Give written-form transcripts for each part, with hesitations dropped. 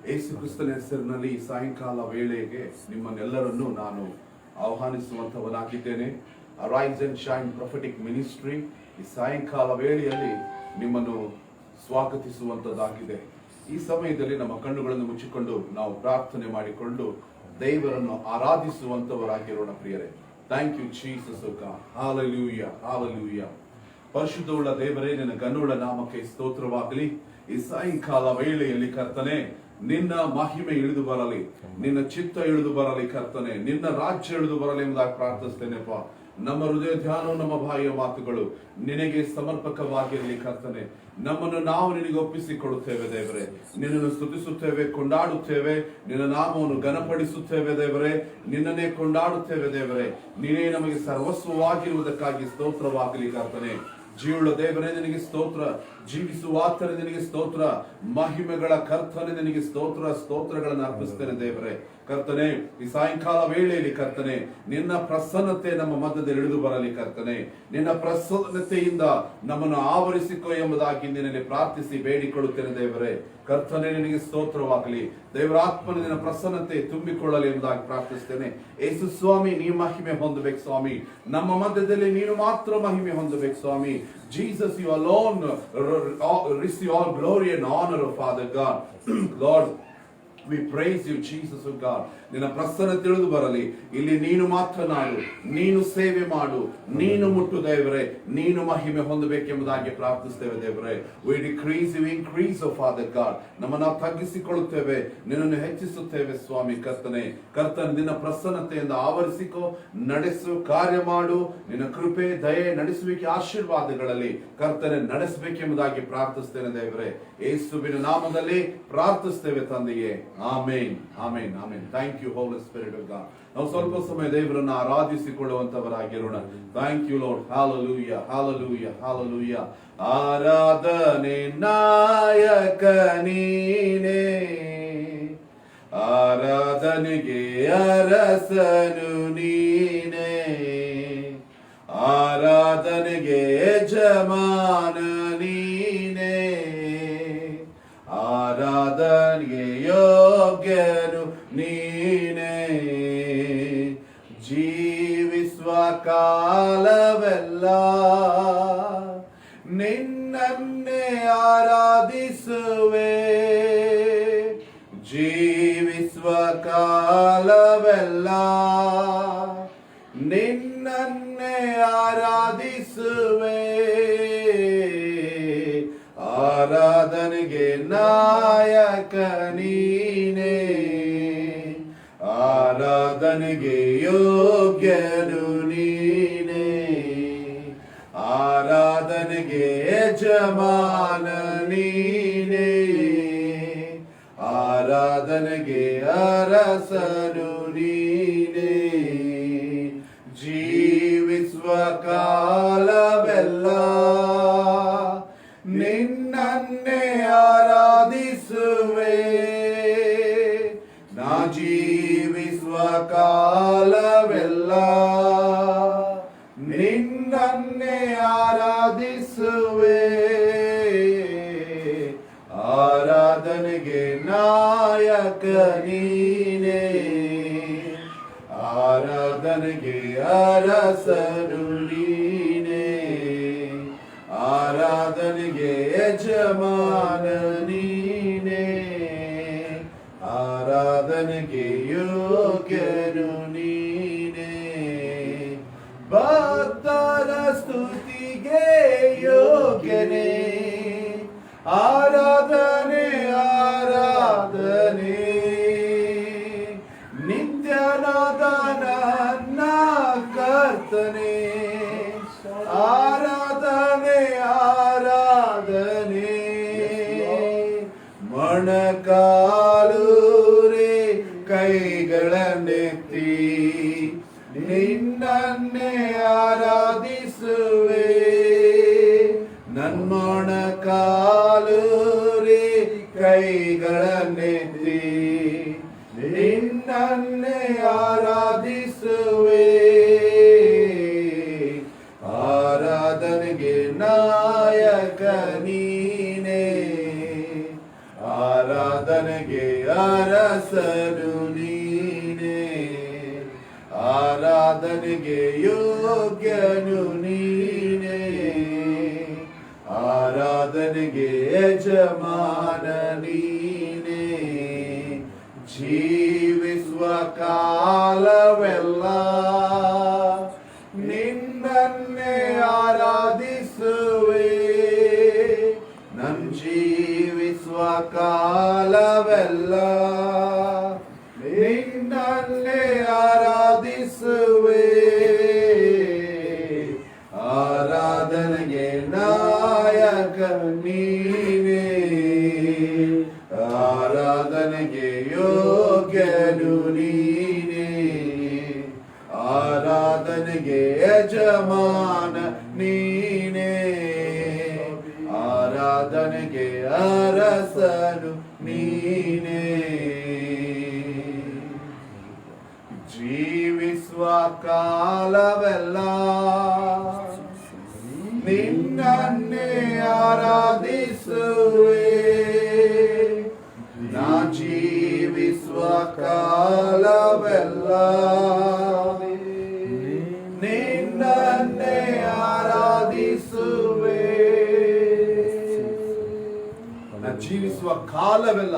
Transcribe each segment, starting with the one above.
ಯೇಸು ಕ್ರಿಸ್ತನ ಹೆಸರಿನಲ್ಲಿ ಈ ಸಾಯಂಕಾಲ ವೇಳೆಗೆ ನಿಮ್ಮನ್ನೆಲ್ಲರನ್ನೂ ನಾನು ಆಹ್ವಾನಿಸುವಂತವನಾಗಿದ್ದೇನೆ. Rice and shine prophetic ministry ಈ ಸಾಯಂಕಾಲ ವೇಳೆಯಲ್ಲಿ ನಿಮ್ಮನ್ನು ಸ್ವಾಗತಿಸುವಂತದ್ದಾಗಿದೆ. ಈ ಸಮಯದಲ್ಲಿ ನಮ್ಮ ಕಣ್ಣುಗಳನ್ನು ಮುಚ್ಚಿಕೊಂಡು ನಾವು ಪ್ರಾರ್ಥನೆ ಮಾಡಿಕೊಂಡು ದೇವರನ್ನು ಆರಾಧಿಸುವಂತವರಾಗಿರೋಣ ಪ್ರಿಯರೇ. Thank you Jesus O God. Hallelujah, hallelujah. ಪರಿಶುದ್ಧವುಳ್ಳ ದೇವರೇ, ನಿನ್ನ ಘನವುಳ್ಳ ನಾಮಕ್ಕೆ ಸ್ತೋತ್ರವಾಗಲಿ. ಈ ಸಾಯಂಕಾಲ ವೇಳೆಯಲ್ಲಿ ಕರ್ತನೆ, ನಿನ್ನ ಮಹಿಮೆ ಇಳಿದು ಬರಲಿ, ನಿನ್ನ ಚಿತ್ತ ಇಳಿದು ಬರಲಿ ಕರ್ತನೆ, ನಿನ್ನ ರಾಜ್ಯ ಇಳಿದು ಬರಲಿ ಎಂಬುದಾಗಿ ಪ್ರಾರ್ಥಿಸ್ತೇನೆಪ್ಪ. ನಮ್ಮ ಹೃದಯ ಧ್ಯಾನವು, ನಮ್ಮ ಬಾಯಿಯ ಮಾತುಗಳು ನಿನಗೆ ಸಮರ್ಪಕವಾಗಿರಲಿ ಕರ್ತನೆ. ನಮ್ಮನ್ನು ನಾವು ನಿನಗೆ ಒಪ್ಪಿಸಿಕೊಡುತ್ತೇವೆ ದೇವರೇ. ನಿನ್ನನ್ನು ಸ್ತುತಿಸುತ್ತೇವೆ, ಕೊಂಡಾಡುತ್ತೇವೆ, ನಿನ್ನ ನಾಮವನ್ನು ಘನಪಡಿಸುತ್ತೇವೆ ದೇವರೇ. ನಿನ್ನನ್ನೇ ಕೊಂಡಾಡುತ್ತೇವೆ ದೇವರೇ. ನೀನೇ ನಮಗೆ ಸರ್ವಸ್ವವಾಗಿರುವುದಕ್ಕಾಗಿ ಸ್ತೋತ್ರವಾಗಲಿ ಕರ್ತನೆ. ಜೀವುಳ್ಳ ದೇವರೇ ನಿನಗೆ ಸ್ತೋತ್ರ, ಜೀವಿಸುವಾತನೇ ನಿನಗೆ ಸ್ತೋತ್ರ, ಮಹಿಮೆಗಳ ಕರ್ತನೆ ನಿನಗೆ ಸ್ತೋತ್ರ, ಸ್ತೋತ್ರಗಳನ್ನು ಅರ್ಪಿಸ್ತೇನೆ ದೇವರೇ. ಕರ್ತನೆ, ಈ ಸಾಯಂಕಾಲ ವೇಳೆಯಲ್ಲಿ ಕರ್ತನೆ, ನಿನ್ನ ಪ್ರಸನ್ನತೆ ನಮ್ಮ ಮಧ್ಯದಲ್ಲಿ ಇಳಿದು ಬರಲಿ ಕರ್ತನೆ. ನಿನ್ನ ಪ್ರಸನ್ನತೆಯಿಂದ ನಮ್ಮನ್ನು ಆವರಿಸಿಕೊ ಎಂಬುದಾಗಿ ನಿನ್ನಲ್ಲಿ ಪ್ರಾರ್ಥಿಸಿ ಬೇಡಿಕೊಳ್ಳುತ್ತೇನೆ ದೇವರೇ. ಕರ್ತನೆ, ನಿನಗೆ ಸ್ತೋತ್ರವಾಗಲಿ. ದೇವರಾತ್ಮನ ನಿನ್ನ ಪ್ರಸನ್ನತೆ ತುಂಬಿಕೊಳ್ಳಲಿ ಎಂಬುದಾಗಿ ಪ್ರಾರ್ಥಿಸ್ತೇನೆ. ಯೇಸು ಸ್ವಾಮಿ, ನೀ ಮಹಿಮೆ ಹೊಂದಬೇಕು ಸ್ವಾಮಿ. ನಮ್ಮ ಮಧ್ಯದಲ್ಲಿ ನೀನು ಮಾತ್ರ ಮಹಿಮೆ ಹೊಂದಬೇಕು ಸ್ವಾಮಿ. Jesus, you alone receive all glory and honor, Father God. Lord, we praise you, Jesus, oh God. ನಿನ್ನ ಪ್ರಸನ್ನ ತಿಳಿದು ಬರಲಿ. ಇಲ್ಲಿ ನೀನು ಮಾತನಾಡು, ನೀನು ಸೇವೆ ಮಾಡು, ನೀನು ಮುಟ್ಟು ದೇವರೇ. ನೀನು ಮಹಿಮೆ ಹೊಂದಬೇಕೆಂಬುದಾಗಿ ಪ್ರಾರ್ಥಿಸ್ತೇವೆ ದೇವರೇ. We decrease, you increase, oh Father God. ನಮ್ಮನ್ನು ತಗ್ಗಿಸಿಕೊಳ್ಳುತ್ತೇವೆ, ನಿನ್ನನ್ನು ಹೆಚ್ಚಿಸುತ್ತೇವೆ ಸ್ವಾಮಿ. ಕರ್ತನೆ, ನಿನ್ನ ಪ್ರಸನ್ನತೆಯಿಂದ ಆವರಿಸಿಕೋ, ನಡೆಸು, ಕಾರ್ಯ ಮಾಡು. ನಿನ್ನ ಕೃಪೆ, ದಯೆ, ನಡೆಸುವಿಕೆ, ಆಶೀರ್ವಾದಗಳಲ್ಲಿ ಕರ್ತನೆ ನಡೆಸಬೇಕೆಂಬುದಾಗಿ ಪ್ರಾರ್ಥಿಸ್ತೇನೆ ದೇವರೇ. ಯೇಸುವಿನ ನಾಮದಲ್ಲಿ ಪ್ರಾರ್ಥಿಸ್ತೇವೆ ತಂದೆಯೇ. Amen, amen, amen. Thank you Holy Spirit of God. ನಾವು ಸ್ವಲ್ಪ ಸಮಯ ದೇವರನ್ನು ಆರಾಧಿಸಿಕೊಳ್ಳುವಂತವರಾಗಿರೋಣ. Thank you Lord. Hallelujah, hallelujah, hallelujah. ಆರಾಧನೆ ನಾಯಕ ನೀನೇ, ಆರಾಧನೆಗೆ ಅರಸನು ನೀನೇ, ಆರಾಧನೆಗೆ ಯಜಮಾನ ನೀನೇ, ಆರಾಧನೆಗೆ ಯೋಗ್ಯನು ನೀನೇ. ಜೀವಿಸುವ ಕಾಲವೆಲ್ಲ ನಿನ್ನನ್ನೇ ಆರಾಧಿಸುವೆ, ಜೀವಿಸುವ ಕಾಲವೆಲ್ಲ ನಿನ್ನನ್ನೇ ಆರಾಧಿಸುವೆ. ಆರಾಧನೆಗೆ ನಾಯಕ ನೀನೇ, ಆರಾಧನೆಗೆ ಯೋಗ್ಯನು ನೀನೇ, ಆರಾಧನೆಗೆ ಯಜಮಾನ ನೀನೇ, ಆರಾಧನೆಗೆ ಅರಸನು ನೀನೇ. ಜೀವಿಸುವ ಕಾಲವೆಲ್ಲ ನಿನ್ನನ್ನೇ ಆರಾಧಿಸುವೆ, ನಾ ಜೀವಿಸುವ ಕಾಲವೆಲ್ಲ ನಿನ್ನನ್ನೇ ಆರಾಧಿಸುವೆ. ಆರಾಧನೆಗೆ ನಾಯಕ ನೀನೇ, ಆರಾಧನೆಗೆ ಅರಸನು ನೀನೇ, ಆರಾಧನೆಗೆ ಯಜಮಾನ ನೀನೇ, ಆರಾಧನೆಗೆ ಯೋಗ್ಯನು ನೀನೇ. ಭಕ್ತರ ಸ್ತುತಿಗೆ ಯೋಗ್ಯನೇ, ಆರಾಧನೆ ಆರಾಧನೆ. ನಿತ್ಯನಾದ ನನ್ನ ಕರ್ತನೆ, ಆರಾಧನೆ ಆರಾಧನೆ. ಮೊಣಕಾಲೂರಿ ಕೈಗಳನ್ನೆತ್ತಿ ನಿನ್ನನ್ನೇ ಆರಾಧಿಸುವೆ, ನನ್ನೊಣಕಾಲೂರಿ ಕೈಗಳನ್ನೆತ್ತಿ ನಿನ್ನನ್ನೇ ಆರಾಧಿಸುವೆ. ಆರಾಧನೆಗೆ ನಾಯಕ ನೀನೇ, ಆರಾಧನೆಗೆ ಅರಸನು ನೀನೇ, ಆರಾಧನೆಗೆ ಯೋಗ್ಯನು ನೀನೇ, ಆರಾಧನೆಗೆ ಯಜಮಾನ ನೀನೇ. ಜೀವಿಸುವ ಕಾಲವೆಲ್ಲ ನಿನ್ನನ್ನೇ ಆರಾಧಿಸುವೆ, ನನ್ ಜೀವಿಸುವ ಕಾಲವೆಲ್ಲ ನಿನ್ನನ್ನೇ ಆರಾಧಿಸುವೆ. ಆರಾಧನೆಗೆ ನಾಯಕ ನೀನೇ, ಆರಾಧನೆಗೆ ಯೋಗ್ಯನು ನೀನೇ, ಆರಾಧನೆಗೆ ಯಜಮಾನ ನೀನೇ, ಆರಾಧನೆಗೆ ಅರಸನು ನೀನೇ. ಜೀವಿಸುವ ಕಾಲವೆಲ್ಲ ನಿನ್ನನ್ನೇ ಆರಾಧಿಸುವೆ, ನಾ ಜೀವಿಸುವ ಕಾಲವೆಲ್ಲ ನಿನ್ನನ್ನೇ ಆರಾಧಿಸುವೆ. ನಾ ಜೀವಿಸುವ ಕಾಲವೆಲ್ಲ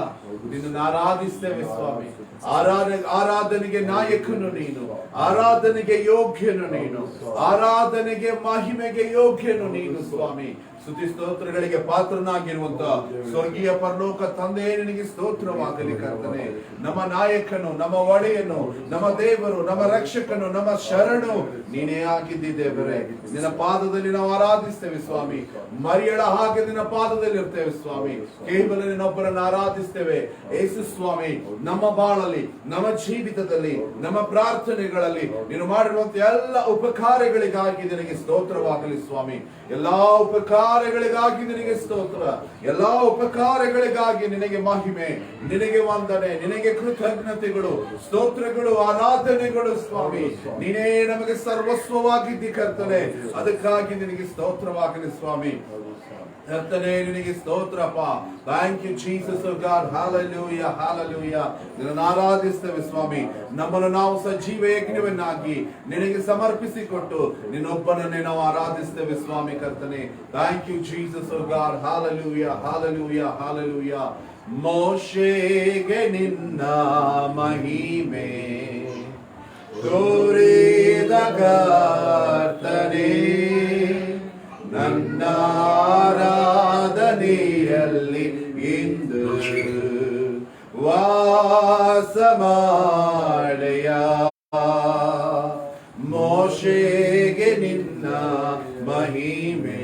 ನಿನ್ನನ್ನು ಆರಾಧಿಸ್ತೇವೆ ಸ್ವಾಮಿ. ಆರಾಧನೆಗೆ ನಾಯಕನು ನೀನು, ಆರಾಧನೆಗೆ ಯೋಗ್ಯನು ನೀನು, ಆರಾಧನೆಗೆ ಮಹಿಮೆಗೆ ಯೋಗ್ಯನು ನೀನು ಸ್ವಾಮಿ. ಸ್ತುತಿ ಸ್ತೋತ್ರಗಳಿಗೆ ಪಾತ್ರನಾಗಿರುವಂತ ಸ್ವರ್ಗೀಯ ಪರಲೋಕ ತಂದೆ ನಿನಗೆ ಸ್ತೋತ್ರವಾಗಲಿ ಕರ್ತನೆ. ನಮ್ಮ ನಾಯಕನು, ನಮ್ಮ ಒಡೆಯನು, ನಮ್ಮ ದೇವರು, ನಮ್ಮ ರಕ್ಷಕನು, ನಮ್ಮ ಶರಣು ನೀನೇ ಆಗಿದ್ದೇವೆ. ನಿನ್ನ ಪಾದದಲ್ಲಿ ನಾವು ಆರಾಧಿಸ್ತೇವೆ ಸ್ವಾಮಿ. ಮರಿಯಳ ಹಾಗೆ ನಿನ್ನ ಪಾದದಲ್ಲಿ ಇರ್ತೇವೆ ಸ್ವಾಮಿ. ಕೇವಲ ನಿನ್ನೊಬ್ಬರನ್ನು ಆರಾಧಿಸ್ತೇವೆ ಯೇಸು ಸ್ವಾಮಿ. ನಮ್ಮ ಬಾಳಲ್ಲಿ, ನಮ್ಮ ಜೀವಿತದಲ್ಲಿ, ನಮ್ಮ ಪ್ರಾರ್ಥನೆಗಳಲ್ಲಿ ನೀನು ಮಾಡಿರುವಂತ ಎಲ್ಲ ಉಪಕಾರಗಳಿಗಾಗಿ ನಿನಗೆ ಸ್ತೋತ್ರವಾಗಲಿ ಸ್ವಾಮಿ. ಎಲ್ಲಾ ಉಪಕಾರಗಳಿಗಾಗಿ ನಿನಗೆ ಸ್ತೋತ್ರ, ಎಲ್ಲಾ ಉಪಕಾರಗಳಿಗಾಗಿ ನಿನಗೆ ಮಹಿಮೆ, ನಿನಗೆ ವಂದನೆ, ನಿನಗೆ ಕೃತಜ್ಞತೆಗಳು, ಸ್ತೋತ್ರಗಳು, ಆರಾಧನೆಗಳು ಸ್ವಾಮಿ. ನೀನೇ ನಮಗೆ ಸರ್ವಸ್ವವಾಗಿದ್ದಿ ಕರ್ತನೆ. ಅದಕ್ಕಾಗಿ ನಿನಗೆ ಸ್ತೋತ್ರವಾಗಲಿ ಸ್ವಾಮಿ. ಕರ್ತನೇ ನಿನಗೆ ಸ್ತೋತ್ರಪ್ಪ. Thank you Jesus God. Hallelujah, hallelujah. ನಿನ್ನನ್ನು ಆರಾಧಿಸ್ತೇವೆ ಸ್ವಾಮಿ. ನಮ್ಮನ್ನು ನಾವು ಸಜೀವ ಯಜ್ಞವನ್ನಾಗಿ ನಿನಗೆ ಸಮರ್ಪಿಸಿಕೊಟ್ಟು ನಿನ್ನೊಬ್ಬನನ್ನೇ ನಾವು ಆರಾಧಿಸ್ತೇವೆ ಸ್ವಾಮಿ ಕರ್ತನೆ. Thank you Jesus God. Hallelujah, hallelujah, hallelujah. ಮೋಶೆಗೆ ನಿನ್ನ ಮಹಿಮೆ ತೋರಿದ ಕರ್ತನೇ, ನನ್ನ ಆರಾಧನೆಯಲ್ಲಿ ಇಂದು ವಾಸ ಮಾಡೆಯ. ಮೋಶೆಗೆ ನಿನ್ನ ಮಹಿಮೆ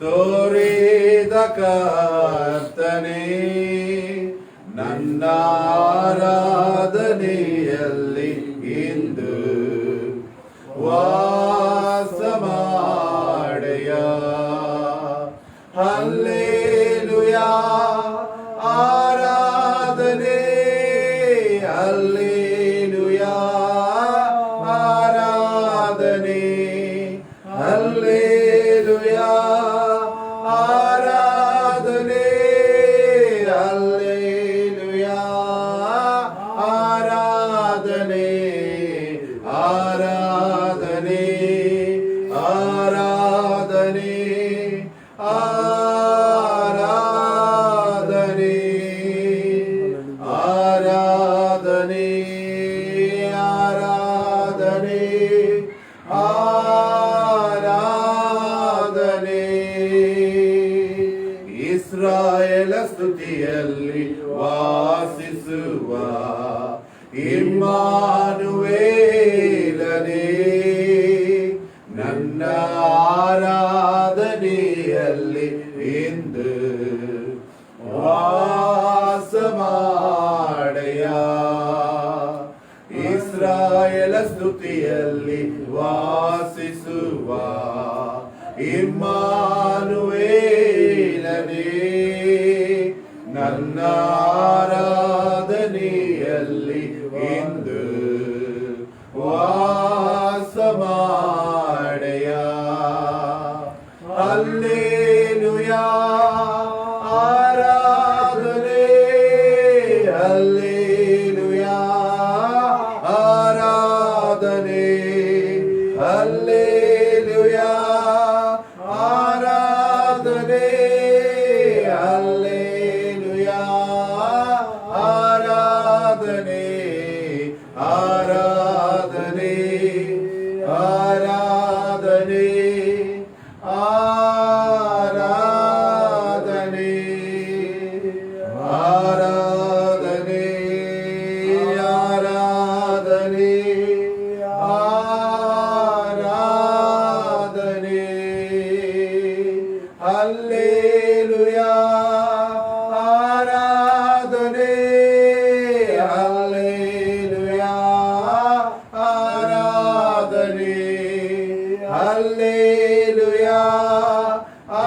ತೋರಿದ ಕರ್ತನೇ, ನನ್ನ ಆರಾಧನೆಯಲ್ಲಿ ಇಂದು ವಾಸ ಮಾಡೆಯ. ಹಲ್ಲೆಲೂಯಾ, ಆರಾಧನೆ, ಹಲ್ಲೆಲೂಯಾ, ಆರಾಧನೆ, ಹಲ್ಲೆಲೂಯಾ, ಆರಾಧನೆ, ಹಲ್ಲೆಲೂಯಾ, ಆರಾಧನೆ, ಆರಾಧನೆ, ಆರಾಧನೆ, ಆರಾಧನೆ, ಆರಾಧನೆ, ಆರಾಧನೆ, ಆರಾಧನೆ. ಇಸ್ರಾಯೇಲ ಸ್ತುತಿಯಲ್ಲಿ ವಾಸಿಸುವ ಇಮ್ಮಾನುವೇಲನೇ, ನನ್ನ ಆರಾಧನೆಯಲ್ಲಿ ಇಂದು ವಾಸ ಮಾಡೆಯ. ಇಸ್ರಾಯೇಲ ಸ್ತುತಿಯಲ್ಲಿ ವಾಸಿಸುವ ಇಮ್ಮಾನುವೇಲನೇ, ನನ್ನ ಆರಾಧನೆಯಲ್ಲಿ ಇಂದು ವಾಸ ಮಾಡೆಯ. ಹಲ್ಲೆಲೂಯಾ, ಆರಾಧನೆ, ಹಲ್ಲೆಲೂಯಾ ಆರಾಧನೆ, ಹಲ್ಲೆಲೂಯಾ ಆರಾಧನೆ, ಹಲ್ಲೆಲೂಯಾ ಆರಾಧನೆ, ಆರಾಧನೆ, ಆರಾಧನೆ, ಆರಾಧನೆ, ಆರಾಧನೆ, ಆರಾಧನೆ, ಆರಾಧನೆ, ಹಲ್ಲೆಲೂಯಾ ಆರಾಧನೆ, ಹಲ್ಲೆಲೂಯಾ ಆರಾಧನೆ, ಹಲ್ಲೆಲೂಯಾ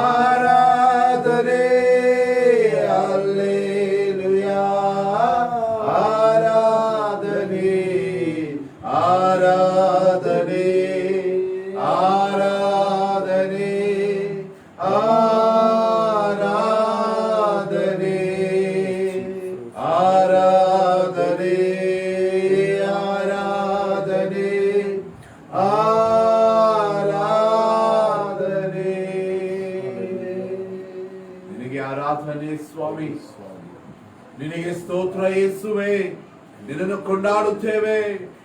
ಆರಾಧನೆ, ಹಲ್ಲೆಲೂಯಾ ಆರಾಧನೆ, ಆರಾಧನೆ, ಆರಾಧನೆ, ಆರಾಧನೆ, ಆರಾಧನೆ, ಆರಾಧನೆ, ಆರಾಧನೆ. ನಿನಗೆ ಆರಾಧನೆ ಸ್ವಾಮಿ, ನಿನಗೆ ಸ್ತೋತ್ರ ಯೇಸುವೆ. ನಿನ್ನನ್ನು ಕೊಂಡಾಡುತ್ತೇವೆ,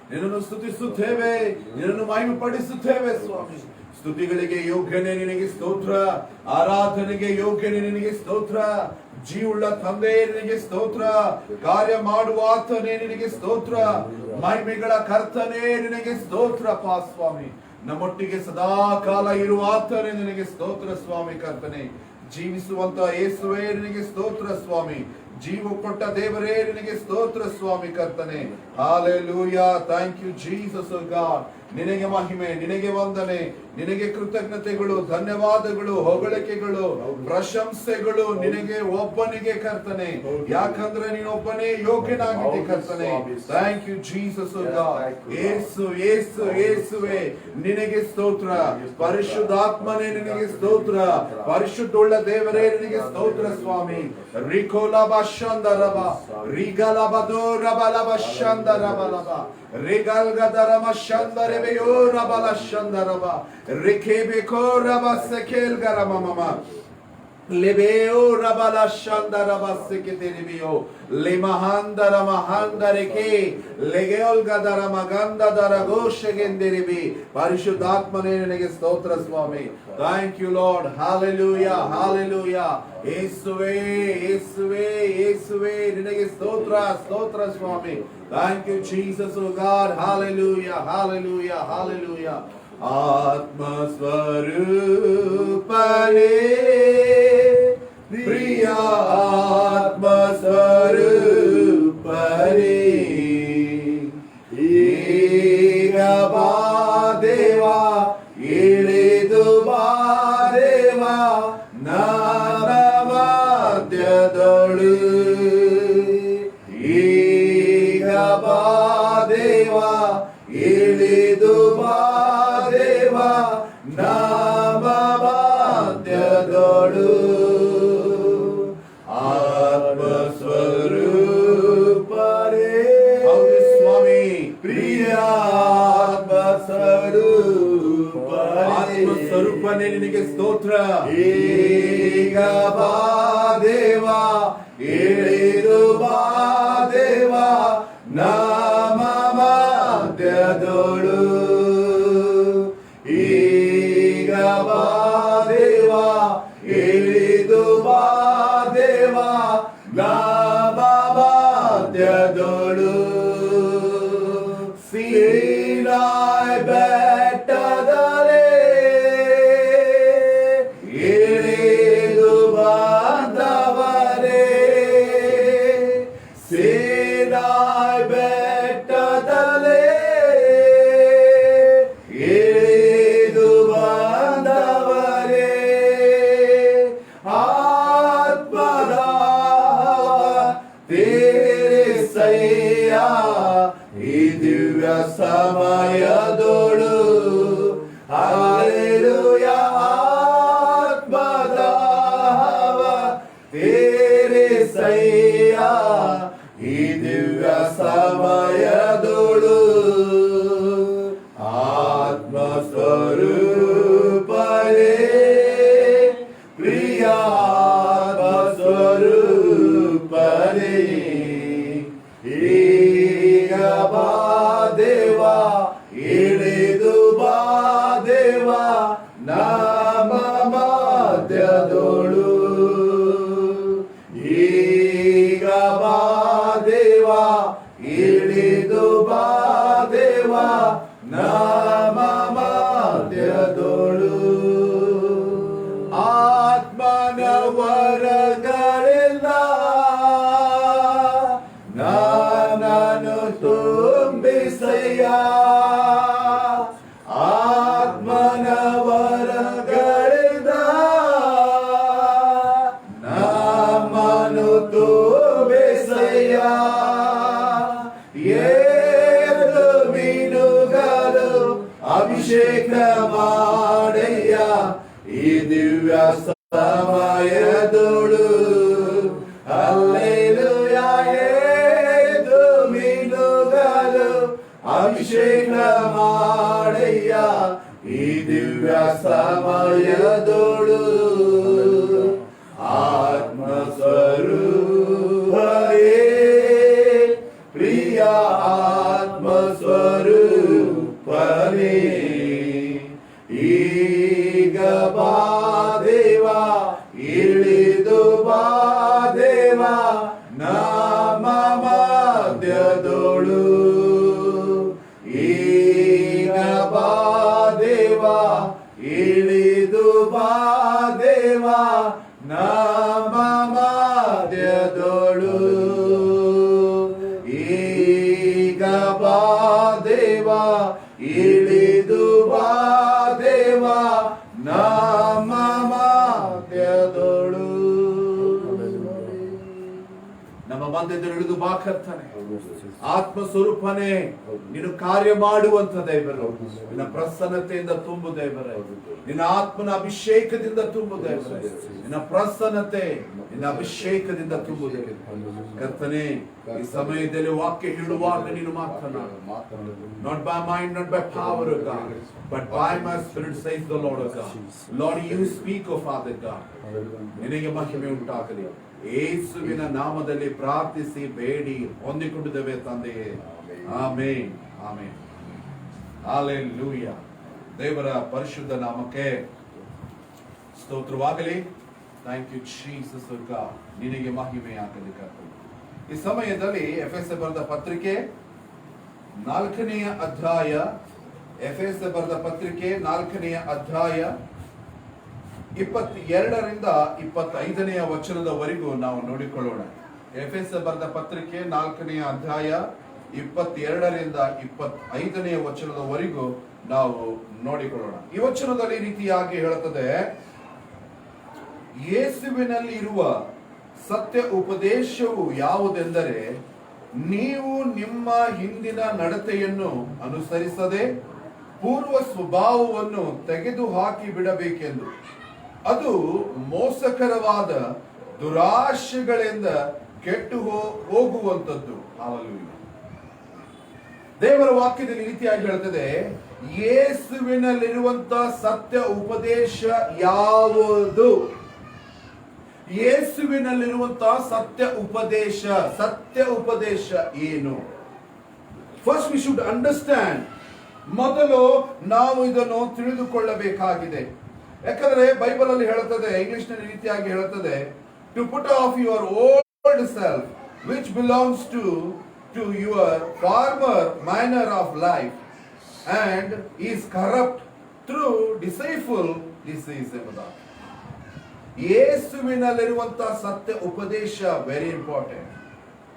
ನಿನ್ನನ್ನು ಸ್ತುತಿಸುತ್ತೇವೆ, ನಿನ್ನನ್ನು ಮಹಿಮೆ ಪಡಿಸುತ್ತೇವೆ ಸ್ವಾಮಿ. ಸ್ತುತಿಗಳಿಗೆ ಯೋಗ್ಯನೇ ನಿನಗೆ ಸ್ತೋತ್ರ, ಆರಾಧನೆಗೆ ಯೋಗ್ಯನೇ ನಿನಗೆ ಸ್ತೋತ್ರ. ಜೀವುಳ್ಳ ತಂದೆ ನಿನಗೆ ಸ್ತೋತ್ರ, ಕಾರ್ಯ ಮಾಡುವ ಆತನೇ ನಿನಗೆ ಸ್ತೋತ್ರ, ಮಹಿಮೆಗಳ ಕರ್ತನೇ ನಿನಗೆ ಸ್ತೋತ್ರ ಪಾ ಸ್ವಾಮಿ. ನಮ್ಮೊಟ್ಟಿಗೆ ಸದಾ ಕಾಲ ಇರುವ ಆತನೇ ನಿನಗೆ ಸ್ತೋತ್ರ ಸ್ವಾಮಿ ಕರ್ತನೆ. ಜೀವಿಸುವಂತ ಯೇಸುವೇ ನಿನಗೆ ಸ್ತೋತ್ರ ಸ್ವಾಮಿ. ಜೀವ ಕೊಟ್ಟ ದೇವರೇ ನಿನಗೆ ಸ್ತೋತ್ರ ಸ್ವಾಮಿ ಕರ್ತನೆ. Hallelujah, thank you Jesus God. ನಿನಗೆ ಮಹಿಮೆ, ನಿನಗೆ ವಂದನೆ, ನಿನಗೆ ಕೃತಜ್ಞತೆಗಳು, ಧನ್ಯವಾದಗಳು, ಹೊಗಳಿಕೆಗಳು, ಪ್ರಶಂಸೆಗಳು ನಿನಗೆ ಒಬ್ಬನಿಗೆ ಕರ್ತನೆ. ಯಾಕಂದ್ರೆ ನೀನೊಬ್ಬನೇ ಯೋಗ್ಯನಾಗಿದ್ದೆ ಕರ್ತನೆ. Thank you Jesus God. ಯೇಸು ಯೇಸು ಯೇಸುವೆ ನಿನಗೆ ಸ್ತೋತ್ರ. ಪರಿಶುದ್ಧಾತ್ಮನೇ ನಿನಗೆ ಸ್ತೋತ್ರ. ಪರಿಶುದ್ಧುಳ್ಳ ದೇವರೇ ನಿನಗೆ ಸ್ತೋತ್ರ ಸ್ವಾಮಿ. ರಿಕೋಲಬ ಶಂದರಬ ರಿಗಲಬದೋ ರಬಲಬ ಶಂದರಬಲಬ ರಿಗಲ್ಗದರಮ ಶಂದರೆಬೆಯೋ ರಬಲ ಶಂದರಬ ರಿಖೇಬೆಕೋ ರಬ ಸೆಕೆಲ್ಗರಮಮ ಲೆಬೇಯೋ ರಬಲ ಶಂದರಬ ಸೆಕೆತೆರಿಬಿಯೋ ಲಿಮಹಾಂದರ ಮಹಾಂದರಿಕೆ ಲೆಗೆಯೊಲ್ಗದರ ಮಗಂಧದರ ಘೋಷಗೆಂದಿರಿಬಿ. ಪರಿಶುದ್ಧಾತ್ಮನೇ ನಿನಗೆ ಸ್ತೋತ್ರ ಸ್ವಾಮಿ. Thank you Lord. Hallelujah, hallelujah. ಯೇಸುವೇ ಯೇಸುವೇ ಯೇಸುವೇ ನಿನಗೆ ಸ್ತೋತ್ರ, ಸ್ತೋತ್ರ ಸ್ವಾಮಿ. Thank you Jesus God. Hallelujah, hallelujah, hallelujah. ಆತ್ಮ ಸ್ವರೂಪನೇ ಪ್ರಿಯ ಆತ್ಮ ಸ್ವರೂಪನೇ ಈಗ ಬಾ ದೇವಾ, ಇಳಿದು ಬಾ ದೇವಾ ನನ್ನ ಮಧ್ಯದೊಳು. ಈಗ ಬಾ ದೇವಾ, ಇಳಿದು ಬಾ ದೇವಾ ನಮ್ಮ ಮಧ್ಯದೊಳು. ಆತ್ಮ ಸ್ವರೂಪರೇ, ಹೌದು ಸ್ವಾಮಿ, ಪ್ರಿಯ ಆತ್ಮ ಸ್ವರೂಪರೇ, ಆತ್ಮ ಸ್ವರೂಪನೇ ನಿನಗೆ ಸ್ತೋತ್ರ. ಈಗ ಬಾ ದೇವಾ, ಇಳಿದು ಬಾ ದೇವಾ ನಮ್ಮ ಮಧ್ಯದೊಳು. ಈಗ ಬಾ ದೇವಾ, ಇಳಿದು ಬಾ ದೇವಾ ನಮ್ಮ ಮಧ್ಯದೊಳು. ಸೀನಾಯ್ ಬೆಟ್ಟದಲೇ ಇಳಿದು ಬಂದವರೇ, ಸೀನಾಯ್ ಬೆಟ್ಟದಲೇ ಇಳಿದು ಬಂದವರೇ, ಆತ್ಮದ ತೇರಿಸಯ್ಯ ಈ ದಿವ್ಯ ಸಮಯದೊಳು. ಹಲ್ಲೆಲೂಯಾ, ಆತ್ಮದ ತೇರಿಸಯ್ಯ ಈ ದಿವ್ಯ ಸಮಯದೊಳು ಆತ್ಮ ಸ್ವರೂಪರೇ ಪ್ರಿಯ ಆತ್ಮ ಸ್ವರೂಪರೇ ಈಗ ಬಾ ದೇವ ಇಳಿದು ಬಾ ದೇವ ನಮ್ಮ ಮಧ್ಯದೊಳು ಈಗ ಬಾ ದೇವ ಇಳಿದು ಬಾ ದೇವ ನಮ್ಮ ಮಧ್ಯದೊಳು ಆತ್ಮನ ವರಗಳೆಲ್ಲ ನನ್ನನ್ನು ತುಂಬಿಸಯ್ಯ ಆತ್ಮನ ವರಗಳೆಲ್ಲ ನಮ್ಮನ್ನು ತುಂಬಿಸಯ್ಯ ಏಳು ಮೀನುಗಳು ಅಭಿಷೇಕ ಮಾಡಯ್ಯ ಈ ದಿವ್ಯ ಸಮಯದೊಳು ಹಲ್ಲೆಲೂಯಾ ಏಳು ಮೀನುಗಳು ಅಭಿಷೇಕ ಮಾಡಯ್ಯ ಈ ದಿವ್ಯ ಸಮಯದೊಳು ಆತ್ಮ ಸ್ವರೂಪರೇ ಪ್ರಿಯ ಆತ್ಮ ಸ್ವರೂಪರೇ ಈಗ ಬಾ ದೇವ ಇಳಿದು ಬಾ ದೇವ ನಮ್ಮ ಮಧ್ಯದೊಳು ಈಗ ಬಾ ದೇವ ಇಳಿದು ಬಾ ದೇವ ನಮ್ಮ ಮಧ್ಯದೊಳು ಈಗ ಬಾ ದೇವ ಇಳಿದು ಬಾ ದೇವ ನಮ್ಮ ಮಧ್ಯದೊಳು ನಮ್ಮ ಮಧ್ಯದಲ್ಲಿ ಇಳಿದು ಬಾ ಕರ್ತನೆ ಆತ್ಮ ಸ್ವರೂಪನೇ ನೀನು ಕಾರ್ಯ ಮಾಡುವಂತ ದೇವರು ನಿನ್ನ ಪ್ರಸನ್ನತೆಯಿಂದ ತುಂಬು ದೇವರೇ ನಿನ್ನ ಆತ್ಮನ ಅಭಿಷೇಕದಿಂದ ತುಂಬು ದೇವರೇ ನಿನ್ನ ಪ್ರಸನ್ನತೆ ನಿನ್ನ ಅಭಿಷೇಕದಿಂದ ತುಂಬು ದೇವರೇ ಕರ್ತನೆ ಈ ಸಮಯದಲ್ಲಿ ವಾಕ್ಯ ಹೇಳುವಾಗ ನೀನು ಮಾತನಾಡು not by mind not by power of God but by my spirit says the Lord of God Lord you speak of Father God ನಿನಗೆ ಮಹಿಮೆ ಉಂಟಾಗಲಿ ಯೇಸುವಿನ ನಾಮದಲ್ಲಿ ಪ್ರಾರ್ಥಿಸಿ ಬೇಡಿ ಹೊಂದಿಕೊಂಡಿದ್ದೇವೆ ತಂದೆಯೇ ಆಮೆನ್ ಆಮೆನ್ ಹಲ್ಲೆಲೂಯಾ ದೇವರ ಪರಿಶುದ್ಧ ನಾಮಕ್ಕೆ ಸ್ತೋತ್ರವಾಗಲಿ ಥ್ಯಾಂಕ್ ಯು ಜೀಸಸ್ ಗಾಡ್ ನಿನಗೆ ಮಹಿಮೆಯಾಗಲಿ ಕರ್ತನೆ ಈ ಸಮಯದಲ್ಲಿ ಎಫೆಸ ಬರೆದ ಪತ್ರಿಕೆ 4ನೇ ಅಧ್ಯಾಯ ಎಫೆಸ ಬರೆದ ಪತ್ರಿಕೆ 4ನೇ ಅಧ್ಯಾಯ 22ರಿಂದ 25ನೇ ವಚನದವರೆಗೂ ನಾವು ನೋಡಿಕೊಳ್ಳೋಣ ಎಫೆಸ ಬರೆದ ಪತ್ರಿಕೆ 4ನೇ ಅಧ್ಯಾಯ 22ರಿಂದ 25ನೇ ವಚನದವರೆಗೂ ನಾವು ನೋಡಿಕೊಳ್ಳೋಣ ಈ ವಚನದಲ್ಲಿ ಈ ರೀತಿಯಾಗಿ ಹೇಳುತ್ತದೆ ಯೇಸುವಿನಲ್ಲಿ ಇರುವ ಸತ್ಯ ಉಪದೇಶವು ಯಾವುದೆಂದರೆ ನೀವು ನಿಮ್ಮ ಹಿಂದಿನ ನಡತೆಯನ್ನು ಅನುಸರಿಸದೆ ಪೂರ್ವ ಸ್ವಭಾವವನ್ನು ತೆಗೆದು ಹಾಕಿ ಬಿಡಬೇಕೆಂದು ಅದು ಮೋಸಕರವಾದ ದುರಾಶೆಗಳಿಂದ ಕೆಟ್ಟು ಹೋಗುವಂತದ್ದು ಹಲ್ಲೆಲೂಯಾ ದೇವರ ವಾಕ್ಯದಲ್ಲಿ ರೀತಿಯಾಗಿ ಹೇಳ್ತದೆ ಯೇಸುವಿನಲ್ಲಿರುವಂತಹ ಸತ್ಯ ಉಪದೇಶ ಯಾವುದು ಯೇಸುವಿನಲ್ಲಿರುವಂತಹ ಸತ್ಯ ಉಪದೇಶ ಏನು ಫಸ್ಟ್ ವಿ ಶುಡ್ ಅಂಡರ್ಸ್ಟ್ಯಾಂಡ್ ಮೊದಲು ನಾವು ಇದನ್ನು ತಿಳಿದುಕೊಳ್ಳಬೇಕಾಗಿದೆ ಯಾಕಂದ್ರೆ ಬೈಬಲ್ ಅಲ್ಲಿ ಹೇಳುತ್ತದೆ ಇಂಗ್ಲಿಷ್ ನಲ್ಲಿ ರೀತಿಯಾಗಿ ಹೇಳುತ್ತದೆ to put off your old self which belongs to your former manner of life and is corrupt through deceitful desires ಎಂಬುದಾಗಿ ಯೇಸುವಿನಲ್ಲಿರುವಂತಹ ಸತ್ಯ ಉಪದೇಶ ವೆರಿ ಇಂಪಾರ್ಟೆಂಟ್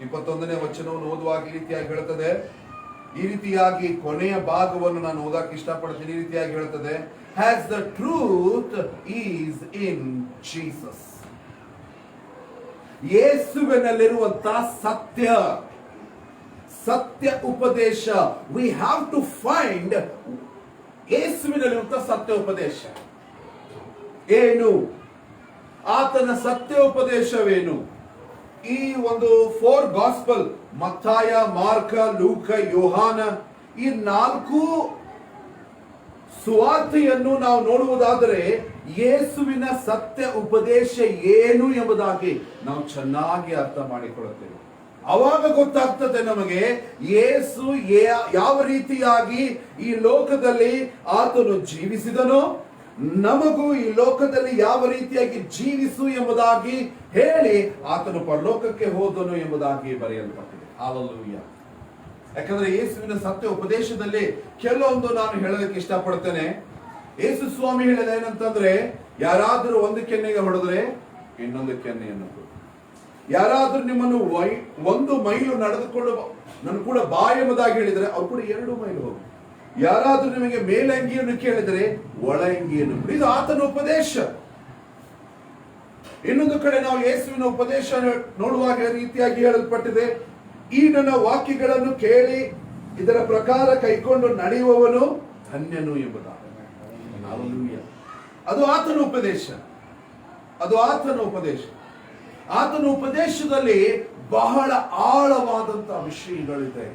21ನೇ ವಚನವನ್ನು ಓದುವಾಗ ಈ ರೀತಿಯಾಗಿ ಹೇಳುತ್ತದೆ ಈ ರೀತಿಯಾಗಿ ಕೊನೆಯ ಭಾಗವನ್ನು ನಾನು ಓದಕ್ಕೆ ಇಷ್ಟಪಡ್ತೀನಿ ಈ ರೀತಿಯಾಗಿ ಹೇಳುತ್ತದೆ has the truth is in Jesus ಯೇಸುವಿನಲ್ಲಿರುವಂತಹ ಸತ್ಯ ಉಪದೇಶ we have to find ಯೇಸುವಿನಲ್ಲಿರುವಂತಹ ಸತ್ಯ ಉಪದೇಶ ಏನು ಆತನ ಸತ್ಯ ಉಪದೇಶವೇನು ಈ ಒಂದು 4 ಗಾಸ್ಪಲ್, ಮತ್ತಾಯ, ಮಾರ್ಕ, ಲೂಕ, ಯೋಹಾನ, ಈ 4 ಸುವಾರ್ತೆಯನ್ನು ನಾವು ನೋಡುವುದಾದರೆ ಯೇಸುವಿನ ಸತ್ಯ ಉಪದೇಶ ಏನು ಎಂಬುದಾಗಿ ನಾವು ಚೆನ್ನಾಗಿ ಅರ್ಥ ಮಾಡಿಕೊಳ್ಳುತ್ತೇವೆ. ಅವಾಗ ಗೊತ್ತಾಗ್ತದೆ ನಮಗೆ ಯೇಸು ಯಾವ ರೀತಿಯಾಗಿ ಈ ಲೋಕದಲ್ಲಿ ಆತನು ಜೀವಿಸಿದನೋ, ನಮಗೂ ಈ ಲೋಕದಲ್ಲಿ ಯಾವ ರೀತಿಯಾಗಿ ಜೀವಿಸು ಎಂಬುದಾಗಿ ಹೇಳಿ ಆತನು ಪರಲೋಕಕ್ಕೆ ಹೋದನು ಎಂಬುದಾಗಿ ಬರೆಯಲ್ಪಟ್ಟಿದೆ. ಹಲ್ಲೆಲೂಯಾ. ಯಾಕಂದ್ರೆ ಯೇಸುವಿನ ಸತ್ಯ ಉಪದೇಶದಲ್ಲಿ ಕೆಲವೊಂದು ನಾನು ಹೇಳೋದಕ್ಕೆ ಇಷ್ಟಪಡ್ತೇನೆ. ಯೇಸು ಸ್ವಾಮಿ ಹೇಳಿದ ಏನಂತಂದ್ರೆ, ಯಾರಾದ್ರೂ ಒಂದು ಕೆನ್ನೆಗೆ ಹೊಡೆದ್ರೆ ಇನ್ನೊಂದು ಕೆನ್ನೆಯನ್ನು ಕೊಡು. ಯಾರಾದ್ರೂ ನಿಮ್ಮನ್ನು 1 ಮೈಲು ನಡೆದುಕೊಂಡು ನನ್ನ ಕೂಡ ಬಾ ಎಂಬುದಾಗಿ ಹೇಳಿದ್ರೆ ಅವ್ರು ಕೂಡ 2 ಮೈಲು ಹೋಗಿ. ಯಾರಾದ್ರೂ ನಿಮಗೆ ಮೇಲಂಗಿಯನ್ನು ಕೇಳಿದರೆ ಒಳ ಅಂಗಿಯನ್ನು ಕೊಡಿ. ಇದು ಆತನ ಉಪದೇಶ. ಇನ್ನೊಂದು ಕಡೆ ನಾವು ಯೇಸುವಿನ ಉಪದೇಶ ನೋಡುವಾಗ ರೀತಿಯಾಗಿ ಹೇಳಲ್ಪಟ್ಟಿದೆ, ಈ ನನ್ನ ವಾಕ್ಯಗಳನ್ನು ಕೇಳಿ ಇದರ ಪ್ರಕಾರ ಕೈಕೊಂಡು ನಡೆಯುವವನು ಧನ್ಯನು ಎಂಬುದಾಗಿ. ಅದು ಆತನ ಉಪದೇಶ. ಅದು ಆತನ ಉಪದೇಶ. ಆತನ ಉಪದೇಶದಲ್ಲಿ ಬಹಳ ಆಳವಾದಂತಹ ವಿಷಯಗಳಿದೆ.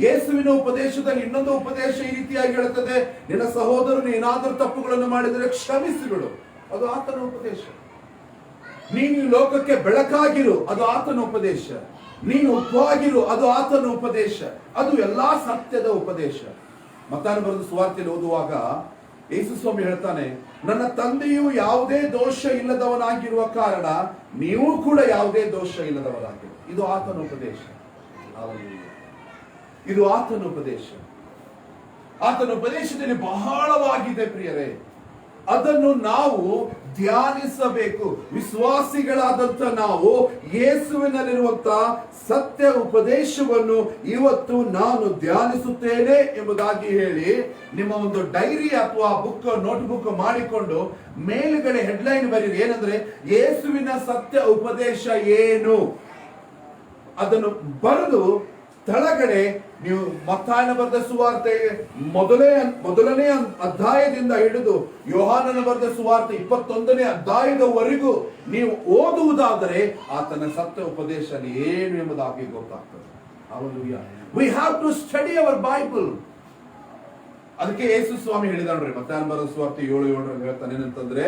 ಯೇಸುವಿನ ಉಪದೇಶದಲ್ಲಿ ಇನ್ನೊಂದು ಉಪದೇಶ ಈ ರೀತಿಯಾಗಿ ಹೇಳುತ್ತದೆ, ನಿನ್ನ ಸಹೋದರನು ಏನಾದರೂ ತಪ್ಪುಗಳನ್ನು ಮಾಡಿದರೆ ಕ್ಷಮಿಸಿಬಿಡು. ಅದು ಆತನ ಉಪದೇಶ. ನೀನು ಲೋಕಕ್ಕೆ ಬೆಳಕಾಗಿರು, ಅದು ಆತನ ಉಪದೇಶ. ನೀನು ಉಪ್ಪವಾಗಿರು, ಅದು ಆತನ ಉಪದೇಶ. ಅದು ಎಲ್ಲಾ ಸತ್ಯದ ಉಪದೇಶ. ಮತ್ತಾಯನ ಬರೆದ ಸುವಾರ್ತೆಯಲ್ಲಿ ಓದುವಾಗ ಯೇಸು ಸ್ವಾಮಿ ಹೇಳ್ತಾನೆ, ನನ್ನ ತಂದೆಯು ಯಾವುದೇ ದೋಷ ಇಲ್ಲದವನಾಗಿರುವ ಕಾರಣ ನೀವು ಕೂಡ ಯಾವುದೇ ದೋಷ ಇಲ್ಲದವರಾಗಿರು. ಇದು ಆತನ ಉಪದೇಶ. ಇದು ಆತನ ಉಪದೇಶ. ಆತನ ಉಪದೇಶದಲ್ಲಿ ಬಹಳವಾಗಿದೆ ಪ್ರಿಯರೇ. ಅದನ್ನು ನಾವು ಧ್ಯಾನಿಸಬೇಕು. ವಿಶ್ವಾಸಿಗಳಾದಂತ ನಾವು ಯೇಸುವಿನಲ್ಲಿರುವಂತಹ ಸತ್ಯ ಉಪದೇಶವನ್ನು ಇವತ್ತು ನಾನು ಧ್ಯಾನಿಸುತ್ತೇನೆ ಎಂಬುದಾಗಿ ಹೇಳಿ ನಿಮ್ಮ ಒಂದು ಡೈರಿ ಅಥವಾ ಬುಕ್, ನೋಟ್ ಬುಕ್ ಮಾಡಿಕೊಂಡು ಮೇಲುಗಡೆ ಹೆಡ್ಲೈನ್ ಬರೀರಿ. ಏನಂದ್ರೆ ಯೇಸುವಿನ ಸತ್ಯ ಉಪದೇಶ ಏನು, ಅದನ್ನು ಬರೆದು ತಳಗಡೆ ನೀವು ಮತ್ತಾಯನ ಬರೆದ ಸುವಾರ್ತೆ ಮೊದಲನೇ ಅಧ್ಯಾಯದಿಂದ ಹಿಡಿದು ಯೋಹಾನನ ಬರೆದ ಸುವಾರ್ತೆ 21ನೇ ಅಧ್ಯಾಯದವರೆಗೂ ನೀವು ಓದುವುದಾದರೆ ಆತನ ಸತ್ಯ ಉಪದೇಶ ಏನು ಎಂಬುದಾಗಿ ಗೊತ್ತಾಗ್ತದೆ. We have to study our Bible. ಅದಕ್ಕೆ ಯೇಸು ಸ್ವಾಮಿ ಹೇಳಿದಾನ್ರಿ, ಮತ್ತಾಯನ ಬರೆದ ಸುವಾರ್ತೆ 7:7 ಹೇಳ್ತಾನೆ ಏನಂತಂದ್ರೆ,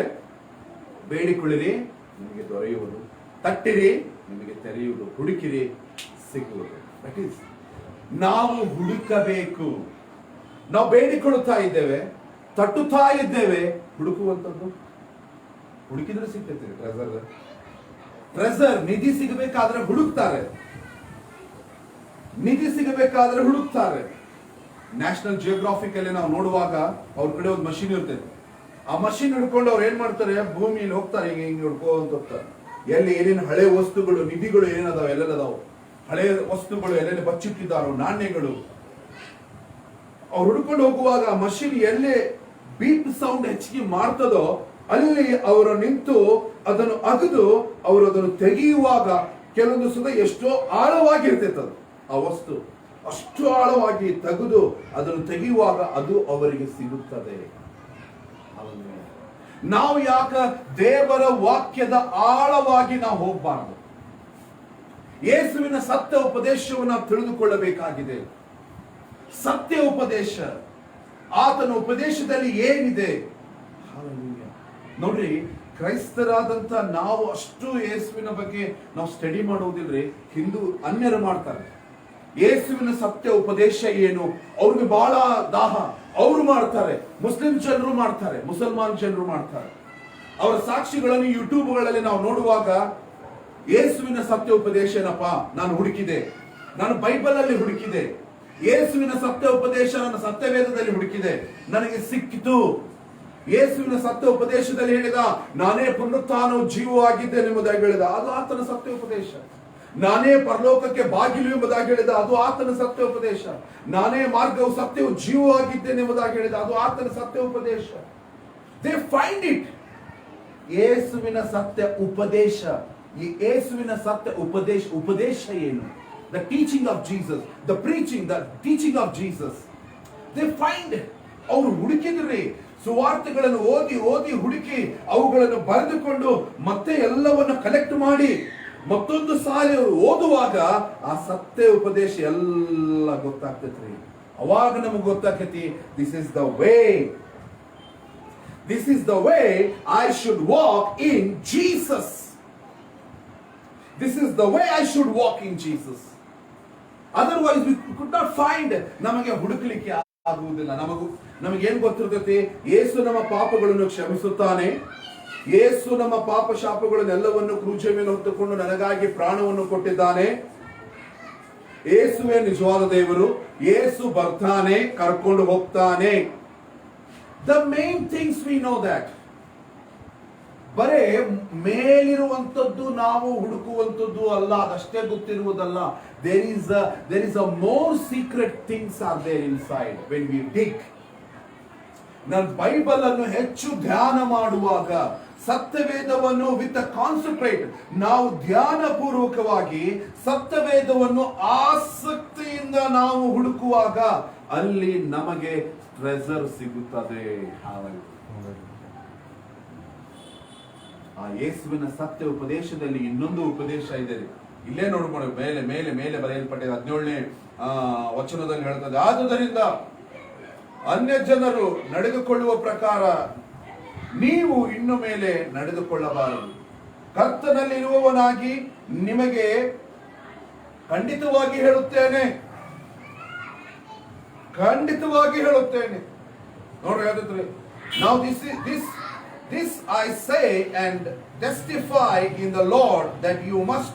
ಬೇಡಿಕೊಳ್ಳಿರಿ ನಿಮಗೆ ದೊರೆಯುವುದು, ತಟ್ಟಿರಿ ನಿಮಗೆ ತೆರೆಯುವುದು, ಹುಡುಕಿರಿ ಸಿಕ್ಕುವುದು. ದಟ್ ಈಸ್, ನಾವು ಹುಡುಕಬೇಕು. ನಾವು ಬೇಡಿಕೊಳ್ಳುತ್ತಾ ಇದ್ದೇವೆ, ತಟ್ಟುತ್ತಾ ಇದ್ದೇವೆ, ಹುಡುಕುವಂಥದ್ದು ಹುಡುಕಿದ್ರೆ ಸಿಗ್ತೈತೆ. ಟ್ರೆಸರ್ ನಿಧಿ ಸಿಗಬೇಕಾದ್ರೆ ಹುಡುಕ್ತಾರೆ, ನಿಧಿ ಸಿಗಬೇಕಾದ್ರೆ ಹುಡುಕ್ತಾರೆ. ನ್ಯಾಷನಲ್ ಜಿಯೋಗ್ರಾಫಿಕ್ ಅಲ್ಲಿ ನಾವು ನೋಡುವಾಗ ಅವ್ರ ಕಡೆ ಒಂದು ಮಷೀನ್ ಇರ್ತೈತೆ. ಆ ಮಷೀನ್ ಹಿಡ್ಕೊಂಡು ಅವ್ರು ಏನ್ ಮಾಡ್ತಾರೆ, ಭೂಮಿಯಲ್ಲಿ ಹೋಗ್ತಾರೆ, ಹಿಂಗೆ ಹುಡ್ಕೋಂತ ಹೋಗ್ತಾರೆ. ಎಲ್ಲಿ ಏನೇನು ಹಳೆ ವಸ್ತುಗಳು, ನಿಧಿಗಳು ಏನೇನದಾವ, ಎಲ್ಲೆಲ್ಲದಾವು ಹಳೆ ವಸ್ತುಗಳು ಎಲ್ಲೆಲ್ಲಿ ಬಚ್ಚಿಟ್ಟಿದ್ದಾರೋ, ನಾಣ್ಯಗಳು. ಅವ್ರು ಹುಡ್ಕೊಂಡು ಹೋಗುವಾಗ ಮಷೀನ್ ಎಲ್ಲೇ ಬೀಪ್ ಸೌಂಡ್ ಹೆಚ್ಚಿಗೆ ಮಾಡ್ತದೋ ಅಲ್ಲಿ ಅವರು ನಿಂತು ಅದನ್ನು ಅಗದು ಅವರು ಅದನ್ನು ತೆಗೆಯುವಾಗ ಕೆಲವೊಂದು ಸಲ ಎಷ್ಟೋ ಆಳವಾಗಿರ್ತೈತೆ ಅದು, ಆ ವಸ್ತು ಅಷ್ಟು ಆಳವಾಗಿ ತೆಗೆದು ಅದನ್ನು ತೆಗೆಯುವಾಗ ಅದು ಅವರಿಗೆ ಸಿಗುತ್ತದೆ. ನಾವು ಯಾಕ ದೇವರ ವಾಕ್ಯದ ಆಳವಾಗಿ ನಾವು ಹೋಗಬಾರದು? ಯೇಸುವಿನ ಸತ್ಯ ಉಪದೇಶವನ್ನು ತಿಳಿದುಕೊಳ್ಳಬೇಕಾಗಿದೆ. ಸತ್ಯ ಉಪದೇಶ, ಆತನ ಉಪದೇಶದಲ್ಲಿ ಏನಿದೆ. ನೋಡ್ರಿ, ಕ್ರೈಸ್ತರಾದಂತ ನಾವು ಅಷ್ಟು ಯೇಸುವಿನ ಬಗ್ಗೆ ನಾವು ಸ್ಟಡಿ ಮಾಡುವುದಿಲ್ರಿ. ಹಿಂದೂ ಅನ್ಯರು ಮಾಡ್ತಾರೆ. ಯೇಸುವಿನ ಸತ್ಯ ಉಪದೇಶ ಏನು ಅವ್ರಿಗೆ ಬಹಳ ದಾಹ, ಅವರು ಮಾಡ್ತಾರೆ. ಮುಸ್ಲಿಂ ಜನರು ಮಾಡ್ತಾರೆ, ಮುಸಲ್ಮಾನ್ ಜನರು ಮಾಡ್ತಾರೆ. ಅವರ ಸಾಕ್ಷಿಗಳನ್ನು ಯೂಟ್ಯೂಬ್ಗಳಲ್ಲಿ ನಾವು ನೋಡುವಾಗ ಯೇಸುವಿನ ಸತ್ಯ ಉಪದೇಶ ಏನಪ್ಪಾ, ನಾನು ಹುಡುಕಿದೆ, ನಾನು ಬೈಬಲ್ ಅಲ್ಲಿ ಹುಡುಕಿದೆ, ಯೇಸುವಿನ ಸತ್ಯ ಉಪದೇಶ ನನ್ನ ಸತ್ಯವೇದದಲ್ಲಿ ಹುಡುಕಿದೆ, ನನಗೆ ಸಿಕ್ಕಿತು. ಯೇಸುವಿನ ಸತ್ಯ ಉಪದೇಶದಲ್ಲಿ ಹೇಳಿದ, ನಾನೇ ಪುನರುತ್ಥಾನವು ಜೀವವಾಗಿದ್ದೇನೆ ಎಂಬುದಾಗಿ ಹೇಳಿದ, ಅದು ಆತನ ಸತ್ಯ ಉಪದೇಶ. ನಾನೇ ಪರಲೋಕಕ್ಕೆ ಬಾಗಿಲು ಎಂಬುದಾಗಿ ಹೇಳಿದ, ಅದು ಆತನ ಸತ್ಯ ಉಪದೇಶ. ನಾನೇ ಮಾರ್ಗವು ಸತ್ಯವು ಜೀವವಾಗಿದ್ದೇನೆ ಎಂಬುದಾಗಿ ಹೇಳಿದ, ಅದು ಆತನ ಸತ್ಯ ಉಪದೇಶ. They find it. ಯೇಸುವಿನ ಸತ್ಯ ಉಪದೇಶ, ಈ ಯೇಸುವಿನ ಸತ್ಯ ಉಪದೇಶ ಏನು? The teaching of Jesus, the preaching, the teaching of Jesus. They find. ಅವರು ಹುಡುಕಿದ್ರಿ, ಸುವಾರ್ತೆಗಳನ್ನು ಓದಿ ಓದಿ ಹುಡುಕಿ ಅವುಗಳನ್ನು ಬರೆದುಕೊಂಡು ಮತ್ತೆ ಎಲ್ಲವನ್ನು ಕಲೆಕ್ಟ್ ಮಾಡಿ ಮತ್ತೊಂದು ಸಾರಿ ಓದುವಾಗ ಆ ಸತ್ಯ ಉಪದೇಶ ಎಲ್ಲ ಗೊತ್ತಾಗ್ತೈತ್ರಿ. ಅವಾಗ ನಮಗೆ ಗೊತ್ತಾಗ್ತೈತಿ, this is the way, this is the way I should walk in Jesus, this is the way I should walk in Jesus. Otherwise we could not find. ನಮಗೆ ಹುಡುಕ್ಲಿಕ್ಕೆ ಆಗುವುದಿಲ್ಲ. ನಮಗೇನ್ ಗೊತ್ತಿರ್ತೈತಿ? ಯೇಸು ನಮ್ಮ ಪಾಪಗಳನ್ನು ಕ್ಷಮಿಸುತ್ತಾನೆ, ಯೇಸು ನಮ್ಮ ಪಾಪ ಶಾಪಗಳನ್ನೆಲ್ಲವನ್ನು ಕ್ರೂಜೆ ಮೇಲೆ ಹೊತ್ತುಕೊಂಡು ನನಗಾಗಿ ಪ್ರಾಣವನ್ನು ಕೊಟ್ಟಿದ್ದಾನೆ, ಯೇಸುವೇ ನಿಜವಾದ ದೇವರು, ಯೇಸು ಬರ್ತಾನೆ, ಕರ್ಕೊಂಡು ಹೋಗ್ತಾನೆ. The main things we know that. ಬರೇ ಮೇಲಿರುವಂತದ್ದು ನಾವು ಹುಡುಕುವಂತದ್ದು ಅಲ್ಲ, ಅದಷ್ಟೇ ಗೊತ್ತಿರುವುದಲ್ಲ. there is a more secret things are there inside when we dig. ನಾನು ಬೈಬಲ್ ಅನ್ನು ಹೆಚ್ಚು ಧ್ಯಾನ ಮಾಡುವಾಗ, ಸತ್ಯವೇದವನ್ನು ವಿತ್ ಕಾನ್ಸಂಟ್ರೇಟ್ ನಾವು ಧ್ಯಾನ ಪೂರ್ವಕವಾಗಿ ಸತ್ಯವೇದವನ್ನು ಆಸಕ್ತಿಯಿಂದ ನಾವು ಹುಡುಕುವಾಗ ಅಲ್ಲಿ ನಮಗೆ ಟ್ರೆಸರ್ ಸಿಗುತ್ತದೆ. ಆ ಯೇಸುವಿನ ಸತ್ಯ ಉಪದೇಶದಲ್ಲಿ ಇನ್ನೊಂದು ಉಪದೇಶ ಇದೆ. ಇಲ್ಲೇ ನೋಡ್ಕೊಂಡು ಮೇಲೆ ಮೇಲೆ ಮೇಲೆ ಬರೆಯಲ್ಪಟ್ಟಿದೆ. 17ನೇ ವಚನದಲ್ಲಿ ಹೇಳ್ತದೆ, ಆದುದರಿಂದ ಅನ್ಯ ಜನರು ನಡೆದುಕೊಳ್ಳುವ ಪ್ರಕಾರ ನೀವು ಇನ್ನು ಮೇಲೆ ನಡೆದುಕೊಳ್ಳಬಾರದು. ಕರ್ತನಲ್ಲಿರುವವನಾಗಿ ನಿಮಗೆ ಖಂಡಿತವಾಗಿ ಹೇಳುತ್ತೇನೆ, ಖಂಡಿತವಾಗಿ ಹೇಳುತ್ತೇನೆ. ನೋಡ್ರಿ, ಹೇಳ್ತೈತ್ರಿ, now this I say and testify in the Lord that you must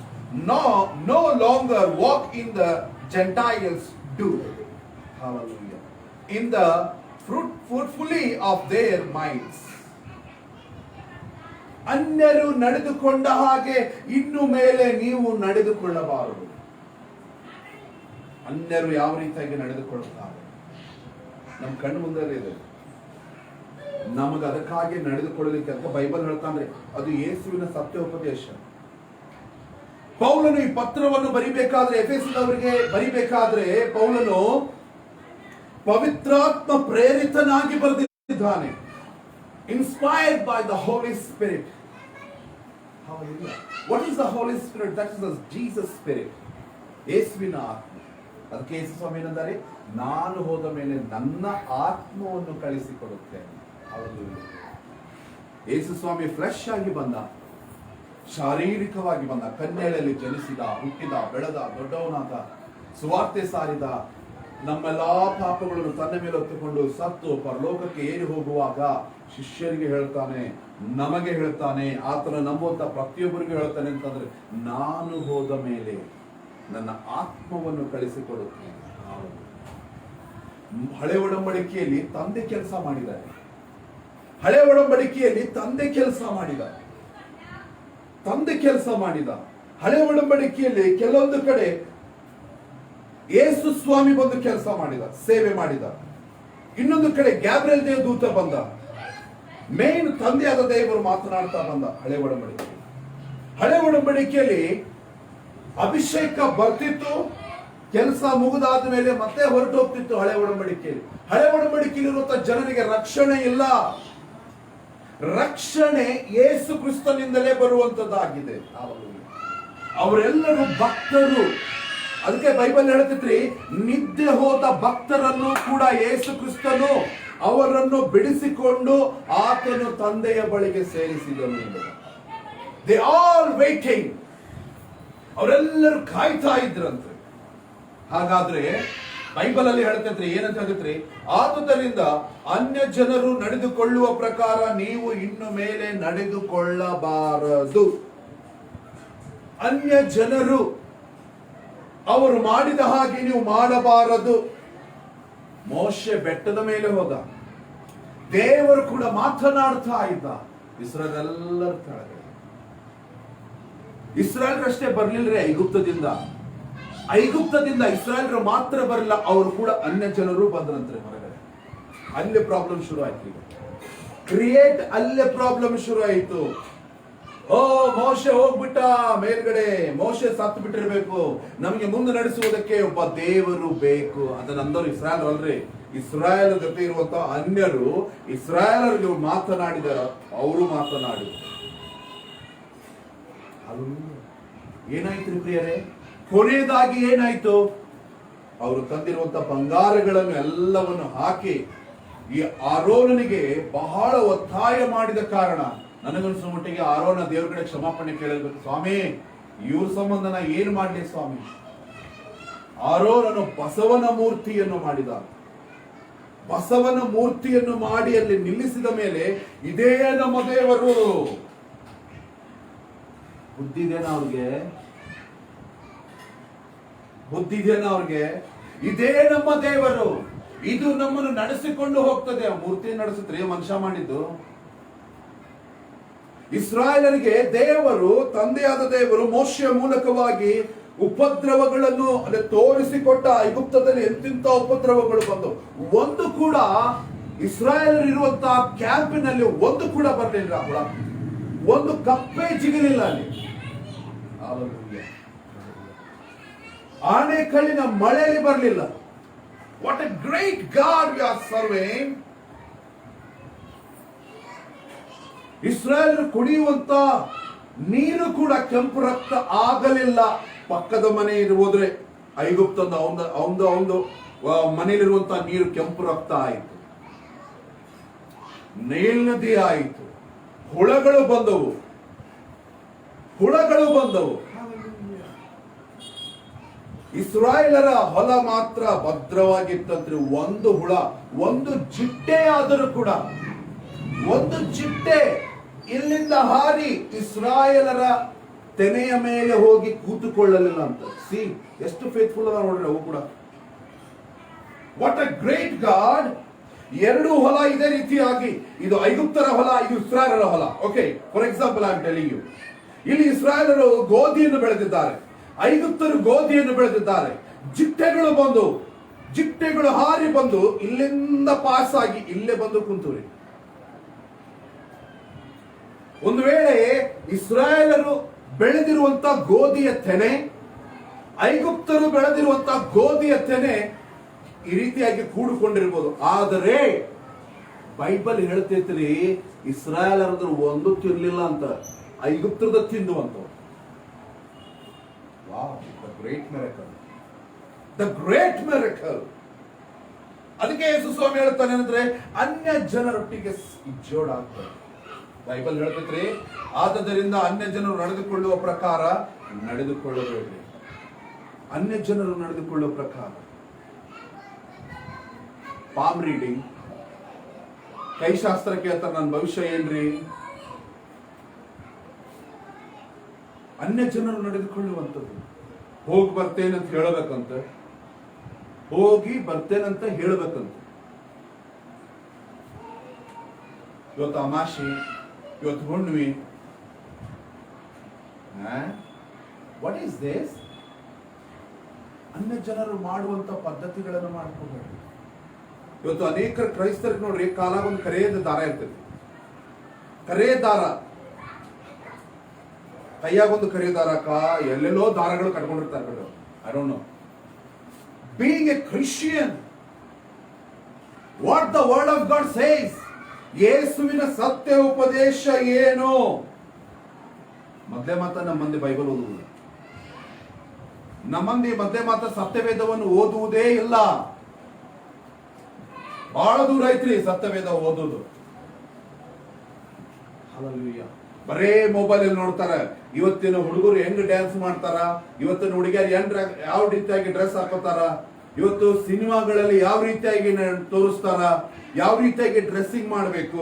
no longer walk in the Gentiles do. Hallelujah. In the fruitfully of their minds. ಅನ್ಯರು ನಡೆದುಕೊಂಡ ಹಾಗೆ ಇನ್ನು ಮೇಲೆ ನೀವು ನಡೆದುಕೊಳ್ಳಬಾರದು. ಅನ್ಯರು ಯಾವ ರೀತಿಯಾಗಿ ನಡೆದುಕೊಳ್ಳುತ್ತಾರೆ ನಮ್ಮ ಕಣ್ಣು ಮುಂದೆ ಇದೆ. ನಮಗೆ ಅದಕ್ಕಾಗಿ ನಡೆದುಕೊಳ್ಳಲಿಕ್ಕೆ ಅಂತ ಬೈಬಲ್ ಹೇಳ್ತಾನೆ. ಅದು ಯೇಸುವಿನ ಸತ್ಯ ಉಪದೇಶ. ಪೌಲನು ಈ ಪತ್ರವನ್ನು ಬರಿಬೇಕಾದ್ರೆ, ಎಫೆಸದವರಿಗೆ ಬರಿಬೇಕಾದ್ರೆ, ಪೌಲನು ಪವಿತ್ರಾತ್ಮ ಪ್ರೇರಿತನಾಗಿ ಬರೆದಿದ್ದಾನೆ. Inspired by the Holy Spirit. Hallelujah. What is the Holy Spirit? That is the Jesus Spirit. ಯೇಸುವಿನ ಆತ್ಮ. ಅದಕ್ಕೆ ಯೇಸು ಸ್ವಾಮಿ ಏನಂದರೆ, ನಾನು ಹೋದ ಮೇಲೆ ನನ್ನ ಆತ್ಮವನ್ನು ಕಳಿಸಿಕೊಡುತ್ತೇನೆ. Hallelujah. ಯೇಸು ಸ್ವಾಮಿ ಫ್ಲೆಶ್ ಆಗಿ ಬಂದ, ಶಾರೀರಿಕವಾಗಿ ಬಂದ, ಕನ್ಯೆಯಲ್ಲಿ ಜನಿಸಿದ, ಹುಟ್ಟಿದ, ಬೆಳೆದ, ದೊಡ್ಡವನಾದ, ಸುವಾರ್ತೆ ಸಾರಿದ, ನಮ್ಮೆಲ್ಲಾ ಪಾಪಗಳನ್ನು ತನ್ನ ಮೇಲೆ ಹೊತ್ತುಕೊಂಡು ಸತ್ತು ಪರಲೋಕಕ್ಕೆ ಏರಿ ಹೋಗುವಾಗ ಶಿಷ್ಯರಿಗೆ ಹೇಳ್ತಾನೆ, ನಮಗೆ ಹೇಳ್ತಾನೆ, ಆತನ ನಂಬುವಂತ ಪ್ರತಿಯೊಬ್ಬರಿಗೂ ಹೇಳ್ತಾನೆ ಅಂತಂದ್ರೆ, ನಾನು ಹೋದ ಮೇಲೆ ನನ್ನ ಆತ್ಮವನ್ನು ಕಳಿಸಿಕೊಡುತ್ತೇನೆ. ಹಳೆ ಒಡಂಬಡಿಕೆಯಲ್ಲಿ ತಂದೆ ಕೆಲಸ ಮಾಡಿದ್ದಾರೆ. ಹಳೆ ಒಡಂಬಡಿಕೆಯಲ್ಲಿ ತಂದೆ ಕೆಲಸ ಮಾಡಿದ. ಹಳೆ ಒಡಂಬಡಿಕೆಯಲ್ಲಿ ಕೆಲವೊಂದು ಕಡೆ ಯೇಸು ಸ್ವಾಮಿ ಬಂದು ಕೆಲಸ ಮಾಡಿದ, ಸೇವೆ ಮಾಡಿದ. ಇನ್ನೊಂದು ಕಡೆ ಗ್ಯಾಬ್ರಿಯಲ್ ದೇವ ದೂತ ಬಂದ. ಮೇನ್ ತಂದೆಯಾದ ದೇವರು ಮಾತನಾಡ್ತಾ ಬಂದ. ಹಳೆ ಒಡಂಬಡಿಕೆಯಲ್ಲಿ ಅಭಿಷೇಕ ಬರ್ತಿತ್ತು, ಕೆಲಸ ಮುಗಿದಾದ ಮೇಲೆ ಮತ್ತೆ ಹೊರಟು ಹೋಗ್ತಿತ್ತು. ಹಳೆ ಒಡಂಬಡಿಕೆಯಲ್ಲಿರುವಂತಹ ಜನರಿಗೆ ರಕ್ಷಣೆ ಇಲ್ಲ. ರಕ್ಷಣೆ ಯೇಸು ಕ್ರಿಸ್ತನಿಂದಲೇ ಬರುವಂತದ್ದಾಗಿದೆ. ಅವರೆಲ್ಲರೂ ಭಕ್ತರು. ಅದಕ್ಕೆ ಬೈಬಲ್ ಹೇಳ್ತಿದ್ರಿ, ನಿದ್ದೆ ಹೋದ ಭಕ್ತರನ್ನು ಕೂಡ ಯೇಸು ಕ್ರಿಸ್ತನು ಅವರನ್ನು ಬಿಡಿಸಿಕೊಂಡು ಆತನು ತಂದೆಯ ಬಳಿಗೆ ಸೇರಿಸಿದನು. They all waiting. ಅವರೆಲ್ಲರೂ ಕಾಯ್ತಾ ಇದ್ರಂತೆ. ಹಾಗಾದ್ರೆ ಬೈಬಲ್ ಅಲ್ಲಿ ಹೇಳ್ತೈತ್ರಿ, ಏನಂತ ಹೇಳಿದ್ರಿ, ಆದುದರಿಂದ ಅನ್ಯ ಜನರು ನಡೆದುಕೊಳ್ಳುವ ಪ್ರಕಾರ ನೀವು ಇನ್ನು ಮೇಲೆ ನಡೆದುಕೊಳ್ಳಬಾರದು. ಅನ್ಯ ಜನರು ಅವರು ಮಾಡಿದ ಹಾಗೆ ನೀವು ಮಾಡಬಾರದು. ಮೋಶೆ ಬೆಟ್ಟದ ಮೇಲೆ ಹೋದ, ದೇವರು ಕೂಡ ಮಾತನಾಡ್ತಾ ಇದ್ದ. ಇಸ್ರಾಯೇಲ್ ಎಲ್ಲರ ಕೆಳಗೆ. ಇಸ್ರಾಯೇಲ್ರಷ್ಟೇ ಬರ್ಲಿಲ್ರಿ ಐಗುಪ್ತದಿಂದ ಇಸ್ರಾಯೇಲ್ರು ಮಾತ್ರ ಬರಲಿಲ್ಲ, ಅವರು ಕೂಡ ಅನ್ಯ ಜನರು ಬಂದ್ರಂತ್ರೆ ಹೊರಗಡೆ. ಅಲ್ಲೇ ಪ್ರಾಬ್ಲಮ್ ಶುರು ಆಯ್ತು. ಅಲ್ಲೇ ಪ್ರಾಬ್ಲಮ್ ಶುರು ಆಯ್ತು. ಮೋಶೆ ಹೋಗ್ಬಿಟ್ಟ ಮೇಲ್ಗಡೆ, ಮೋಶೆ ಸತ್ತು ಬಿಟ್ಟಿರ್ಬೇಕು, ನಮಗೆ ಮುಂದೆ ನಡೆಸುವುದಕ್ಕೆ ಒಬ್ಬ ದೇವರು ಬೇಕು. ಅದನ್ನಂದವರು ಇಸ್ರಾಯೇಲ್ ಅಲ್ರಿ, ಇಸ್ರಾಯೇಲ್ ಜೊತೆ ಇರುವಂತಹ ಅನ್ಯರು ಇಸ್ರಾಯೇಲರಿಗೆ ಮಾತನಾಡಿದಾರ, ಅವರು ಮಾತನಾಡಿ. ಏನಾಯ್ತು ಪ್ರಿಯರೇ? ಕೊನೆಯದಾಗಿ ಏನಾಯ್ತು? ಅವರು ತಂದಿರುವಂತ ಬಂಗಾರಗಳನ್ನು ಎಲ್ಲವನ್ನು ಹಾಕಿ ಈ ಆರೋನನಿಗೆ ಬಹಳ ಒತ್ತಾಯ ಮಾಡಿದ ಕಾರಣ ನನಗನ್ಸೋ ಮಟ್ಟಿಗೆ ಆರೋನ ದೇವ್ರ ಕಡೆ ಕ್ಷಮಾಪಣೆ ಕೇಳಬೇಕು. ಸ್ವಾಮಿ, ಇವ್ರ ಸಂಬಂಧ ನಾ ಏನ್ ಮಾಡ್ಲಿ ಸ್ವಾಮಿ? ಆರೋನನು ಬಸವನ ಮೂರ್ತಿಯನ್ನು ಮಾಡಿದ. ಬಸವನ ಮೂರ್ತಿಯನ್ನು ಮಾಡಿ ಅಲ್ಲಿ ನಿಲ್ಲಿಸಿದ ಮೇಲೆ ಇದೇ ನಮ್ಮ ದೇವರು. ಬುದ್ಧಿದೇನ ಅವ್ರಿಗೆ? ಬುದ್ಧಿದೇನ ಅವ್ರಿಗೆ? ಇದೇ ನಮ್ಮ ದೇವರು, ಇದು ನಮ್ಮನ್ನು ನಡೆಸಿಕೊಂಡು ಹೋಗ್ತದೆ. ಆ ಮೂರ್ತಿ ನಡೆಸಿದ್ರೆ ಮನುಷ್ಯ ಮಾಡಿದ್ದು. ಇಸ್ರಾಯೇಲರಿಗೆ ದೇವರು, ತಂದೆಯಾದ ದೇವರು ಮೋಶೆಯ ಮೂಲಕವಾಗಿ ಉಪದ್ರವಗಳನ್ನು ತೋರಿಸಿಕೊಟ್ಟ. ಐಗುಪ್ತದಲ್ಲಿ ಎಂತಿಂತ ಉಪದ್ರವಗಳು ಬಂದು ಒಂದು ಕೂಡ ಇಸ್ರಾಯೇಲರು ಇರುವಂತಹ ಕ್ಯಾಂಪಿನಲ್ಲಿ ಒಂದು ಕೂಡ ಬರಲಿಲ್ಲ. ಒಂದು ಕಪ್ಪೆ ಜಿಗಲಿಲ್ಲ ಅಲ್ಲಿ. ಆಣೆಕಲ್ಲಿನ ಮಳೆಯಲ್ಲಿ ಬರಲಿಲ್ಲ. What A great god we are serving. ಇಸ್ರಾಯೇಲರು ಕುಡಿಯುವಂತ ನೀರು ಕೂಡ ಕೆಂಪು ರಕ್ತ ಆಗಲಿಲ್ಲ. ಪಕ್ಕದ ಮನೆ ಹೋದ್ರೆ ಐಗುಪ್ತಂದು ಅವನು ಮನೆಯಲ್ಲಿರುವಂತಹ ನೀರು ಕೆಂಪು ರಕ್ತ ಆಯಿತು, ನೈಲ್ ನದಿ ಆಯಿತು. ಹುಳಗಳು ಬಂದವು. ಇಸ್ರಾಯೇಲರ ಹೊಲ ಮಾತ್ರ ಭದ್ರವಾಗಿತ್ತಂದ್ರೆ ಒಂದು ಹುಳ, ಒಂದು ಚಿಟ್ಟೆ ಆದರೂ ಕೂಡ, ಒಂದು ಚಿಟ್ಟೆ ಇಲ್ಲಿಂದ ಹಾರಿ ಇಸ್ರಾಯೇಲರ ತೆನೆಯ ಮೇಲೆ ಹೋಗಿ ಕೂತುಕೊಳ್ಳಲಿಲ್ಲ ಅಂತ. ಸಿ, ಎಷ್ಟು ಫೇತ್ಫುಲ್ ಅದ ನೋಡ್ರಿ ಅವು ಕೂಡ. What a great god. ಎರಡು ಹೊಲ ಇದೇ ರೀತಿಯಾಗಿ, ಇದು ಐಗುಪ್ತರ ಹೊಲ, ಇದು ಇಸ್ರಾಯೇಲರ ಹೊಲ. Okay, for example I am telling you, ಇಲ್ಲಿ ಇಸ್ರಾಯೇಲರು ಗೋಧಿಯನ್ನು ಬೆಳೆದಿದ್ದಾರೆ, ಐಗುಪ್ತರು ಗೋಧಿಯನ್ನು ಬೆಳೆದಿದ್ದಾರೆ. ಜಿಟ್ಟೆಗಳು ಹಾರಿ ಬಂದು ಇಲ್ಲಿಂದ ಪಾಸ್ ಆಗಿ ಇಲ್ಲೇ ಬಂದು ಕುಂತುರಿ. ಒಂದು ವೇಳೆ ಇಸ್ರಾಯೇಲರು ಬೆಳೆದಿರುವಂತ ಗೋಧಿಯ ತೆನೆ, ಐಗುಪ್ತರು ಬೆಳೆದಿರುವಂತ ಗೋಧಿಯ ತೆನೆ ಈ ರೀತಿಯಾಗಿ ಕೂಡಿಕೊಂಡಿರ್ಬೋದು. ಆದರೆ ಬೈಬಲ್ ಹೇಳ್ತೈತ್ರಿ, ಇಸ್ರಾಯೇಲರದ್ದು ಒಂದು ತಿರ್ಲಿಲ್ಲ ಅಂತ, ಐಗುಪ್ತರದ ತಿಂದುವಂತ. Wow, the great miracle, the great miracle. ಅದಕ್ಕೆ ಯೇಸು ಸ್ವಾಮಿ ಹೇಳ್ತಾನೆ ಅಂದ್ರೆ ಅನ್ಯ ಜನರೊಟ್ಟಿಗೆ ಜೋಡಾಗ್ತಾರೆ. ಬೈಬಲ್ ಹೇಳ್ತೈತ್ರಿ, ಆದದರಿಂದ ಅನ್ಯ ಜನರು ನಡೆದುಕೊಳ್ಳುವ ಪ್ರಕಾರ ನಡೆದುಕೊಳ್ಳಬೇಡ್ರಿ. ಅನ್ಯ ಜನರು ನಡೆದುಕೊಳ್ಳುವ ಪ್ರಕಾರ. ಪಾಮ್ ರೀಡಿಂಗ್, ಕೈಶಾಸ್ತ್ರ ಕೇಳ್ತಾರೆ, ನನ್ನ ಭವಿಷ್ಯ ಏನ್ರಿ? ಅನ್ಯ ಜನರು ನಡೆದುಕೊಳ್ಳುವಂಥದ್ದು. ಹೋಗಿ ಬರ್ತೇನಂತ ಹೇಳಬೇಕಂತ, ಹೋಗಿ ಬರ್ತೇನಂತ ಹೇಳಬೇಕಂತ. ಇವತ್ತು ಅಮಾಶಿ, ಇವತ್ತು ಹುಣ್ಣಿಮೆ. What is this? ಅನ್ಯ ಜನರು ಮಾಡುವಂತ ಪದ್ಧತಿಗಳನ್ನು ಮಾಡ್ಕೋಬೇಡಿ. ಇವತ್ತು ಅನೇಕ ಕ್ರೈಸ್ತರಿಗೆ ನೋಡ್ರಿ, ಕಾಲಾಗ ಒಂದು ಕರೆಯದ ದಾರ ಇರ್ತದೆ. ಕರೆಯ ದಾರ, ಕೈಯಾಗ ಒಂದು ಕರೆಯ ದಾರ, ಎಲ್ಲೆಲ್ಲೋ ದಾರಗಳು ಕಟ್ಕೊಂಡಿರ್ತಾರೆ. I don't know. Being a Christian, what the word of God says, ಯೇಸುವಿನ ಸತ್ಯ ಉಪದೇಶ ಏನು? ಮೊದಲೇ ಮಾತ ನಮ್ಮ ಮಂದಿ ಬೈಬಲ್ ಓದುವುದಿಲ್ಲ. ನಮ್ಮ ಮಂದಿ ಮೊದಲೇ ಮಾತ ಸತ್ಯವೇದವನ್ನು ಓದುವುದೇ ಇಲ್ಲ. ಬಹಳ ದೂರ ಐತ್ರಿ ಸತ್ಯವೇದ ಓದುವುದು. ಬರೇ ಮೊಬೈಲ್ ಅಲ್ಲಿ ನೋಡ್ತಾರ. ಇವತ್ತಿನ ಹುಡುಗರು ಹೆಂಗ್ ಡ್ಯಾನ್ಸ್ ಮಾಡ್ತಾರ, ಇವತ್ತಿನ ಹುಡುಗಿಯರು ಯಾವ ರೀತಿಯಾಗಿ ಡ್ರೆಸ್ ಹಾಕೋತಾರ, ಇವತ್ತು ಸಿನಿಮಾಗಳಲ್ಲಿ ಯಾವ ರೀತಿಯಾಗಿ ತೋರಿಸ್ತಾರ, ಯಾವ ರೀತಿಯಾಗಿ ಡ್ರೆಸ್ಸಿಂಗ್ ಮಾಡಬೇಕು.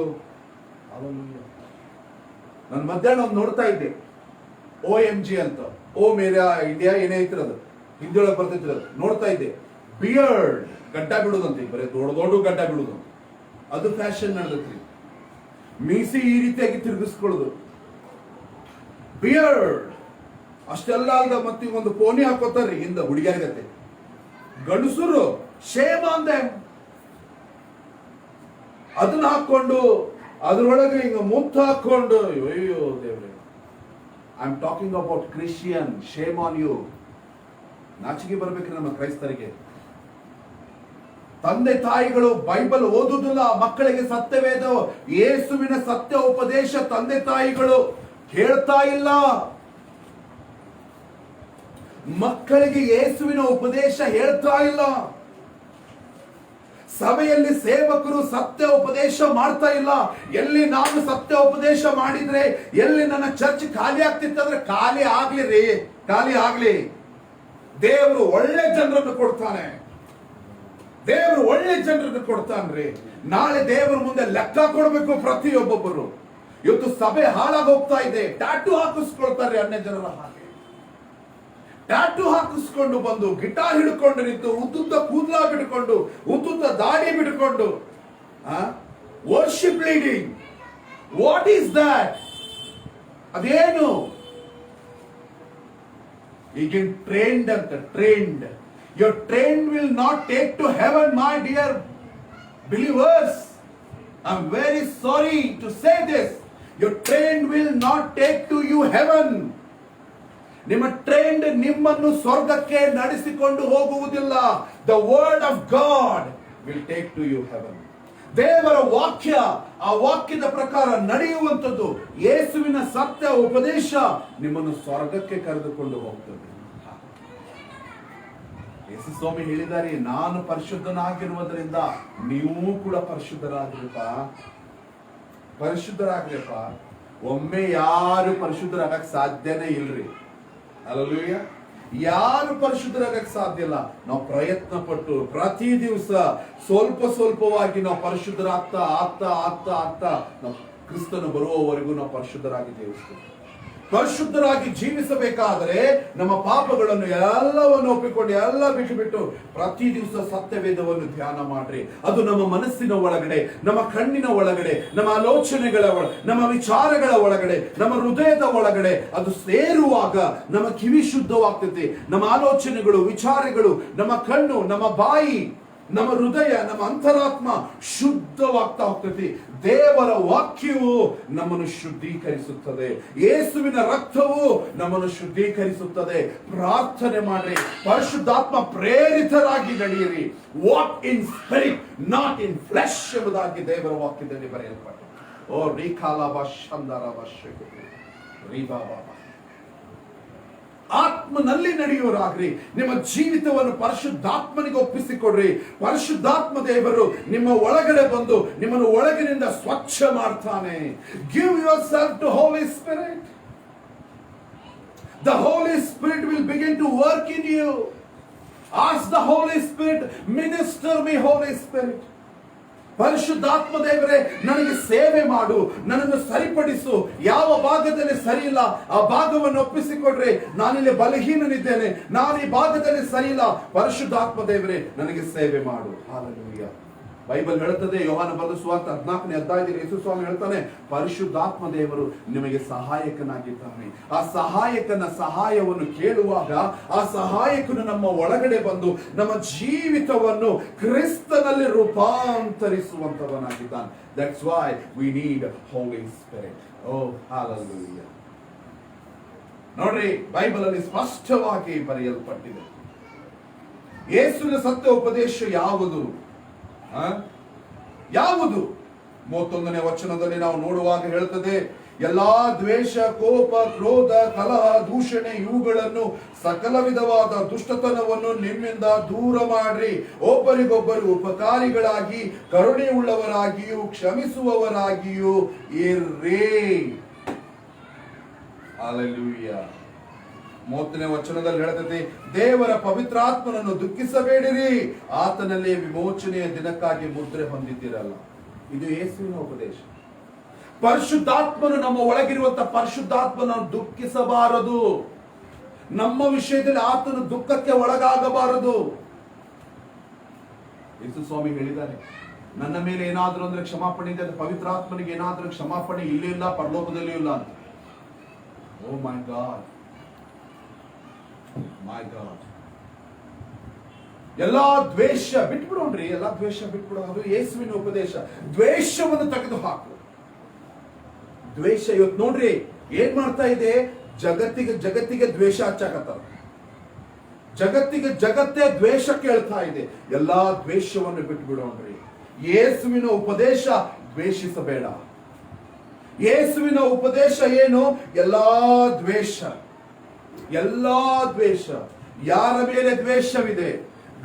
ನಾನು ಮಧ್ಯಾಹ್ನ ಒಂದು ನೋಡ್ತಾ ಇದ್ದೆ, OMG ಅಂತ, ಓ ಮೇರಾ ಇಂಡಿಯಾ ಏನೇ ಐತಿರೋದು, ಹಿಂದಿಯೊಳಗೆ ಬರ್ತೈತಿರೋದು ನೋಡ್ತಾ ಇದ್ದೆ. ಬಿಯರ್ಡ್, ಗಡ್ಡ ಬಿಡುದಂತೆ, ಬರೀ ದೊಡ್ಡ ದೊಡ್ಡ ಗಡ್ಡ ಬಿಡುದಂತ, ಅದು ಫ್ಯಾಷನ್ ನಡೆದೈತ್ರಿ. ಮೀಸಿ ಈ ರೀತಿಯಾಗಿ ತಿರುಗಿಸ್ಕೊಳ್ಳೋದು, ಬಿಯರ್ಡ್ ಅಷ್ಟೆಲ್ಲ ಅಲ್ದ. ಮತ್ತೆ ಒಂದು ಪೋನಿ ಹಾಕೋತಾರ್ರಿ ಹಿಂದ ಹುಡುಗಿಯರ್ಗತ್ತೆ. ಗಂಡಸರು ಶೇಮ್ ಆನ್ ದೆಮ್. ಅದನ್ನ ಹಾಕೊಂಡು ಅದ್ರೊಳಗೆ ಹಿಂಗ ಮುತ್ತು ಹಾಕೊಂಡು, ಅಯ್ಯೋ ದೇವ್ರೆ. I am talking about Christian. Shame on you. ನಾಚಿಕೆ ಬರ್ಬೇಕ್ರಿ ನಮ್ಮ ಕ್ರೈಸ್ತರಿಗೆ. ತಂದೆ ತಾಯಿಗಳು ಬೈಬಲ್ ಓದುವುದಿಲ್ಲ, ಮಕ್ಕಳಿಗೆ ಸತ್ಯವೇದ ಯೇಸುವಿನ ಸತ್ಯ ಉಪದೇಶ ತಂದೆ ತಾಯಿಗಳು ಹೇಳ್ತಾ ಇಲ್ಲ. ಮಕ್ಕಳಿಗೆ ಯೇಸುವಿನ ಉಪದೇಶ ಹೇಳ್ತಾ ಇಲ್ಲ. ಸಭೆಯಲ್ಲಿ ಸೇವಕರು ಸತ್ಯ ಉಪದೇಶ ಮಾಡ್ತಾ ಇಲ್ಲ. ಎಲ್ಲಿ ನಾನು ಸತ್ಯ ಉಪದೇಶ ಮಾಡಿದ್ರೆ ಎಲ್ಲಿ ನನ್ನ ಚರ್ಚ್ ಖಾಲಿ ಆಗ್ತಿತ್ತಂದ್ರೆ ಖಾಲಿ ಆಗ್ಲಿ ರೀ, ಖಾಲಿ ಆಗ್ಲಿ. ದೇವರು ಒಳ್ಳೆ ಜನರನ್ನು ಕೊಡ್ತಾನೆ, ದೇವರು ಒಳ್ಳೆ ಜನರನ್ನು ಕೊಡ್ತಾನ್ರಿ. ನಾಳೆ ದೇವರ ಮುಂದೆ ಲೆಕ್ಕ ಕೊಡ್ಬೇಕು ಪ್ರತಿಯೊಬ್ಬೊಬ್ಬರು. ಇವತ್ತು ಸಭೆ ಹಾಳಾಗಿ ಹೋಗ್ತಾ ಇದೆ. ಟ್ಯಾಟೂ ಹಾಕಿಸ್ಕೊಳ್ತಾರೆ ಅನ್ಯ ಜನರ ಹಾಗೆ. ಟ್ಯಾಟೂ ಹಾಕಿಸ್ಕೊಂಡು ಬಂದು ಗಿಟಾರ್ ಹಿಡ್ಕೊಂಡು ನಿಂತು ಉದ್ದುದ್ದ ಕೂದಲ ಬಿಡ್ಕೊಂಡು ಉದ್ದುದ್ದ ದಾಡಿ ಬಿಡ್ಕೊಂಡು worship leading. What is that? ಅದೇನು? ಈಗಿನ ಟ್ರೆಂಡ್ ಅಂತ, trend. Your trend will not take to heaven, my dear believers. I'm very sorry to say this. Your trend will not take to you heaven. ನಿಮ್ಮ trend ನಿಮ್ಮನ್ನು ಸ್ವರ್ಗಕ್ಕೆ ನಡೆಸಿಕೊಂಡು ಹೋಗುವುದಿಲ್ಲ. The word of God will take to you heaven. ದೇವರ ವಾಕ್ಯ, ಆ ವಾಕ್ಯದ ಪ್ರಕಾರ ನಡೆಯುವಂಥದ್ದು, ಯೇಸುವಿನ ಸತ್ಯ ಉಪದೇಶ ನಿಮ್ಮನ್ನು ಸ್ವರ್ಗಕ್ಕೆ ಕರೆದುಕೊಂಡು ಹೋಗ್ತದೆ. ಯೇಸು ಸ್ವಾಮಿ ಹೇಳಿದ್ದಾರೆ, ನಾನು ಪರಿಶುದ್ಧನಾಗಿರುವುದರಿಂದ ನೀವು ಕೂಡ ಪರಿಶುದ್ಧರಾಗಿರಪ್ಪ, ಪರಿಶುದ್ಧರಾಗ್ರಪ್ಪ. ಒಮ್ಮೆ ಯಾರು ಪರಿಶುದ್ಧರಾಗಕ್ ಸಾಧ್ಯನೇ ಇಲ್ರಿ. ಹಲ್ಲೆಲೂಯ. ಯಾರು ಪರಿಶುದ್ಧರಾಗಕ್ಕೆ ಸಾಧ್ಯ ಇಲ್ಲ. ನಾವು ಪ್ರಯತ್ನ ಪಟ್ಟು ಪ್ರತಿ ದಿವಸ ಸ್ವಲ್ಪ ಸ್ವಲ್ಪವಾಗಿ ನಾವು ಪರಿಶುದ್ಧರಾಗ್ತಾ ಆಗ್ತಾ ಆಗ್ತಾ ಆಗ್ತಾ ನಾವು ಕ್ರಿಸ್ತನು ಬರುವವರೆಗೂ ನಾವು ಪರಿಶುದ್ಧರಾಗಿ ಜೀವಿಸ್ತೀವಿ. ಪರಿಶುದ್ಧರಾಗಿ ಜೀವಿಸಬೇಕಾದರೆ ನಮ್ಮ ಪಾಪಗಳನ್ನು ಎಲ್ಲವನ್ನು ಒಪ್ಪಿಕೊಂಡು ಎಲ್ಲ ಬಿಟ್ಟು ಪ್ರತಿ ದಿವಸ ಸತ್ಯವೇದವನ್ನು ಧ್ಯಾನ ಮಾಡ್ರಿ. ಅದು ನಮ್ಮ ಮನಸ್ಸಿನ ಒಳಗಡೆ, ನಮ್ಮ ಕಣ್ಣಿನ ಒಳಗಡೆ, ನಮ್ಮ ಆಲೋಚನೆಗಳ ನಮ್ಮ ವಿಚಾರಗಳ ಒಳಗಡೆ, ನಮ್ಮ ಹೃದಯದ ಒಳಗಡೆ ಅದು ಸೇರುವಾಗ ನಮ್ಮ ಕಿವಿ ಶುದ್ಧವಾಗ್ತೈತಿ. ನಮ್ಮ ಆಲೋಚನೆಗಳು, ವಿಚಾರಗಳು, ನಮ್ಮ ಕಣ್ಣು, ನಮ್ಮ ಬಾಯಿ, ನಮ್ಮ ಹೃದಯ, ನಮ್ಮ ಅಂತರಾತ್ಮ ಶುದ್ಧವಾಗ್ತಾ ಹೋಗ್ತೈತಿ. ದೇವರ ವಾಕ್ಯವು ನಮ್ಮನ್ನು ಶುದ್ಧೀಕರಿಸುತ್ತದೆ. ಯೇಸುವಿನ ರಕ್ತವು ನಮ್ಮನ್ನು ಶುದ್ಧೀಕರಿಸುತ್ತದೆ. ಪ್ರಾರ್ಥನೆ ಮಾಡ್ರಿ, ಪರಿಶುದ್ಧಾತ್ಮ ಪ್ರೇರಿತರಾಗಿ ನಡೆಯಿರಿ. Walk in spirit, not in flesh ಎಂಬುದಾಗಿ ದೇವರ ವಾಕ್ಯದಲ್ಲಿ ಬರೆಯಲ್ಪಟ್ಟಿದೆ. ಓ ರೀಕಾಲಾಬ ಶಂದರಬ ಶೆಕುರಿ ರೀಬಾಬಾ. ಆತ್ಮನಲ್ಲಿ ನಡೆಯುವರಾಗ್ರಿ. ನಿಮ್ಮ ಜೀವಿತವನ್ನು ಪರಿಶುದ್ಧಾತ್ಮನಿಗೆ ಒಪ್ಪಿಸಿಕೊಡ್ರಿ. ಪರಿಶುದ್ಧಾತ್ಮ ದೇವರು ನಿಮ್ಮ ಒಳಗಡೆ ಬಂದು ನಿಮ್ಮನ್ನು ಒಳಗಿನಿಂದ ಸ್ವಚ್ಛ ಮಾಡ್ತಾನೆ. Give yourself to Holy Spirit. The Holy Spirit will begin to work in you. Ask the Holy Spirit, minister me, Holy Spirit. ಪರಿಶುದ್ಧಾತ್ಮ ದೇವರೇ, ನನಗೆ ಸೇವೆ ಮಾಡು, ನನ್ನನ್ನು ಸರಿಪಡಿಸು. ಯಾವ ಭಾಗದಲ್ಲಿ ಸರಿ ಇಲ್ಲ ಆ ಭಾಗವನ್ನು ಒಪ್ಪಿಸಿಕೊಡ್ರೆ, ನಾನಿಲ್ಲಿ ಬಲಹೀನನಿದ್ದೇನೆ, ನಾನು ಈ ಭಾಗದಲ್ಲಿ ಸರಿ ಇಲ್ಲ, ಪರಿಶುದ್ಧಾತ್ಮ ದೇವರೇ ನನಗೆ ಸೇವೆ ಮಾಡು. ಹಾಲೆಲೂಯ. ಬೈಬಲ್ ಹೇಳುತ್ತದೆ, ಯೋಹಾನ ಬರೆದ ಸುವಾರ್ತೆ 14ನೇ ಅಧ್ಯಾಯದಲ್ಲಿ ಯೇಸು ಸ್ವಾಮಿ ಹೇಳ್ತಾನೆ, ಪರಿಶುದ್ಧಾತ್ಮ ದೇವರು ನಿಮಗೆ ಸಹಾಯಕನಾಗಿದ್ದಾನೆ. ಆ ಸಹಾಯಕನ ಸಹಾಯವನ್ನು ಕೇಳುವಾಗ ಆ ಸಹಾಯಕನು ನಮ್ಮ ಒಳಗಡೆ ಬಂದು ನಮ್ಮ ಜೀವಿತವನ್ನು ಕ್ರಿಸ್ತನಲ್ಲಿ ರೂಪಾಂತರಿಸುವಂತವನಾಗಿದ್ದಾನೆ. That's why we need Holy Spirit. Oh, hallelujah. ನೋಡ್ರಿ, ಬೈಬಲ್ ಅಲ್ಲಿ ಸ್ಪಷ್ಟವಾಗಿ ಬರೆಯಲ್ಪಟ್ಟಿದೆ. ಯೇಸುವಿನ ಸತ್ಯ ಉಪದೇಶ ಯಾವುದು? ಯಾವುದು? 31ನೇ ವಚನದಲ್ಲಿ ನಾವು ನೋಡುವಾಗ ಹೇಳ್ತದೆ, ಎಲ್ಲಾ ದ್ವೇಷ, ಕೋಪ, ಕ್ರೋಧ, ಕಲಹ, ದೂಷಣೆ ಇವುಗಳನ್ನು ಸಕಲ ವಿಧವಾದ ದುಷ್ಟತನವನ್ನು ನಿಮ್ಮಿಂದ ದೂರ ಮಾಡ್ರಿ. ಒಬ್ಬರಿಗೊಬ್ಬರು ಉಪಕಾರಿಗಳಾಗಿ ಕರುಣೆಯುಳ್ಳವರಾಗಿಯೂ ಕ್ಷಮಿಸುವವರಾಗಿಯೂ ಇರ್ರಿ. ಹಲ್ಲೆಲೂಯಾ. 30ನೇ ವಚನದಲ್ಲಿ ಹೇಳ್ತದೆ, ದೇವರ ಪವಿತ್ರಾತ್ಮನನ್ನು ದುಃಖಿಸಬೇಡಿರಿ, ಆತನಲ್ಲಿ ವಿಮೋಚನೆಯ ದಿನಕ್ಕಾಗಿ ಮುದ್ರೆ ಹೊಂದಿದ್ದೀರಲ್ಲ. ಇದು ಯೇಸುವಿನ ಉಪದೇಶ. ಪರಿಶುದ್ಧಾತ್ಮನು ನಮ್ಮ ಒಳಗಿರುವಂತ ಪರಿಶುದ್ಧಾತ್ಮನನ್ನು ದುಃಖಿಸಬಾರದು. ನಮ್ಮ ವಿಷಯದಲ್ಲಿ ಆತನು ದುಃಖಕ್ಕೆ ಒಳಗಾಗಬಾರದು. ಯೇಸು ಸ್ವಾಮಿ ಹೇಳಿದ್ದಾರೆ, ನನ್ನ ಮೇಲೆ ಏನಾದ್ರೂ ಅಂದ್ರೆ ಕ್ಷಮಾಪಣೆ ಇದೆ, ಪವಿತ್ರಾತ್ಮನಿಗೆ ಏನಾದ್ರೂ ಕ್ಷಮಾಪಣೆ ಇಲ್ಲೇ ಇಲ್ಲ, ಪರಲೋಕದಲ್ಲಿಯೂ ಇಲ್ಲ ಅಂತ. ಓ ಮೈ ಗಾಡ್, ಮೈ ಗಾಡ್. ಎಲ್ಲಾ ದ್ವೇಷ ಬಿಟ್ಬಿಡೋಣ್ರಿ, ಎಲ್ಲಾ ದ್ವೇಷ ಬಿಟ್ಬಿಡೋ. ಅದು ಯೇಸುವಿನ ಉಪದೇಶ. ದ್ವೇಷವನ್ನು ತೆಗೆದು ಹಾಕು. ದ್ವೇಷ ಇವತ್ತು ನೋಡ್ರಿ ಏನ್ ಮಾಡ್ತಾ ಇದೆ, ಜಗತ್ತಿಗೆ ದ್ವೇಷ ಹಚ್ಚಾಕತ್ತಾರ. ಜಗತ್ತೇ ದ್ವೇಷ ಕೇಳ್ತಾ ಇದೆ. ಎಲ್ಲಾ ದ್ವೇಷವನ್ನು ಬಿಟ್ಬಿಡೋಣ್ರಿ. ಯೇಸುವಿನ ಉಪದೇಶ ದ್ವೇಷಿಸಬೇಡ. ಯೇಸುವಿನ ಉಪದೇಶ ಏನು? ಎಲ್ಲಾ ದ್ವೇಷ ಯಾರ ಮೇಲೆ ದ್ವೇಷವಿದೆ?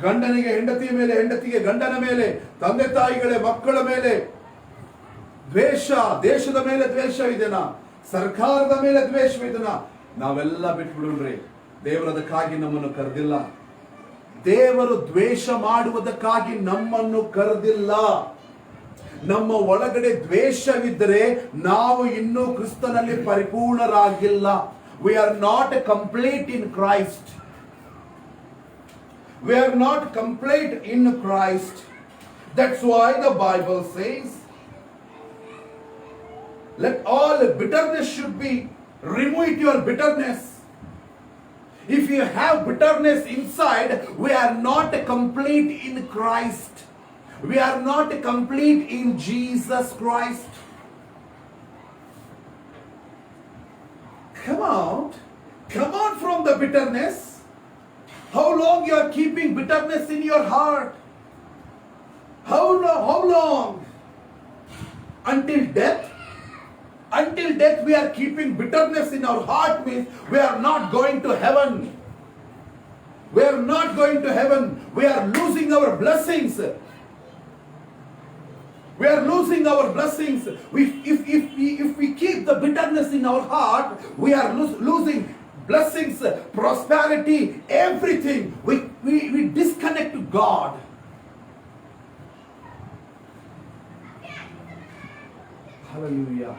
ಗಂಡನಿಗೆ ಹೆಂಡತಿಯ ಮೇಲೆ, ಹೆಂಡತಿಗೆ ಗಂಡನ ಮೇಲೆ, ತಂದೆ ತಾಯಿಗಳೇ ಮಕ್ಕಳ ಮೇಲೆ ದ್ವೇಷ, ದೇಶದ ಮೇಲೆ ದ್ವೇಷ ಇದೆನಾ? ಸರ್ಕಾರದ ಮೇಲೆ ದ್ವೇಷವಿದೆನಾ? ನಾವೆಲ್ಲ ಬಿಟ್ಬಿಡ್ರಿ. ದೇವರದಕ್ಕಾಗಿ ನಮ್ಮನ್ನು ಕರೆದಿಲ್ಲ. ದೇವರು ದ್ವೇಷ ಮಾಡುವುದಕ್ಕಾಗಿ ನಮ್ಮನ್ನು ಕರೆದಿಲ್ಲ. ನಮ್ಮ ಒಳಗಡೆ ದ್ವೇಷವಿದ್ದರೆ ನಾವು ಇನ್ನೂ ಕ್ರಿಸ್ತನಲ್ಲಿ ಪರಿಪೂರ್ಣರಾಗಿಲ್ಲ. We are not complete in Christ. We are not complete in Christ. That's why the Bible says, let all bitterness should be, remove your bitterness. If you have bitterness inside, we are not complete in Christ. We are not complete in Jesus Christ. Come out from the bitterness. How long you are keeping bitterness in your heart? How long? Until death? Until death we are keeping bitterness in our heart, means we are not going to heaven. We are not going to heaven. We are losing our blessings. We are losing our blessings. If we keep the bitterness in our heart, we are losing blessings, prosperity, everything. We disconnect to God. Hallelujah.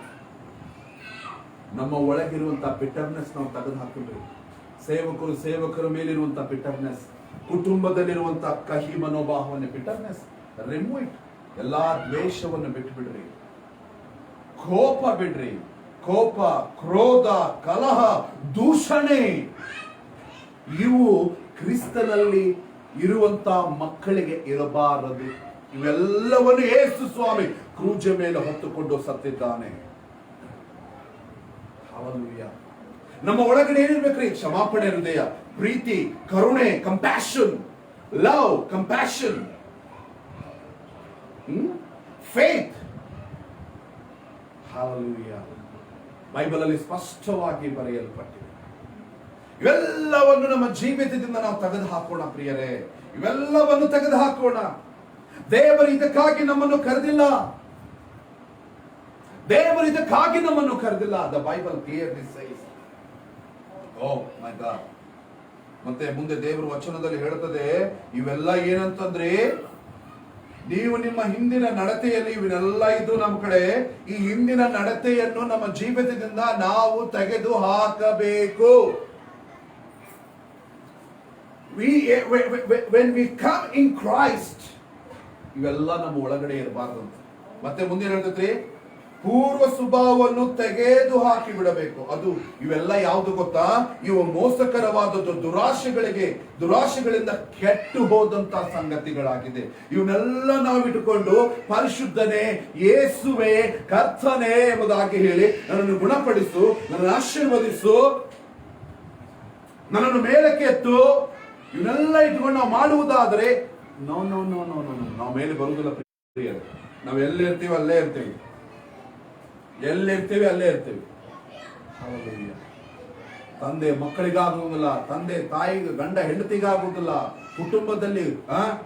ನಮ್ಮ ಒಳಗಿರುವಂತಹ bitterness ನಾವು ತೆಗೆದು ಹಾಕಿದ್ರಿ. ಸೇವಕರ ಮೇಲಿರುವಂತಹ bitterness, ಕುಟುಂಬದಲ್ಲಿರುವಂತಹ ಕಹಿ ಮನೋಭಾವನೆ, bitterness remove it. ಎಲ್ಲಾ ದ್ವೇಷವನ್ನು ಬಿಟ್ಬಿಡ್ರಿ. ಕೋಪ ಬಿಡ್ರಿ. ಕೋಪ, ಕ್ರೋಧ, ಕಲಹ, ದೂಷಣೆ ಇವು ಕ್ರಿಸ್ತನಲ್ಲಿ ಇರುವಂತಹ ಮಕ್ಕಳಿಗೆ ಇರಬಾರದು. ಇವೆಲ್ಲವನ್ನು ಯೇಸು ಸ್ವಾಮಿ ಕ್ರೂಜ ಮೇಲೆ ಹೊತ್ತುಕೊಂಡು ಸತ್ತಿದ್ದಾನೆ. ಹಲ್ಲೆಲೂಯಾ. ನಮ್ಮ ಒಳಗಡೆ ಏನಿರ್ಬೇಕ್ರಿ? ಕ್ಷಮಾಪಣೆ ಹೃದಯ, ಪ್ರೀತಿ, ಕರುಣೆ, compassion, love, compassion, faith. Hallelujah. Bible ಅಲ್ಲಿ ಸ್ಪಷ್ಟವಾಗಿ ಬರೆಯಲ್ಪಟ್ಟಿದೆ. ಇವೆಲ್ಲವನ್ನು ನಮ್ಮ ಜೀವಿತದಿಂದ ನಾವು ತೆಗೆದು ಹಾಕೋಣ ಪ್ರಿಯರೇ. ಇವೆಲ್ಲವನ್ನು ತೆಗೆದು ಹಾಕೋಣ. ದೇವರು ಇದಕ್ಕಾಗಿ ನಮ್ಮನ್ನು ಕರೆದಿಲ್ಲ. ದೇವರು ಇದಕ್ಕಾಗಿ ನಮ್ಮನ್ನು ಕರೆದಿಲ್ಲ. The Bible clearly says. Oh my God. ಮತ್ತೆ ಮುಂದೆ ದೇವರು ವಚನದಲ್ಲಿ ಹೇಳುತ್ತದೆ, ಇವೆಲ್ಲ ಏನಂತಂದ್ರೆ, ನೀವು ನಿಮ್ಮ ಹಿಂದಿನ ನಡತೆಯಲ್ಲಿ ಇವೆಲ್ಲ ಇದು ನಮ್ಮ ಕಡೆ, ಈ ಹಿಂದಿನ ನಡತೆಯನ್ನು ನಮ್ಮ ಜೀವಿತದಿಂದ ನಾವು ತೆಗೆದು ಹಾಕಬೇಕು. When we come in Christ, ಇವೆಲ್ಲ ನಮ್ಮ ಒಳಗಡೆ ಇರಬಾರ್ದು. ಮತ್ತೆ ಮುಂದೆ ಹೇಳ್ತೈತ್ರಿ, ಪೂರ್ವ ಸ್ವಭಾವವನ್ನು ತೆಗೆದು ಹಾಕಿ ಬಿಡಬೇಕು. ಅದು ಇವೆಲ್ಲ ಯಾವುದು ಗೊತ್ತಾ? ಇವು ಮೋಸಕರವಾದದ್ದು, ದುರಾಶೆಗಳಿಂದ ಕೆಟ್ಟು ಹೋದಂತ ಸಂಗತಿಗಳಾಗಿದೆ. ಇವನ್ನೆಲ್ಲ ನಾವು ಇಟ್ಟುಕೊಂಡು ಪರಿಶುದ್ಧನೇ, ಯೇಸುವೆ, ಕರ್ತನೇ ಎಂಬುದಾಗಿ ಹೇಳಿ, ನನ್ನನ್ನು ಗುಣಪಡಿಸು, ನನ್ನನ್ನು ಆಶೀರ್ವದಿಸು, ನನ್ನನ್ನು ಮೇಲಕ್ಕೆ ಎತ್ತು, ಇವನ್ನೆಲ್ಲ ಇಟ್ಕೊಂಡು ನಾವು ಮಾಡುವುದಾದ್ರೆ no no no no no ನಾವು ಮೇಲೆ ಬರುವುದಿಲ್ಲ ಪ್ರಿಯರೇ. ನಾವು ಎಲ್ಲಿರ್ತೀವಿ ಅಲ್ಲೇ ಇರ್ತೀವಿ, ಎಲ್ಲಿರ್ತೀವಿ ಅಲ್ಲೇ ಇರ್ತೀವಿ. ತಂದೆ ಮಕ್ಕಳಿಗಾಗುವುದಿಲ್ಲ, ತಂದೆ ತಾಯಿ ಗಂಡ ಹೆಂಡತಿಗಾಗುವುದಿಲ್ಲ, ಕುಟುಂಬದಲ್ಲಿ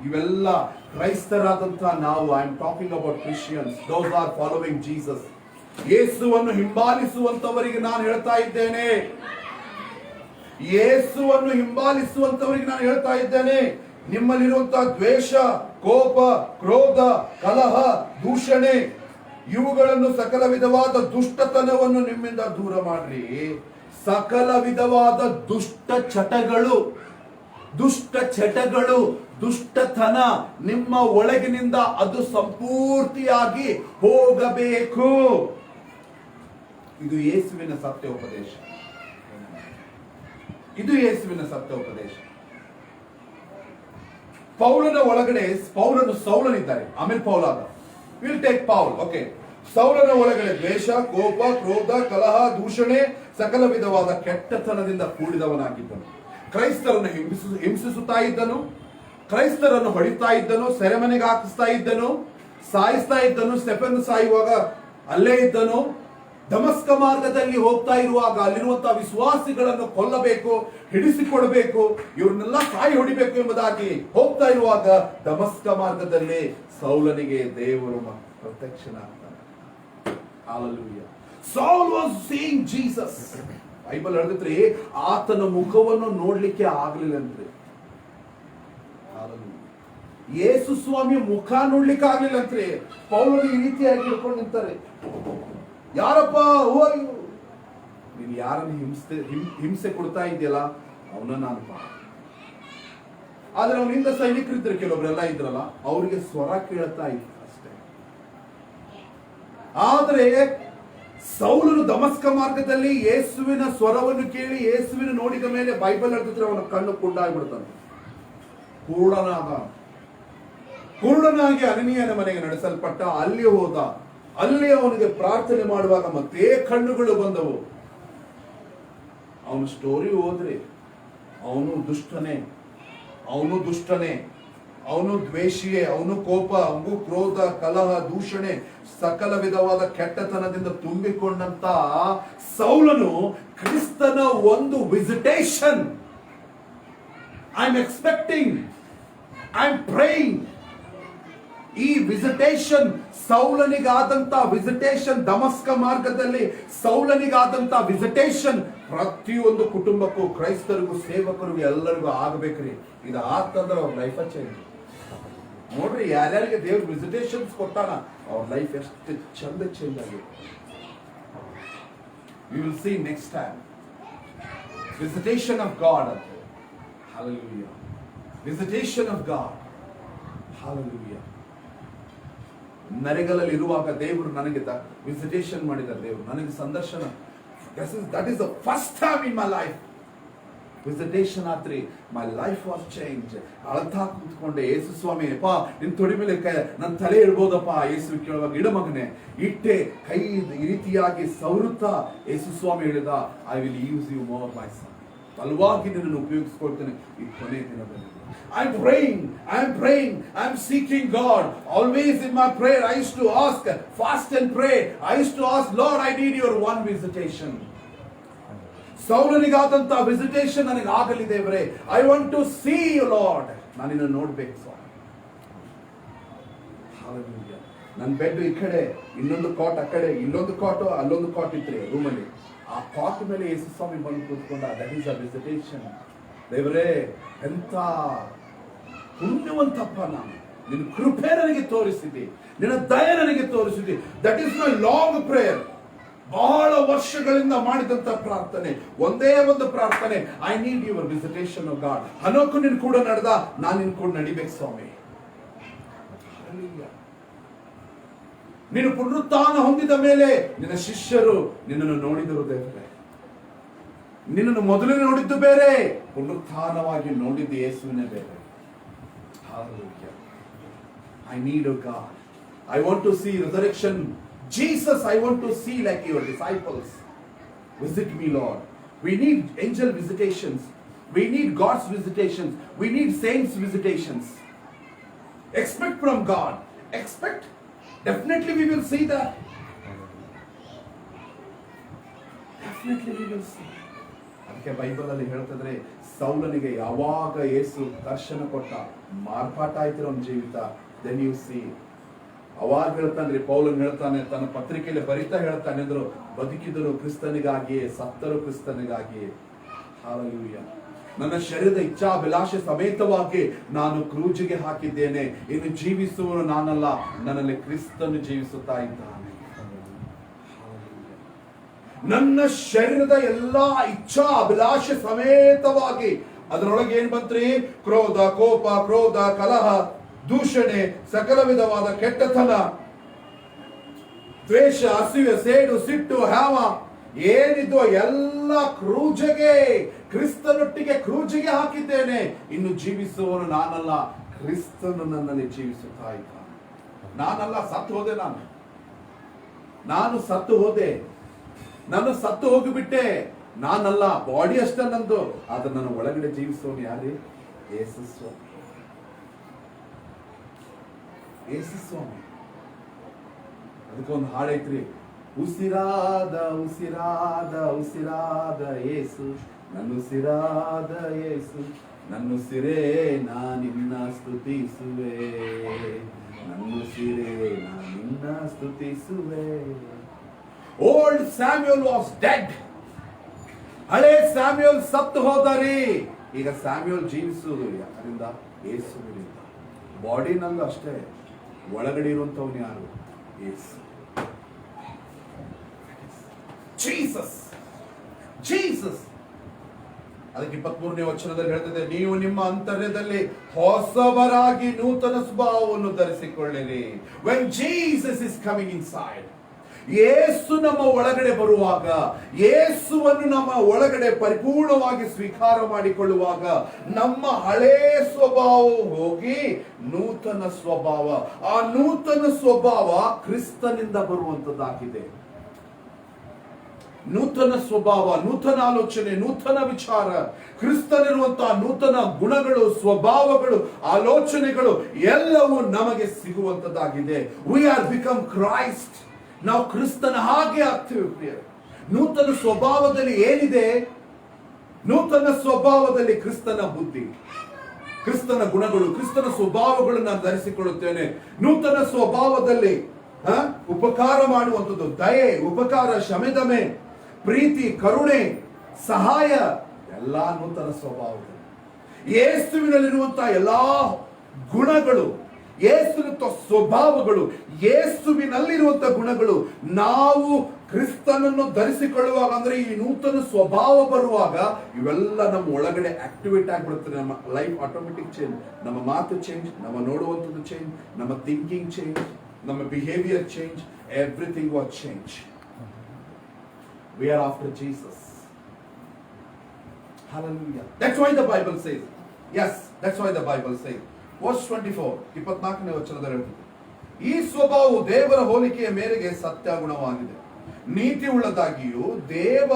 ಇವೆಲ್ಲ ಕ್ರೈಸ್ತರಾದಂತ ನಾವು, I am talking about Christians, those are following Jesus. ಯೇಸುವನ್ನು ಹಿಂಬಾಲಿಸುವಂತವರಿಗೆ ನಾನು ಹೇಳ್ತಾ ಇದ್ದೇನೆ, ಯೇಸುವನ್ನು ಹಿಂಬಾಲಿಸುವಂತವರಿಗೆ ನಾನು ಹೇಳ್ತಾ ಇದ್ದೇನೆ, ನಿಮ್ಮಲ್ಲಿರುವಂತಹ ದ್ವೇಷ, ಕೋಪ, ಕ್ರೋಧ, ಕಲಹ, ದೂಷಣೆ ಇವುಗಳನ್ನು, ಸಕಲ ವಿಧವಾದ ದುಷ್ಟತನವನ್ನು ನಿಮ್ಮಿಂದ ದೂರ ಮಾಡ್ರಿ. ಸಕಲ ವಿಧವಾದ ದುಷ್ಟ ಚಟಗಳು, ದುಷ್ಟತನ ನಿಮ್ಮ ಒಳಗಿನಿಂದ ಅದು ಸಂಪೂರ್ತಿಯಾಗಿ ಹೋಗಬೇಕು. ಇದು ಯೇಸುವಿನ ಸತ್ಯೋಪದೇಶ. ಇದು ಯೇಸುವಿನ ಸತ್ಯೋಪದೇಶ. ಪೌಲನ ಒಳಗಡೆ ಸೌಲನಿದ್ದಾರೆ, ಆಮೇಲೆ ಪೌಲಾದ. Will take Paul. ಓಕೆ. ಸೌಲನ ಒಳಗಡೆ ದ್ವೇಷ, ಕೋಪ, ಕ್ರೋಧ, ಕಲಹ, ದೂಷಣೆ, ಸಕಲ ವಿಧವಾದ ಕೆಟ್ಟತನದಿಂದ ಕೂಡಿದವನಾಗಿದ್ದನು. ಕ್ರೈಸ್ತರನ್ನು ಹಿಂಸಿಸುತ್ತಾ ಇದ್ದನು, ಕ್ರೈಸ್ತರನ್ನು ಹೊಡಿತಾ ಇದ್ದನು, ಸೆರೆಮನೆಗೆ ಹಾಕಿಸ್ತಾ ಇದ್ದನು, ಸಾಯಿಸ್ತಾ ಇದ್ದನು. ಸ್ಟೆಫನ್ ಸಾಯುವಾಗ ಅಲ್ಲೇ ಇದ್ದನು. ದಮಸ್ಕ ಮಾರ್ಗದಲ್ಲಿ ಹೋಗ್ತಾ ಇರುವಾಗ ಅಲ್ಲಿರುವಂತಹ ವಿಶ್ವಾಸಿಗಳನ್ನು ಕೊಲ್ಲಬೇಕು, ಹಿಡಿಸಿಕೊಡಬೇಕು, ಇವ್ರನ್ನೆಲ್ಲ ಸಾಯಿ ಹೊಡಿಬೇಕು ಎಂಬುದಾಗಿ ಹೋಗ್ತಾ ಇರುವಾಗ ದಮಸ್ಕ ಮಾರ್ಗದಲ್ಲಿ ಸೌಲನಿಗೆ ದೇವರು ಪ್ರತ್ಯಕ್ಷನಾಗ್ತಾನೆ. Hallelujah. Saul was seeing Jesus. Bible ಹೇಳಿದ್ರಿ ಆತನ ಮುಖವನ್ನು ನೋಡ್ಲಿಕ್ಕೆ ಆಗ್ಲಿಲ್ಲಂತ್ರಿ. ಯೇಸು ಸ್ವಾಮಿಯ ಮುಖ ನೋಡ್ಲಿಕ್ಕೆ ಆಗ್ಲಿಲ್ಲಂತ್ರಿ. ಪೌಲನು ಈ ರೀತಿಯಾಗಿ ಹಿಡ್ಕೊಂಡು ನಿಂತಾರೆ. ಯಾರಪ್ಪ ನೀನು ಯಾರನ್ನು ಹಿಂಸೆ ಕೊಡ್ತಾ ಇದೆಯಲ್ಲ ಅವನ ನಾನಪ್ಪ. ಆದ್ರೆ ಅವನಿಂದ ಸೈನಿಕರಿದ್ರು, ಕೆಲವೊಬ್ರೆಲ್ಲ ಇದ್ರಲ್ಲ, ಅವ್ರಿಗೆ ಸ್ವರ ಕೇಳ್ತಾ ಇತ್ತು ಅಷ್ಟೇ. ಆದ್ರೆ ಸೌಲನು ದಮಸ್ಕ ಮಾರ್ಗದಲ್ಲಿ ಯೇಸುವಿನ ಸ್ವರವನ್ನು ಕೇಳಿ ಯೇಸುವಿನ ನೋಡಿದ ಮೇಲೆ ಬೈಬಲ್ ಹೇಳ್ತಿದ್ರೆ ಅವನ ಕಣ್ಣು ಕುರುಡಾಗ್ಬಿಡ್ತಾನೆ. ಕುರುಡನಾಗಿ ಅನನೀಯನ ಮನೆಗೆ ನಡೆಸಲ್ಪಟ್ಟ. ಅಲ್ಲಿ ಹೋದ. ಅಲ್ಲಿ ಅವನಿಗೆ ಪ್ರಾರ್ಥನೆ ಮಾಡುವಾಗ ಮತ್ತೆ ಕಣ್ಣುಗಳು ಬಂದವು. ಅವನ ಸ್ಟೋರಿ ಹೋದ್ರೆ ಅವನು ದುಷ್ಟನೇ, ಅವನು ದ್ವೇಷಿಯೇ, ಅವನು ಕೋಪ, ಅವನು ಕ್ರೋಧ, ಕಲಹ, ದೂಷಣೆ, ಸಕಲ ವಿಧವಾದ ಕೆಟ್ಟತನದಿಂದ ತುಂಬಿಕೊಂಡಂತ ಸೌಲನು ಕ್ರಿಸ್ತನ ಒಂದು visitation, I am expecting, I am praying. ಈ ವಿಸಿಟೇಷನ್ ಸೌಲನಿಗಾದಂತ ವಿಸಿಟೇಷನ್, ದಮಸ್ಕ ಮಾರ್ಗದಲ್ಲಿ ಸೌಲನಿಗಾದಂತ ವಿಸಿಟೇಷನ್ ಪ್ರತಿಯೊಂದು ಕುಟುಂಬಕ್ಕೂ, ಕ್ರೈಸ್ತರಿಗೂ, ಸೇವಕರಿಗೂ ಎಲ್ಲರಿಗೂ ಆಗಬೇಕ್ರಿ. ಇದು ಆತಂದ್ರೆ ಅವ್ರ ಲೈಫ್ ಚೇಂಜ್. ನೋಡ್ರಿ, ಯಾರ್ಯಾರಿಗೆ ದೇವ್ರ ವಿಸಿಟೇಷನ್ಸ್ ಕೊಟ್ಟಾನ ಅವ್ರ ಲೈಫ್ ಎಷ್ಟು ಚಂದ ಚೇಂಜ್ ಆಗಿದೆ. We will see next time visitation of God ಅಂತ. Hallelujah. Visitation of God. Hallelujah. ನರೆಗಲಲ್ಲಿ ಇರುವಾಗ ದೇವರು ನನಗೆ ವಿಸಿಟೇಷನ್ ಮಾಡಿದ್ದಾರೆ. ದೇವರು ನನಗೆ ಸಂದರ್ಶನ. That is the first time in my life. Visitation ಆತ್ರಿ. My life was change. ಅಳ್ತಾ ಕೂತ್ಕೊಂಡೆ, ಯೇಸು ಸ್ವಾಮಿ ಅಪ್ಪ ನಿನ್ ತೊಡಿ ಮೇಲೆ ನನ್ನ ತಲೆ ಇಡ್ಬೋದಪ್ಪ. ಯೇಸು ಕೇಳುವಾಗ ಇಡ ಮಗನೆ ಇಟ್ಟೆ, ಕೈ ಈ ರೀತಿಯಾಗಿ ಸವರುತ್ತಾ ಯೇಸು ಸ್ವಾಮಿ ಹೇಳಿದ, I will use you more my son. ಬಲವಾಗಿ ನಿನ್ನನ್ನು ಉಪಯೋಗಿಸ್ಕೊಳ್ತೇನೆ ಈ ಕೊನೆ ದಿನದಲ್ಲಿ. I'm praying, I'm seeking God. Always in my prayer I used to ask, fast and pray. I used to ask, Lord, I need your one visitation. ಸೌಲನಿಗಾದಂತ visitation ನನಗೆ ಆಗಲಿ ದೇವರೇ. I want to see you Lord. ನಾನು ನಿನ್ನ ನೋಡ್ಬೇಕು ಸ್ವಾಮಿ. Hallelujah. ನನ್ನ bed ಈ ಕಡೆ, ಇನ್ನೊಂದು ಕಾಟ್ ಆ ಕಡೆ, ಇಲ್ಲೊಂದು ಕಾಟು ಅಲ್ಲೊಂದು ಕಾಟ್ ಇತ್ತು ರೂಮಲ್ಲಿ. ಆ ಕಾಟ್ ಮೇಲೆ ಯೇಸು ಸ್ವಾಮಿ ಬಂದು ಕೂತ್ಕೊಂಡ. That is a visitation. ದೇವರೇ, ಎಂತ ಪುಣ್ಯವಂತಪ್ಪ ನಾನು. ನಿನ್ನ ಕೃಪೆ ನನಗೆ ತೋರಿಸಿದೆ, ನಿನ್ನ ದಯೆ ನನಗೆ ತೋರಿಸಿದೆ. That is my long prayer. ಬಹಳ ವರ್ಷಗಳಿಂದ ಮಾಡಿದಂತ ಪ್ರಾರ್ಥನೆ, ಒಂದೇ ಒಂದು ಪ್ರಾರ್ಥನೆ, I need your visitation of God. ಹನೋಕು ನಿನ್ ಕೂಡ ನಡೆದ, ನಾನು ನಿನ್ ಕೂಡ ನಡಿಬೇಕು ಸ್ವಾಮಿ. ನೀನು ಪುನರುತ್ಥಾನ ಹೊಂದಿದ ಮೇಲೆ ನಿನ್ನ ಶಿಷ್ಯರು ನಿನ್ನನ್ನು ನೋಡಿದರು ದೇವರೇ. ನಿನ್ನನ್ನು ಮೊದಲೇ ನೋಡಿದ್ದು ಬೇರೆ, ಪುನರುತ್ಥಾನವಾಗಿ ನೋಡಿದ್ದು ಯೇಸುವಿನೇ ಬೇರೆ. Hallelujah. I need a God. I want to see resurrection. Jesus, I want to see like your disciples. Visit me, Lord. We need angel visitations. We need God's visitations. We need saints visitations. Expect from God. Expect. Definitely we will see that. Definitely we will see. ಅದಕ್ಕೆ Bible ಅಲ್ಲಿ ಹೇಳ್ತಿದ್ರೆ, ಸೌಲನಿಗೆ ಯಾವಾಗ ಯೇಸು ದರ್ಶನ ಕೊಟ್ಟ, ಮಾರ್ಪಾಟ ಆಯ್ತಿರೋ ಅವನ ಜೀವಿತ. Then you see. ಅವಾಗ ಹೇಳ್ತಾನ್ರಿ, ಪೌಲನ್ ಹೇಳ್ತಾನೆ, ತನ್ನ ಪತ್ರಿಕೆಯಲ್ಲಿ ಬರಿತಾ ಹೇಳ್ತಾನೆ ಅಂದ್ರು, ಬದುಕಿದರು ಕ್ರಿಸ್ತನಿಗಾಗಿಯೇ, ಸತ್ತರು ಕ್ರಿಸ್ತನಿಗಾಗಿಯೇ. ಹಲ್ಲೆಲೂಯಾ. ನನ್ನ ಶರೀರದ ಇಚ್ಛಾಭಿಲಾಷೆ ಸಮೇತವಾಗಿ ನಾನು ಕ್ರೂಜಿಗೆ ಹಾಕಿದ್ದೇನೆ. ಇನ್ನು ಜೀವಿಸುವನು ನಾನಲ್ಲ, ನನ್ನಲ್ಲಿ ಕ್ರಿಸ್ತನು ಜೀವಿಸುತ್ತಾ ಇದ್ದಾನೆ. ನನ್ನ ಶರೀರದ ಎಲ್ಲಾ ಇಚ್ಛಾ ಅಭಿಲಾಷೆ ಸಮೇತವಾಗಿ, ಅದರೊಳಗೆ ಏನ್ ಬಂತ್ರಿ? ಕ್ರೋಧ, ಕೋಪ, ಕ್ರೋಧ, ಕಲಹ, ದೂಷಣೆ, ಸಕಲ ವಿಧವಾದ ಕೆಟ್ಟತನ, ದ್ವೇಷ, ಅಸೂಯೆ, ಸೇಡು, ಸಿಟ್ಟು, ಹ್ಯಾವ ಏನಿದ್ವು ಎಲ್ಲ ಕ್ರೂಜೆಗೆ, ಕ್ರಿಸ್ತನೊಟ್ಟಿಗೆ ಕ್ರೂಜಿಗೆ ಹಾಕಿದ್ದೇನೆ. ಇನ್ನು ಜೀವಿಸುವವನು ನಾನಲ್ಲ, ಕ್ರಿಸ್ತನು ನನ್ನಲ್ಲಿ ಜೀವಿಸುತ್ತಾ ಇದ್ದಾನೆ. ನಾನಲ್ಲ, ಸತ್ತು ಹೋದೆ. ನಾನು ಸತ್ತು ಹೋದೆ. ನಾನು ಸತ್ತು ಹೋಗಿಬಿಟ್ಟೆ. ನಾನಲ್ಲ, ಬಾಡಿ ಅಷ್ಟೇ ನಂದು. ಆದ್ರೆ ನನ್ನ ಒಳಗಡೆ ಜೀವಿಸೋನು ಯಾರೇ? ಯೇಸು ಸ್ವಾಮಿ. ಯೇಸು ಸ್ವಾಮಿ. ಅದಕ್ಕೊಂದು ಹಾಡೈತ್ರಿ, ಉಸಿರಾದ ಉಸಿರಾದ ಉಸಿರಾದ ಯೇಸು, ನನ್ನುಸಿರಾದ ಯೇಸು, ನನ್ನುಸಿರೇ ನಾನಿನ್ನ ಸ್ತುತಿಸುವೆ, ನನ್ನುಸಿರೇ ನಾನಿನ್ನ ಸ್ತುತಿಸುವೆ. Old Samuel was dead. ಹಳೆ ಸ್ಯಾಮ್ಯುಯಲ್ ಸತ್ತು ಹೋದರಿ. ಈಗ ಸ್ಯಾಮ್ಯುಯಲ್ ಜೀವಿಸುವುದು ಯಾರಿಂದ? ಯೇಸುವಿನಿಂದ. ಬಾಡಿನಲ್ಲೂ ಅಷ್ಟೇ, ಒಳಗಡೆ ಇರುವಂತವನು ಯಾರು? ಯೇಸು. Jesus, Jesus. ಅದಕ್ಕೆ 23ನೇ ವಚನದಲ್ಲಿ ಹೇಳ್ತದೆ, ನೀವು ನಿಮ್ಮ ಅಂತರ್ಯದಲ್ಲಿ ಹೊಸಬರಾಗಿ ನೂತನ ಸ್ವಭಾವವನ್ನು ಧರಿಸಿಕೊಳ್ಳಿರಿ. When Jesus is coming inside, ಯೇಸು ನಮ್ಮ ಒಳಗಡೆ ಬರುವಾಗ, ಯೇಸುವನ್ನು ನಮ್ಮ ಒಳಗಡೆ ಪರಿಪೂರ್ಣವಾಗಿ ಸ್ವೀಕಾರ ಮಾಡಿಕೊಳ್ಳುವಾಗ ನಮ್ಮ ಹಳೇ ಸ್ವಭಾವ ಹೋಗಿ ನೂತನ ಸ್ವಭಾವ, ಆ ನೂತನ ಸ್ವಭಾವ ಕ್ರಿಸ್ತನಿಂದ ಬರುವಂತದ್ದಾಗಿದೆ. ನೂತನ ಸ್ವಭಾವ, ನೂತನ ಆಲೋಚನೆ, ನೂತನ ವಿಚಾರ, ಕ್ರಿಸ್ತನಿರುವಂತಹ ನೂತನ ಗುಣಗಳು, ಸ್ವಭಾವಗಳು, ಆಲೋಚನೆಗಳು ಎಲ್ಲವೂ ನಮಗೆ ಸಿಗುವಂತದ್ದಾಗಿದೆ. We are become Christ. ನಾವು ಕ್ರಿಸ್ತನ ಹಾಗೆ ಆಗ್ತೇವೆ ಪ್ರಿಯರೇ. ನೂತನ ಸ್ವಭಾವದಲ್ಲಿ ಏನಿದೆ? ನೂತನ ಸ್ವಭಾವದಲ್ಲಿ ಕ್ರಿಸ್ತನ ಬುದ್ಧಿ, ಕ್ರಿಸ್ತನ ಗುಣಗಳು, ಕ್ರಿಸ್ತನ ಸ್ವಭಾವಗಳನ್ನು ನಾನು ಧರಿಸಿಕೊಳ್ಳುತ್ತೇನೆ. ನೂತನ ಸ್ವಭಾವದಲ್ಲಿ ಉಪಕಾರ ಮಾಡುವಂಥದ್ದು, ದಯೆ, ಉಪಕಾರ, ಶಮೆದಮೆ, ಪ್ರೀತಿ, ಕರುಣೆ, ಸಹಾಯ, ಎಲ್ಲಾ ನೂತನ ಸ್ವಭಾವದಲ್ಲಿ. ಯೇಸುವಿನಲ್ಲಿರುವಂತಹ ಎಲ್ಲಾ ಗುಣಗಳು, ಯೇಸುವಿನ ಸ್ವಭಾವಗಳು, ಯೇಸುವಿನಲ್ಲಿರುವಂತಹ ಗುಣಗಳು ನಾವು ಕ್ರಿಸ್ತನನ್ನು ಧರಿಸಿಕೊಳ್ಳುವಾಗ, ಅಂದ್ರೆ ಈ ನೂತನ ಸ್ವಭಾವ ಬರುವಾಗ ಇವೆಲ್ಲ ನಮ್ಮ ಒಳಗಡೆ ಆಕ್ಟಿವೇಟ್ ಆಗಿಬಿಡುತ್ತದೆ. ನಮ್ಮ ಲೈಫ್ ಆಟೋಮೆಟಿಕ್ ಚೇಂಜ್, ನಮ್ಮ ಮಾತು ಚೇಂಜ್, ನಮ್ಮ ನೋಡುವಂಥದ್ದು ಚೇಂಜ್, ನಮ್ಮ ಥಿಂಕಿಂಗ್ ಚೇಂಜ್, ನಮ್ಮ behaviour change, everything was change. We are after Jesus. Hallelujah. That's why the Bible says. Yes, that's why the Bible says. Verse 24, 24ನೇ ವಚನದಲ್ಲಿ ಹೇಳ್ತದೆ, ಈ ಸ್ವಭಾವವು ದೇವರ ಹೋಲಿಕೆಯ ಮೇರೆಗೆ ಸತ್ಯ ಗುಣವಾಗಿದೆ, ನೀತಿ ಉಳ್ಳದಾಗಿಯೂ ದೇವ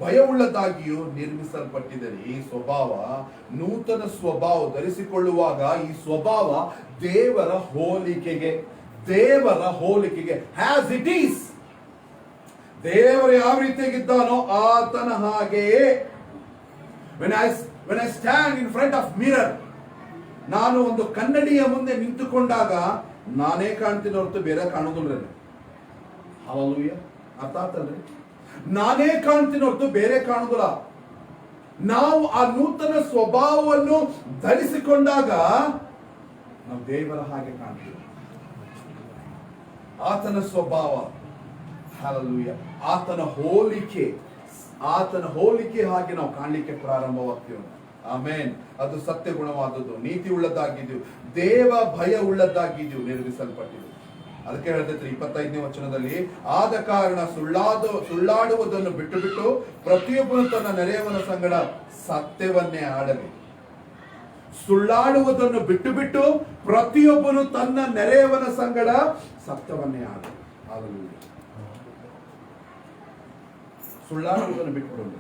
ಭಯವುಳ್ಳದಾಗಿಯೂ ನಿರ್ಮಿಸಲ್ಪಟ್ಟಿದೆ. ಈ ಸ್ವಭಾವ, ನೂತನ ಸ್ವಭಾವ ಧರಿಸಿಕೊಳ್ಳುವಾಗ ಈ ಸ್ವಭಾವ ದೇವರ ಹೋಲಿಕೆಗೆ, ದೇವರ ಹೋಲಿಕೆಗೆ, ಹ್ಯಾಸ್ ಇಟ್ ಈಸ್. ದೇವರು ಯಾವ ರೀತಿಯಾಗಿದ್ದಾನೋ ಆತನ ಹಾಗೆಯೇ. when I stand in front of mirror, ನಾನು ಒಂದು ಕನ್ನಡಿಯ ಮುಂದೆ ನಿಂತುಕೊಂಡಾಗ ನಾನೇ ಕಾಣ್ತೀನಿ ಹೊರತು ಬೇರೆ ಕಾಣೋದಿಲ್ಲ. ಹಲ್ಲೆಲೂಯಾ. ಅರ್ಥ ಆತಲ್ರಿ? ನಾನೇ ಕಾಣ್ತೀನಿ ಹೊರತು ಬೇರೆ ಕಾಣೋದಿಲ್ಲ. ನಾವು ಆ ನೂತನ ಸ್ವಭಾವವನ್ನು ಧರಿಸಿಕೊಂಡಾಗ ನಾವು ದೇವರ ಹಾಗೆ ಕಾಣ್ತೀವಿ. ಆತನ ಸ್ವಭಾವ, ಹಲ್ಲೆಲೂಯಾ, ಆತನ ಹೋಲಿಕೆ, ಆತನ ಹೋಲಿಕೆ ಹಾಗೆ ನಾವು ಕಾಣಲಿಕ್ಕೆ ಪ್ರಾರಂಭವಾಗ್ತೀವಿ. ಆಮೇನ್. ಅದು ಸತ್ಯ ಗುಣವಾದದ್ದು, ನೀತಿ ಉಳ್ಳದಾಗಿದ್ದೀವಿ, ದೇವ ಭಯ ಉಳ್ಳದಾಗಿದ್ದೀವಿ, ನಿರ್ಮಿಸಲ್ಪಟ್ಟಿದ್ದು. ಅದಕ್ಕೆ ಹೇಳ್ತೈತ್ರಿ 25ನೇ ವಚನದಲ್ಲಿ, ಆದ ಕಾರಣ ಸುಳ್ಳಾಡುವುದನ್ನು ಬಿಟ್ಟು ಬಿಟ್ಟು ಪ್ರತಿಯೊಬ್ಬನು ತನ್ನ ನೆರೆಯವನ ಸಂಗಡ ಸತ್ಯವನ್ನೇ ಆಡಲಿ. ಸುಳ್ಳಾಡುವುದನ್ನು ಬಿಟ್ಟು ಬಿಟ್ಟು ಪ್ರತಿಯೊಬ್ಬನು ತನ್ನ ನೆರೆಯವನ ಸಂಗಡ ಸತ್ಯವನ್ನೇ ಆಡಲಿ. ಹಲ್ಲೆಲೂಯಾ. ಸುಳ್ಳಾಡುವುದನ್ನು ಬಿಟ್ಟುಬಿಡೋಣ,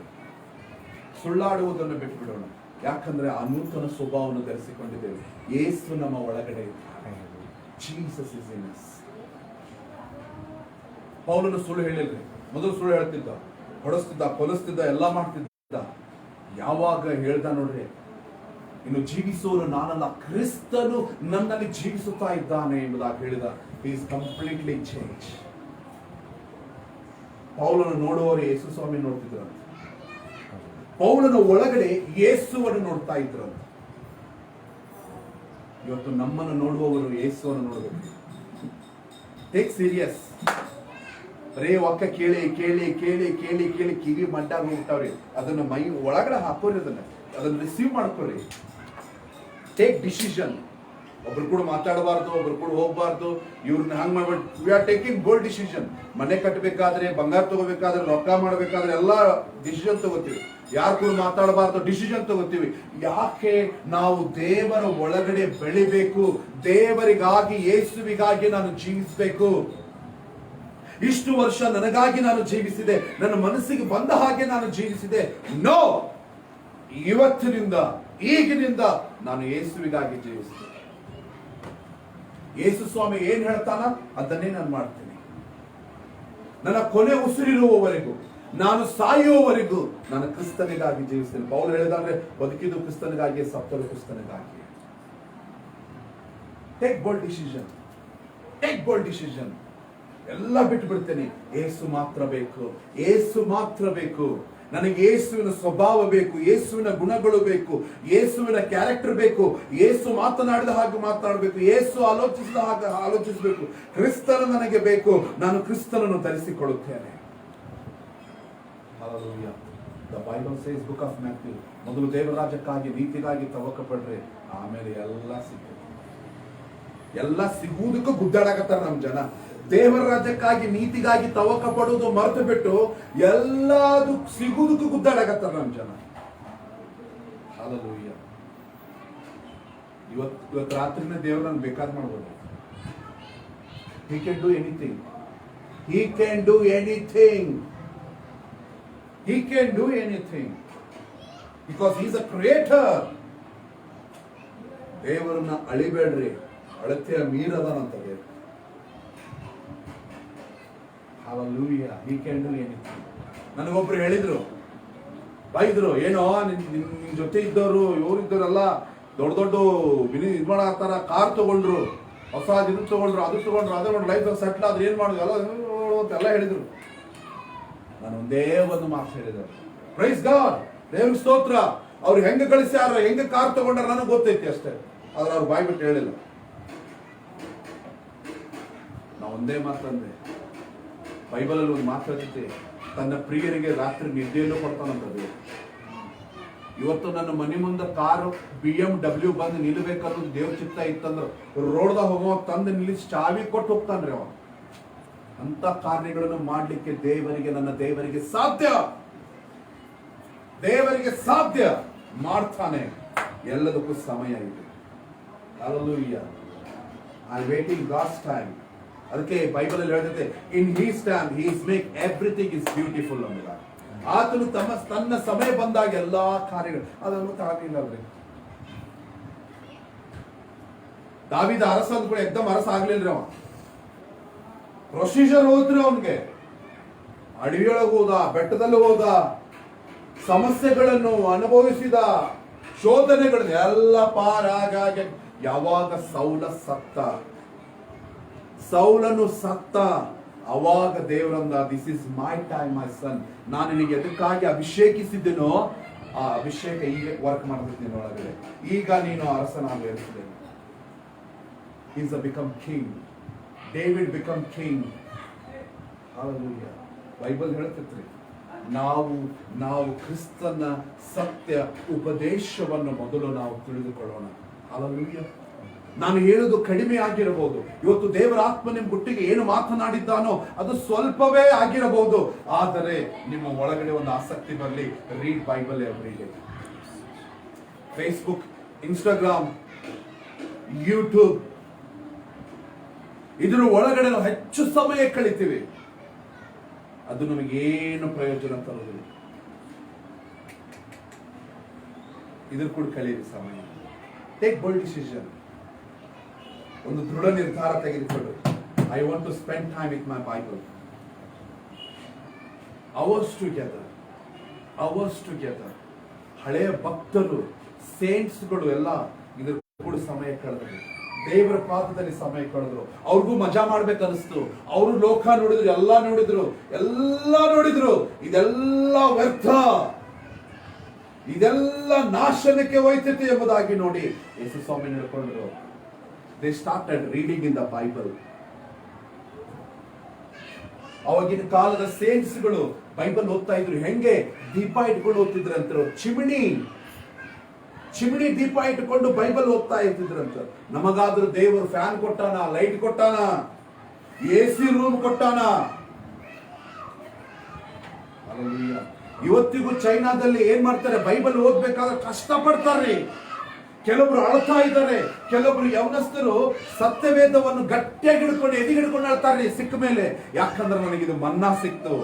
ಸುಳ್ಳಾಡುವುದನ್ನು ಬಿಟ್ಟುಬಿಡೋಣ. ಯಾಕಂದ್ರೆ ಆ ನೂತನ ಸ್ವಭಾವವನ್ನು ಧರಿಸಿಕೊಂಡಿದ್ದೇವೆ. ಯೇಸು ನಮ್ಮ ಒಳಗಡೆ ಇದ್ದಾನೆ. Jesus is in us. ಪೌಲನು ಸುಳ್ಳು ಹೇಳಿಲ್ರಿ. ಮೊದಲು ಸುಳ್ಳು ಹೇಳ್ತಿದ್ದ, ಹೊಡೆಸ್ತಿದ್ದ, ಕೊಲಿಸ್ತಿದ್ದ, ಎಲ್ಲ ಮಾಡ್ತಿದ್ದ. ಯಾವಾಗ ಹೇಳ್ದ ನೋಡ್ರಿ, ಇನ್ನು ಜೀವಿಸುವನು ನಾನಲ್ಲ, ಕ್ರಿಸ್ತನು ನನ್ನಲ್ಲಿ ಜೀವಿಸುತ್ತಾ ಇದ್ದಾನೆ ಎಂಬುದಾಗಿ ಹೇಳಿದ. he is completely changed. ಪೌಲನು ನೋಡುವವರು ಯೇಸು ಸ್ವಾಮಿ ನೋಡ್ತಿದ್ರಂತೆ. ಪೌಲನ ಒಳಗಡೆ ಯೇಸುವನ್ನು ನೋಡ್ತಾ ಇದ್ರಂತೆ. ಇವತ್ತು ನಮ್ಮನ್ನು ನೋಡುವವರು ಯೇಸುವನ್ನು ನೋಡಬೇಕು. Take serious. ಬರೇ ವಾಕ್ಯ ಕೇಳಿ ಕೇಳಿ ಕೇಳಿ ಕೇಳಿ ಕೇಳಿ ಕಿವಿ ಮಂಟಾಗ ಹೋಗ್ತಾವ್ರಿ. ಅದನ್ನ ಮೈ ಒಳಗಡೆ ಹಾಕೋರಿ, ಅದನ್ನ ರಿಸೀವ್ ಮಾಡ್ಕೊಳ್ರಿ. Take decision. ಒಬ್ರು ಕೂಡ ಮಾತಾಡಬಾರ್ದು, ಒಬ್ರು ಕೂಡ ಹೋಗ್ಬಾರ್ದು, ಇವ್ರನ್ನ ಹಂಗ್ ಮಾಡ್ಬಿಟ್ಟು. We are taking bold decision. ಮನೆ ಕಟ್ಟಬೇಕಾದ್ರೆ, ಬಂಗಾರ ತಗೋಬೇಕಾದ್ರೆ, ರೊಕ್ಕ ಮಾಡಬೇಕಾದ್ರೆ ಎಲ್ಲ ಡಿಸಿಷನ್ ತಗೋತೀವಿ. ಯಾರು ಕೂಡ ಮಾತಾಡಬಾರ್ದು, ಡಿಸಿಷನ್ ತಗೋತೀವಿ. ಯಾಕೆ? ನಾವು ದೇವರ ಒಳಗಡೆ ಬೆಳಿಬೇಕು. ದೇವರಿಗಾಗಿ, ಯೇಸುವಿಗಾಗಿ ನಾನು ಜೀವಿಸಬೇಕು. ಇಷ್ಟು ವರ್ಷ ನನಗಾಗಿ ನಾನು ಜೀವಿಸಿದೆ, ನನ್ನ ಮನಸ್ಸಿಗೆ ಬಂದ ಹಾಗೆ ನಾನು ಜೀವಿಸಿದೆ. ನೋ, ಇವತ್ತಿನಿಂದ, ಈಗಿನಿಂದ ನಾನು ಯೇಸುವಿಗಾಗಿ ಜೀವಿಸಿದೆ. ಯೇಸು ಸ್ವಾಮಿ ಏನ್ ಹೇಳ್ತಾನ ಅದನ್ನೇ ನಾನು ಮಾಡ್ತೀನಿ. ನನ್ನ ಕೊನೆ ಉಸಿರಿರುವವರೆಗೂ, ನಾನು ಸಾಯುವವರೆಗೂ ನಾನು ಕ್ರಿಸ್ತನಿಗಾಗಿ ಜೀವಿಸ್ತೇನೆ. ಪೌಲ್ ಹೇಳಿದಂದ್ರೆ ಬದುಕಿದ್ದು ಕ್ರಿಸ್ತನಿಗಾಗಿ, ಸತ್ತರು ಕ್ರಿಸ್ತನಿಗಾಗಿ. Take bold decision, take bold decision. ಎಲ್ಲ ಬಿಟ್ಟು ಬಿಡ್ತೇನೆ. ಏಸು ಮಾತ್ರ ಬೇಕು, ಏಸು ಮಾತ್ರ ಬೇಕು. ನನಗೆ ಯೇಸುವಿನ ಸ್ವಭಾವ ಬೇಕು, ಯೇಸುವಿನ ಗುಣಗಳು ಬೇಕು, ಯೇಸುವಿನ ಕ್ಯಾರೆಕ್ಟರ್ ಬೇಕು, ಯೇಸು ಮಾತನಾಡಿದ ಹಾಗೆ ಮಾತನಾಡಬೇಕು, ಯೇಸು ಆಲೋಚಿಸಿದ ಹಾಗೆ ಆಲೋಚಿಸಬೇಕು. ಕ್ರಿಸ್ತನು ನನಗೆ ಬೇಕು, ನಾನು ಕ್ರಿಸ್ತನನ್ನು ಧರಿಸಿಕೊಳ್ಳುತ್ತೇನೆ. Hallelujah. The Bible says, book of Matthew, ಮೊದಲು ದೇವರ ರಾಜ್ಯಕ್ಕಾಗಿ ನೀತಿಗಾಗಿ ತವಕ ಪಡ್ರಿ, ಆಮೇಲೆ ಎಲ್ಲ ಸಿಗ್ತದೆ. ಎಲ್ಲ ಸಿಗುವುದಕ್ಕೂ ಗುದ್ದಾಡಕತ್ತಾರ ನಮ್ ಜನ. ದೇವರ ರಾಜ್ಯಕ್ಕಾಗಿ ನೀತಿಗಾಗಿ ತವಕ ಪಡುವುದು ಮರೆತು ಬಿಟ್ಟು ಎಲ್ಲದೂ ಸಿಗುವುದಕ್ಕೂ ಗುದ್ದಾಡಕತ್ತಾರ ನಮ್ ಜನ. Hallelujah. ಇವತ್ತು ರಾತ್ರಿನೇ ದೇವರನ್ನು ಬೇಕಾದ್ ಮಾಡ್ಬೋದು. He can do anything. He can do anything. He can do anything. Because he is a creator. ದೇವರನ್ನ ಅಳಿಬೇಡ್ರಿ, ಅಳತೆಯ ಮೀರದನಂತ ದೇವರು. Hallelujah. He can do anything. ನನಗೊಬ್ರು ಹೇಳಿದ್ರು, ಬೈದ್ರು, ಏನೋ ನಿನ್ ಜೊತೆ ಇದ್ದವರು ಇವರಿದ್ದವರೆಲ್ಲ ದೊಡ್ಡ ದೊಡ್ಡ ಇದು ಮಾಡಾಕ್ತಾರ, ಕಾರ್ ತಗೊಂಡ್ರು, ಹೊಸ ಇದು ತಗೊಂಡ್ರು, ಅದು ತಗೊಂಡ್ರು, ಅದೇ ಮಾಡಿ ಲೈಫ್ ಸೆಟ್ಲ್ ಆದ್ರೆ ಏನ್ ಮಾಡುದು ಎಲ್ಲ ಹೇಳಿದ್ರು. ನಾನು ಒಂದೇ ಒಂದು ಮಾತು ಹೇಳಿದೆ, ಪ್ರೈಸ್ ಗಾಡ್, ದೇವ್ರಿಗೆ ಸ್ತೋತ್ರ. ಅವ್ರು ಹೆಂಗ ಕಳಿಸ್ಯಾರ, ಹೆಂಗ ಕಾರ್ ತಗೊಂಡ್ರ ನನಗೆ ಗೊತ್ತೈತಿ ಅಷ್ಟೇ, ಆದ್ರೆ ಅವ್ರು ಬಾಯ್ ಬಿಟ್ಟು ಹೇಳಿಲ್ಲ. ನಾ ಒಂದೇ ಮಾತಂದೆ, ಬೈಬಲ್ ಅಲ್ಲಿ ಒಂದು ಮಾತು ಹೇಳ್ತೈತಿ, ತನ್ನ ಪ್ರಿಯರಿಗೆ ರಾತ್ರಿ ನಿದ್ದೆಯನ್ನು ಕೊಡ್ತಾನಂತದ್ದು. ಇವತ್ತು ನನ್ನ ಮನೆ ಮುಂದೆ ಕಾರು BMW ಬಂದು ನಿಲ್ಬೇಕನ್ನೋದು ದೇವ್ರ ಚಿತ್ತ ಇತ್ತಂದ್ರೆ ರೋಡ್ದಾಗ ಹೋಗೋ ತಂದು ನಿಲ್ಲಿಸಿ ಚಾವಿ ಕೊಟ್ಟು ಹೋಗ್ತಾನ್ರಿ ಅವ. ಅಂತ ಕಾರ್ಯಗಳನ್ನು ಮಾಡ್ಲಿಕ್ಕೆ ದೇವರಿಗೆ, ನನ್ನ ದೇವರಿಗೆ ಸಾಧ್ಯ, ದೇವರಿಗೆ ಸಾಧ್ಯ. ಮಾಡ್ತಾನೆ, ಎಲ್ಲದಕ್ಕೂ ಸಮಯ ಇದೆ. Hallelujah. I am waiting God's time. ಅದಕ್ಕೆ ಬೈಬಲ್ ಅಲ್ಲಿ ಹೇಳ್ತೈತೆ, in his time he is make everything is beautiful ಅಂತ. ಆತನು ತನ್ನ ಸಮಯ ಬಂದಾಗ ಎಲ್ಲಾ ಕಾರ್ಯಗಳು ಅದನ್ನು ತಾಗಿಲ್ಲಲ್ರಿ. ದಾವೀದ ಅರಸ ಅಂದ ಕೂಡ ಎಕ್ದಮ್ ಅರಸ ಆಗ್ಲಿಲ್ರಿ. ಅವ ಪ್ರೊಸೀಜರ್ ಹೋದ್ರಿ, ಅವನ್ಗೆ ಅಡವಿಯೊಳಗೆ ಹೋದ, ಬೆಟ್ಟದಲ್ಲಿ ಹೋದ, ಸಮಸ್ಯೆಗಳನ್ನು ಅನುಭವಿಸಿದ, ಶೋಧನೆಗಳನ್ನು ಎಲ್ಲ ಪಾರಾಗ ಯಾವಾಗ ಸೌಲನು ಸತ್ತ ಅವಾಗ ದೇವರಂದ, this is my time my son, ನಾನು ನಿನಗೆ ಎದಕ್ಕಾಗಿ ಅಭಿಷೇಕಿಸಿದ್ದೇನೋ ಆ ಅಭಿಷೇಕ ಈಗ ವರ್ಕ್ ಮಾಡ್ತಿದ್ದೀನಿ ಒಳಗಡೆ. ಈಗ ನೀನು ಅರಸನಾಗಿರ್ತೇನೆ. Is a become king. David become king. Hallelujah. Bible ಹೇಳ್ತೈತ್ರಿ, ನಾವು ಕ್ರಿಸ್ತನ ಸತ್ಯ ಉಪದೇಶವನ್ನು ಮೊದಲು ನಾವು ತಿಳಿದುಕೊಳ್ಳೋಣ. Hallelujah. ನಾನು ಹೇಳುವುದು ಕಡಿಮೆ ಆಗಿರಬಹುದು. ಇವತ್ತು ದೇವರ ಆತ್ಮ ನಿಮ್ಮ ಗುಟ್ಟಿಗೆ ಏನು ಮಾತನಾಡಿದ್ದಾನೋ ಅದು ಸ್ವಲ್ಪವೇ ಆಗಿರಬಹುದು, ಆದರೆ ನಿಮ್ಮ ಒಳಗಡೆ ಒಂದು ಆಸಕ್ತಿ ಬರಲಿ. Read Bible every day. Facebook, Instagram, YouTube, ಇದರ ಒಳಗಡೆ ನಾವು ಹೆಚ್ಚು ಸಮಯ ಕಳಿತೀವಿ, ಅದು ನಮಗೇನು ಪ್ರಯೋಜನ ತರುವುದಿಲ್ಲ. ಇದ್ರ ಕೂಡ ಕಳೆಯಿರಿ ಸಮಯ. Take bold decision. ಒಂದು ದೃಢ ನಿರ್ಧಾರ ತೆಗೆದುಕೊಳ್ಳಿ. I want to spend time with my Bible. Hours together. ಹಳೆಯ ಭಕ್ತರು, ಸೇಂಟ್ಸ್ಗಳು ಎಲ್ಲ ಇದ್ರ ಕೂಡ ಸಮಯ ಕಳೆದ್ರು, ದೇವರ ಪಾದದಲ್ಲಿ ಸಮಯ ಕಳೆದ್ರು. ಅವ್ರಿಗೂ ಮಜಾ ಮಾಡ್ಬೇಕು ಅನಿಸ್ತು. ಅವರು ಲೋಕ ನೋಡಿದ್ರು, ಎಲ್ಲ ನೋಡಿದ್ರು. ಇದೆಲ್ಲ ವ್ಯರ್ಥ, ಇದೆಲ್ಲ ನಾಶನಕ್ಕೆ ಹೋಯ್ತೈತೆ ಎಂಬುದಾಗಿ ನೋಡಿ ಯೇಸು ಸ್ವಾಮಿ ನಡ್ಕೊಂಡ್ರು. They started reading in the Bible. ಅವಾಗಿನ ಕಾಲದ ಸೇಂಟ್ಸ್ಗಳು ಬೈಬಲ್ ಓದ್ತಾ ಇದ್ರು. ಹೆಂಗೆ? ದೀಪ ಇಟ್ಕೊಂಡು ಓದ್ತಿದ್ರಂತ. ಚಿಮಿಣಿ ದೀಪ ಇಟ್ಕೊಂಡು ಬೈಬಲ್ ಓದ್ತಾ ಇರ್ತಿದ್ರಂತ. ನಮಗಾದ್ರೂ ದೇವರು ಫ್ಯಾನ್ ಕೊಟ್ಟಾನ, ಲೈಟ್ ಕೊಟ್ಟಾನ, AC ರೂಮ್ ಕೊಟ್ಟಾನ. ಇವತ್ತಿಗೂ ಚೈನಾದಲ್ಲಿ ಏನ್ ಮಾಡ್ತಾರೆ, ಬೈಬಲ್ ಓದ್ಬೇಕಾದ್ರೆ ಕಷ್ಟ ಪಡ್ತಾರ್ರಿ. ಕೆಲವೊಬ್ರು ಅಳ್ತಾ ಇದ್ದಾರೆ, ಕೆಲವೊಬ್ರು ಯೌನಸ್ಥರು ಸತ್ಯವೇದವನ್ನು ಗಟ್ಟಿಯಾಗಿ ಹಿಡ್ಕೊಂಡು ಎದಿಗಿಡ್ಕೊಂಡು ಅಳ್ತಾರ್ರಿ ಸಿಕ್ಕ ಮೇಲೆ. ಯಾಕಂದ್ರೆ ನನಗಿದು ಮನ್ನಾ ಸಿಕ್ತು,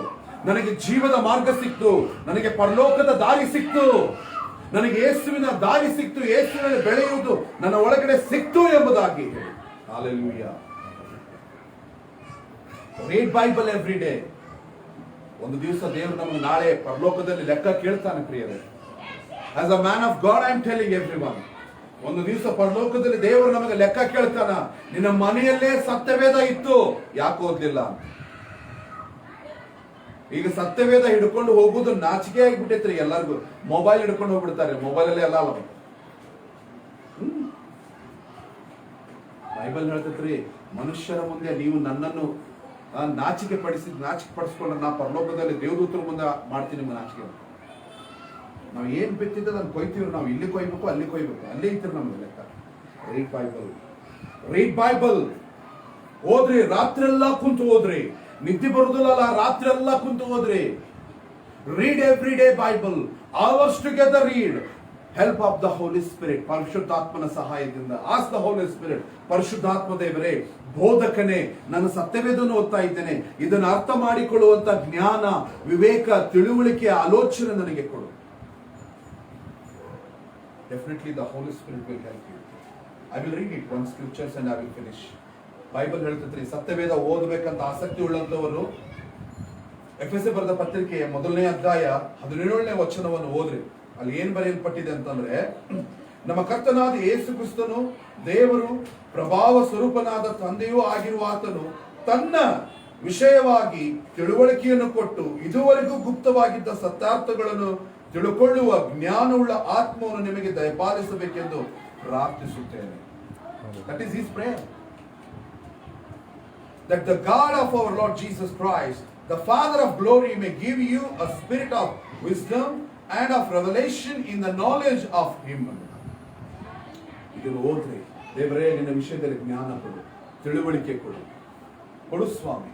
ನನಗೆ ಜೀವದ ಮಾರ್ಗ ಸಿಕ್ತು, ನನಗೆ ಪರಲೋಕದ ದಾರಿ ಸಿಕ್ತು, ನನಗೆ ಯೇಸುವಿನ ದಾರಿ ಸಿಕ್ತು, ಯೇಸುವಿನಲ್ಲಿ ಬೆಳೆಯುವುದು ನನ್ನ ಒಳಗಡೆ ಸಿಕ್ತು ಎಂಬುದಾಗಿ. Hallelujah. Read Bible every day. ಒಂದು ದಿವಸ ದೇವರು ನಮಗೆ ನಾಳೆ ಪರಲೋಕದಲ್ಲಿ ಲೆಕ್ಕ ಕೇಳ್ತಾನೆ ಪ್ರಿಯರೇ. As a man of god I am telling everyone, ಒಂದು ದಿವಸ ಪರಲೋಕದಲ್ಲಿ ದೇವರು ನಮಗೆ ಲೆಕ್ಕ ಕೇಳ್ತಾನ. ನಿನ್ನ ಮನೆಯಲ್ಲೇ ಸತ್ಯವೇದ ಇತ್ತು, ಯಾಕೆ ಓದ್ಲಿಲ್ಲ? ಈಗ ಸತ್ಯವೇದ ಹಿಡ್ಕೊಂಡು ಹೋಗುದು ನಾಚಿಕೆ ಆಗಿಬಿಟ್ಟೈತ್ರಿ ಎಲ್ಲರಿಗೂ. ಮೊಬೈಲ್ ಹಿಡ್ಕೊಂಡು ಹೋಗ್ಬಿಡ್ತಾರೆ, ಮೊಬೈಲ್ ಅಲ್ಲೇ ಎಲ್ಲ ಅಲ್ಲ. ಬೈಬಲ್ ಹೇಳ್ತೈತ್ರಿ, ಮನುಷ್ಯರ ಮುಂದೆ ನೀವು ನನ್ನನ್ನು ನಾಚಿಕೆ ಪಡಿಸ್ಕೊಂಡ್ರೆ ನಾ ಪರಲೋಕದಲ್ಲಿ ದೇವದೂತರ ಮುಂದೆ ಮಾಡ್ತೀನಿ ನಿಮ್ಗೆ ನಾಚಿಕೆ. ನಾವು ಏನ್ ಬಿತ್ತಿದ್ದ ಅದನ್ನ ಕೊಯ್ತೀವಿ. ನಾವು ಇಲ್ಲಿ ಕೊಯ್ಬೇಕು, ಅಲ್ಲಿ ಕೊಯ್ಬೇಕು, ಅಲ್ಲೇ ಇತ್ತು ನಮ್ಗೆ ಲೆಕ್ಕ. Read Bible, read Bible. ಓದ್ರಿ, ರಾತ್ರಿ ಎಲ್ಲ ಕುಂತು ಓದ್ರಿ. ನಿದ್ದೆ ಬರುದಿಲ್ಲ, ರಾತ್ರಿ ಎಲ್ಲ ಕುಂತು ಓದ್ರಿ. Read every day Bible, hours together read. Help of the Holy Spirit, ಪರಿಶುದ್ಧಾತ್ಮನ ಸಹಾಯದಿಂದ. ಆಸ್ ದ ಹೋಲಿ ಸ್ಪಿರಿಟ್, ಪರಿಶುದ್ಧಾತ್ಮ ದೇವರೇ, ಬೋಧಕನೇ, ನಾನು ಸತ್ಯವೇದವನ್ನು ಓದ್ತಾ ಇದ್ದೇನೆ, ಇದನ್ನು ಅರ್ಥ ಮಾಡಿಕೊಳ್ಳುವಂತ ಜ್ಞಾನ, ವಿವೇಕ, ತಿಳುವಳಿಕೆ, ಆಲೋಚನೆ ನನಗೆ ಕೊಡು. Definitely the Holy Spirit will help you. I will read it one scriptures and I will finish. Bible ಹೇಳ್ತೈತ್ರಿ, ಸತ್ಯವೇದ ಓದಬೇಕಂತ ಆಸಕ್ತಿ ಉಳ್ಳಂತವರು ಎಫೆಸ ಬರೆದ ಪತ್ರಿಕೆಯ 1ನೇ ಅಧ್ಯಾಯ 17ನೇ ವಚನವನ್ನು ಓದ್ರಿ. ಅಲ್ಲಿ ಏನ್ ಬರೆಯಲ್ಪಟ್ಟಿದೆ ಅಂತಂದ್ರೆ, ನಮ್ಮ ಕರ್ತನಾದ ಯೇಸು ಕ್ರಿಸ್ತನು, ದೇವರು ಪ್ರಭಾವ ಸ್ವರೂಪನಾದ ತಂದೆಯೂ ಆಗಿರುವ ಆತನು ತನ್ನ ವಿಷಯವಾಗಿ ತಿಳುವಳಿಕೆಯನ್ನು ಕೊಟ್ಟು ಇದುವರೆಗೂ ಗುಪ್ತವಾಗಿದ್ದ ಸತ್ಯಾರ್ಥಗಳನ್ನು ತಿಳುಕೊಳ್ಳುವ ಜ್ಞಾನವುಳ್ಳ ಆತ್ಮವನ್ನು ನಿಮಗೆ ದಯಪಾಲಿಸಬೇಕೆಂದು ಪ್ರಾರ್ಥಿಸುತ್ತೇನೆ. That is his prayer. That the God of our Lord Jesus Christ, the Father of glory, may give you a spirit of wisdom and of revelation in the knowledge of him. ಇದನ್ನು ಓದ್ರಿ. ದೇವರೇ, ನಿನ್ನ ವಿಷಯದಲ್ಲಿ ಜ್ಞಾನ ಕೊಡು, ತಿಳುವಳಿಕೆ ಕೊಡು ಸ್ವಾಮಿ.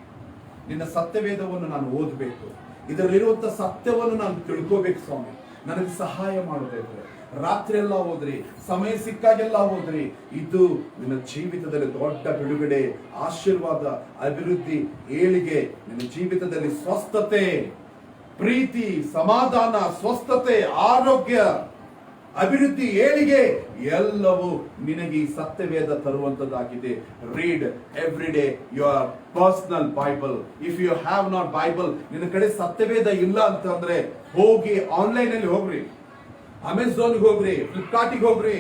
ನಿನ್ನ ಸತ್ಯವೇದವನ್ನು ನಾನು ಓದಬೇಕು, ಇದರಲ್ಲಿರುವಂತ ಸತ್ಯವನ್ನು ನಾನು ತಿಳ್ಕೋಬೇಕು ಸ್ವಾಮಿ. ನನಗೆ ಸಹಾಯ ಮಾಡೋದೇವ್ರೆ. ರಾತ್ರಿ ಎಲ್ಲ ಓದ್ರಿ, ಸಮಯ ಸಿಕ್ಕಾಗೆಲ್ಲ ಓದ್ರಿ. ಇದು ನಿನ್ನ ಜೀವಿತದಲ್ಲಿ ದೊಡ್ಡ ಬಿಡುಗಡೆ, ಆಶೀರ್ವಾದ, ಅಭಿವೃದ್ಧಿ, ಏಳಿಗೆ, ನಿನ್ನ ಜೀವಿತದಲ್ಲಿ ಸ್ವಸ್ಥತೆ, ಪ್ರೀತಿ, ಸಮಾಧಾನ, ಸ್ವಸ್ಥತೆ, ಆರೋಗ್ಯ, ಅಭಿವೃದ್ಧಿ, ಏಳಿಗೆ ಎಲ್ಲವೂ ನಿನಗೆ ಈ ಸತ್ಯವೇದ ತರುವಂತದ್ದಾಗಿದೆ. Read every day your personal Bible. If you have not Bible, ನಿನ್ನ ಕಡೆ ಸತ್ಯವೇದ ಇಲ್ಲ ಅಂತಂದ್ರೆ ಹೋಗಿ ಆನ್ಲೈನ್ ಅಲ್ಲಿ ಹೋಗ್ರಿ, ಅಮೆಝಾನ್ಗೆ ಹೋಗ್ರಿ, ಫ್ಲಿಪ್ಕಾರ್ಟಿಗೆ ಹೋಗ್ರಿ.